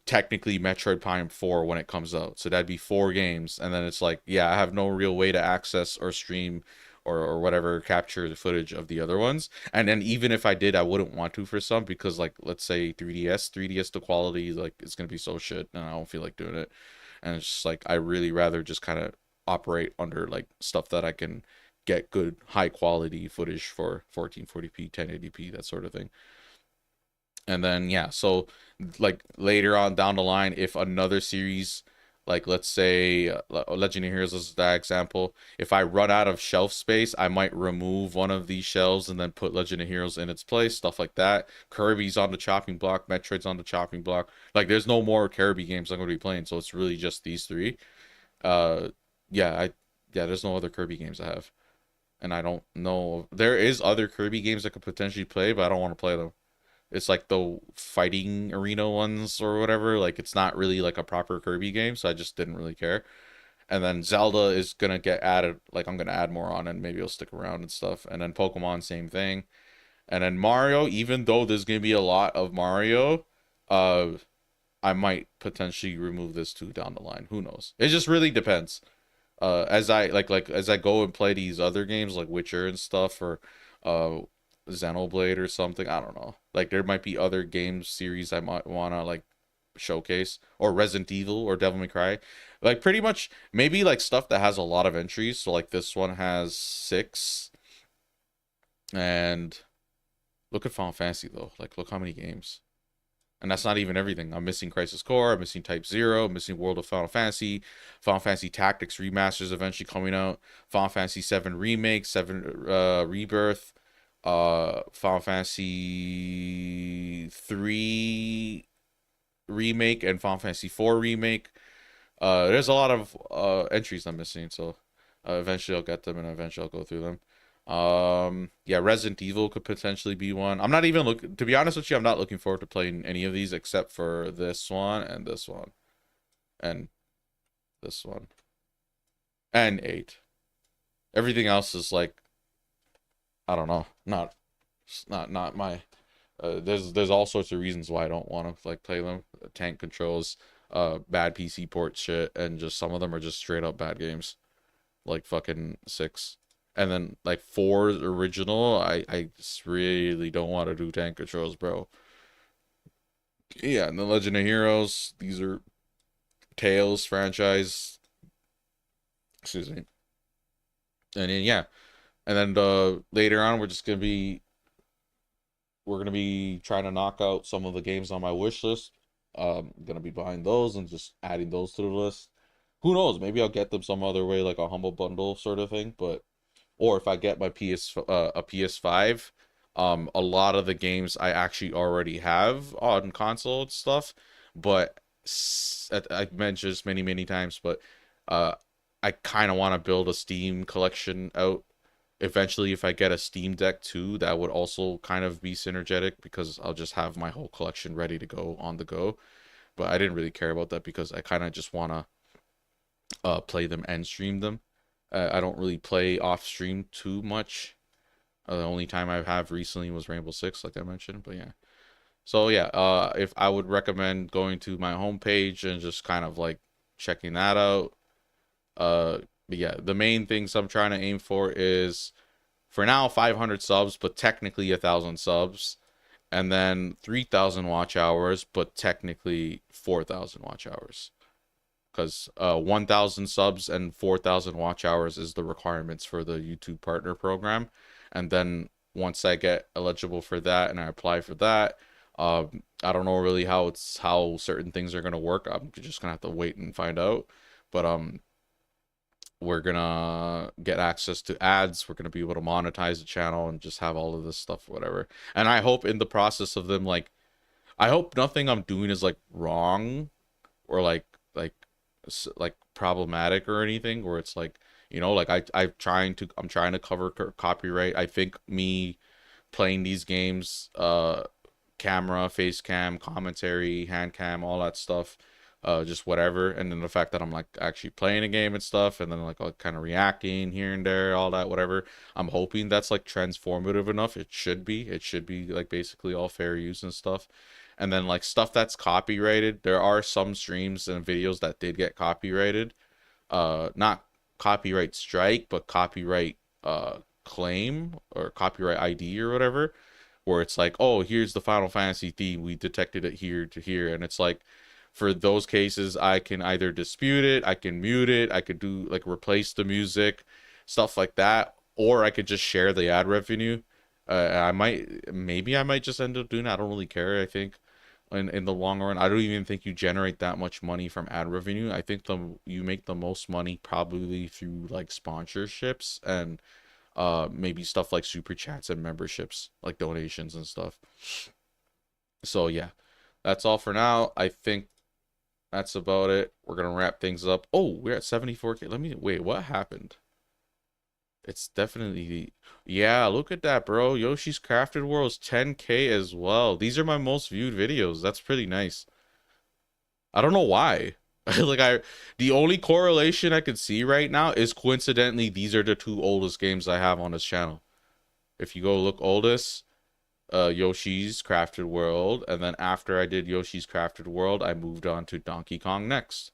technically Metroid Prime 4 when it comes out. So that'd be 4 games, and then it's like, yeah, I have no real way to access or stream or whatever capture the footage of the other ones. And then even if I did, I wouldn't want to for some because like let's say 3DS the quality like it's gonna be so shit, and I don't feel like doing it. And it's just like I really rather just kind of operate under like stuff that I can get good high quality footage for 1440p 1080p, that sort of thing. And then yeah, so like later on down the line, if another series, like let's say Legend of Heroes is that example, if I run out of shelf space, I might remove one of these shelves and then put Legend of Heroes in its place, stuff like that. Kirby's on the chopping block, Metroid's on the chopping block. Like there's no more Kirby games I'm going to be playing, so it's really just these 3. Yeah, there's no other Kirby games I have. And I don't know, there is other Kirby games I could potentially play, but I don't want to play them. It's like the fighting arena ones or whatever. Like it's not really like a proper Kirby game, so I just didn't really care. And then Zelda is gonna get added. Like I'm gonna add more on, and maybe it'll stick around and stuff. And then Pokemon, same thing. And then Mario, even though there's gonna be a lot of Mario, I might potentially remove this too down the line. Who knows? It just really depends. As I as I go and play these other games like Witcher and stuff, or Xenoblade or something, I don't know, like there might be other game series I might want to like showcase, or Resident Evil or Devil May Cry, like pretty much maybe like stuff that has a lot of entries. So like this one has 6, and look at Final Fantasy though, like look how many games. And that's not even everything. I'm missing Crisis Core, I'm missing Type 0, I'm missing World of Final Fantasy Tactics remasters eventually coming out, Final Fantasy 7 Remake, 7 Rebirth, Final Fantasy 3 Remake, and Final Fantasy 4 Remake. There's a lot of entries I'm missing, so eventually I'll get them, and eventually I'll go through them. Yeah, Resident Evil could potentially be one. I'm not even looking, to be honest with you, I'm not looking forward to playing any of these except for this one and this one and this one and 8. Everything else is like, I don't know, not my there's all sorts of reasons why I don't want to like play them. Tank controls, bad PC port shit, and just some of them are just straight up bad games, like fucking 6. And then like 4 original, I just really don't want to do tank controls, bro. Yeah, and the Legend of Heroes, these are Tales franchise. Excuse me. And then yeah. And then later on we're gonna be trying to knock out some of the games on my wish list. Gonna be buying those and just adding those to the list. Who knows? Maybe I'll get them some other way, like a humble bundle sort of thing, but or if I get my a PS5, a lot of the games I actually already have on console and stuff, but I've mentioned this many times, but I kind of want to build a Steam collection out. Eventually, if I get a Steam Deck too, that would also kind of be synergetic because I'll just have my whole collection ready to go on the go. But I didn't really care about that because I kind of just want to play them and stream them. I don't really play off stream too much. The only time I have recently was Rainbow Six, like I mentioned. But yeah, so yeah, if I would recommend going to my homepage and just kind of like checking that out. But yeah, the main things I'm trying to aim for is, for now, 500 subs, but technically 1,000 subs, and then 3,000 watch hours, but technically 4,000 watch hours. Because 1,000 subs and 4,000 watch hours is the requirements for the YouTube Partner Program. And then once I get eligible for that and I apply for that, I don't know really how certain things are gonna work. I'm just gonna have to wait and find out. But we're gonna get access to ads. We're gonna be able to monetize the channel and just have all of this stuff, whatever. And I hope in the process of them, like, I hope nothing I'm doing is like wrong or like problematic or anything, where it's like, you know, like I'm trying to cover copyright. I think me playing these games, camera, face cam, commentary, hand cam, all that stuff, just whatever, and then the fact that I'm like actually playing a game and stuff, and then like kind of reacting here and there, all that, whatever. I'm hoping that's like transformative enough. It should be like basically all fair use and stuff. And then like stuff that's copyrighted, there are some streams and videos that did get copyrighted, not copyright strike, but copyright claim or copyright ID or whatever, where it's like, oh, here's the Final Fantasy theme, we detected it here to here. And it's like, for those cases, I can either dispute it, I can mute it, I could do like replace the music, stuff like that, or I could just share the ad revenue. Maybe I might just end up doing that. I don't really care. I think in the long run, I don't even think you generate that much money from ad revenue. I think you make the most money probably through like sponsorships and maybe stuff like super chats and memberships, like donations and stuff. So yeah, that's all for now. I think that's about it. We're gonna wrap things up. Oh, we're at 74K. Let me wait, what happened? It's definitely, yeah, look at that, bro. Yoshi's Crafted World's 10K as well. These are my most viewed videos. That's pretty nice. I don't know why. Like, the only correlation I can see right now is coincidentally these are the two oldest games I have on this channel. If you go look oldest, Yoshi's Crafted World, and then after I did Yoshi's Crafted World, I moved on to Donkey Kong next.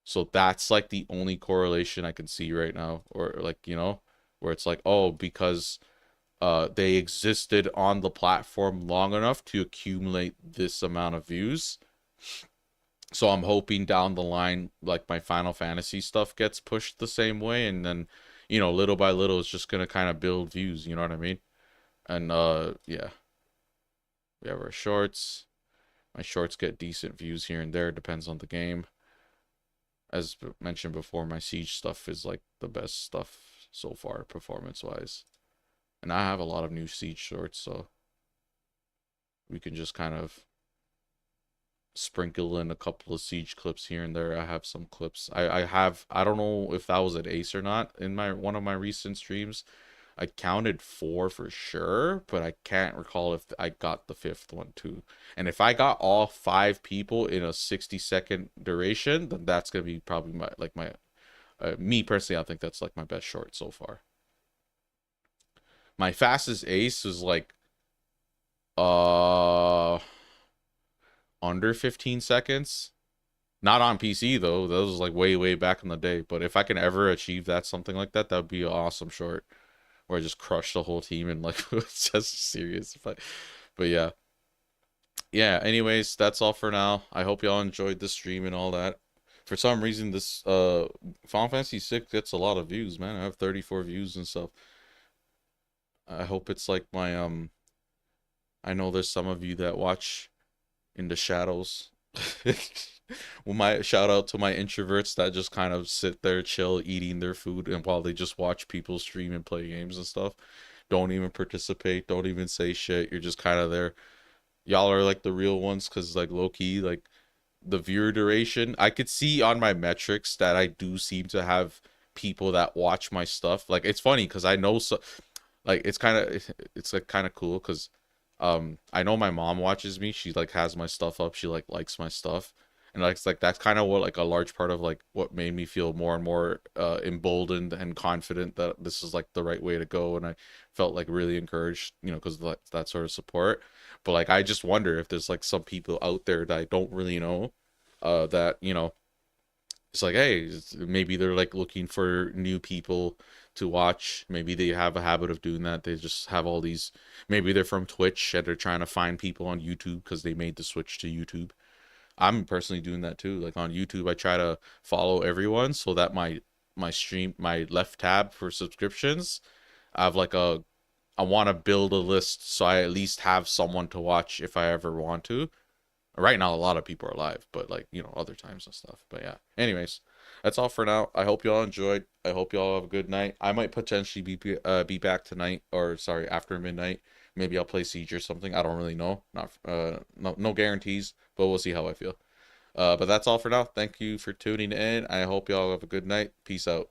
So that's like the only correlation I can see right now, or like, you know, where it's like, oh, because they existed on the platform long enough to accumulate this amount of views. So I'm hoping down the line, like my Final Fantasy stuff gets pushed the same way, and then, you know, little by little, it's just gonna kind of build views. You know what I mean? And yeah, we have our shorts. My shorts get decent views here and there. Depends on the game. As mentioned before, my Siege stuff is like the best stuff so far, performance-wise. And I have a lot of new Siege shorts, so we can just kind of sprinkle in a couple of Siege clips here and there. I have some clips. I don't know if that was an ace or not in one of my recent streams. I counted 4 for sure, but I can't recall if I got the 5th one too. And if I got all 5 people in a 60-second duration, then that's gonna be probably my me personally, I think that's like my best short so far. My fastest ace was like under 15 seconds. Not on PC though. That was like way back in the day. But if I can ever achieve that, something like that, that would be an awesome short. Where I just crushed the whole team and like it's just serious. But yeah. Yeah, anyways, that's all for now. I hope y'all enjoyed the stream and all that. For some reason this Final Fantasy 6 gets a lot of views, man. I have 34 views and stuff. I hope it's like my I know there's some of you that watch in the shadows. Well, my shout out to my introverts that just kind of sit there, chill, eating their food, and while they just watch people stream and play games and stuff, don't even participate, don't even say shit. You're just kind of there. Y'all are like the real ones, because like low-key, like the viewer duration, I could see on my metrics that I do seem to have people that watch my stuff. Like it's funny because I know, so like it's like kind of cool because I know my mom watches me. She like has my stuff up, she like likes my stuff. And like, it's like that's kind of what like a large part of like what made me feel more and more emboldened and confident that this is like the right way to go. And I felt like really encouraged, you know, because that sort of support. But like I just wonder if there's like some people out there that I don't really know that, you know, it's like, hey, maybe they're like looking for new people to watch. Maybe they have a habit of doing that. They just have all these, maybe they're from Twitch and they're trying to find people on YouTube because they made the switch to YouTube. I'm personally doing that too. Like on YouTube, I try to follow everyone so that my stream, my left tab for subscriptions, I have like a I want to build a list so I at least have someone to watch if I ever want to. Right now, a lot of people are live, but like, you know, other times and stuff. But yeah, anyways, that's all for now. I hope y'all enjoyed. I hope y'all have a good night. I might potentially be back tonight, or sorry, after midnight. Maybe I'll play Siege or something. I don't really know. Not no guarantees, but we'll see how I feel. But that's all for now. Thank you for tuning in. I hope y'all have a good night. Peace out.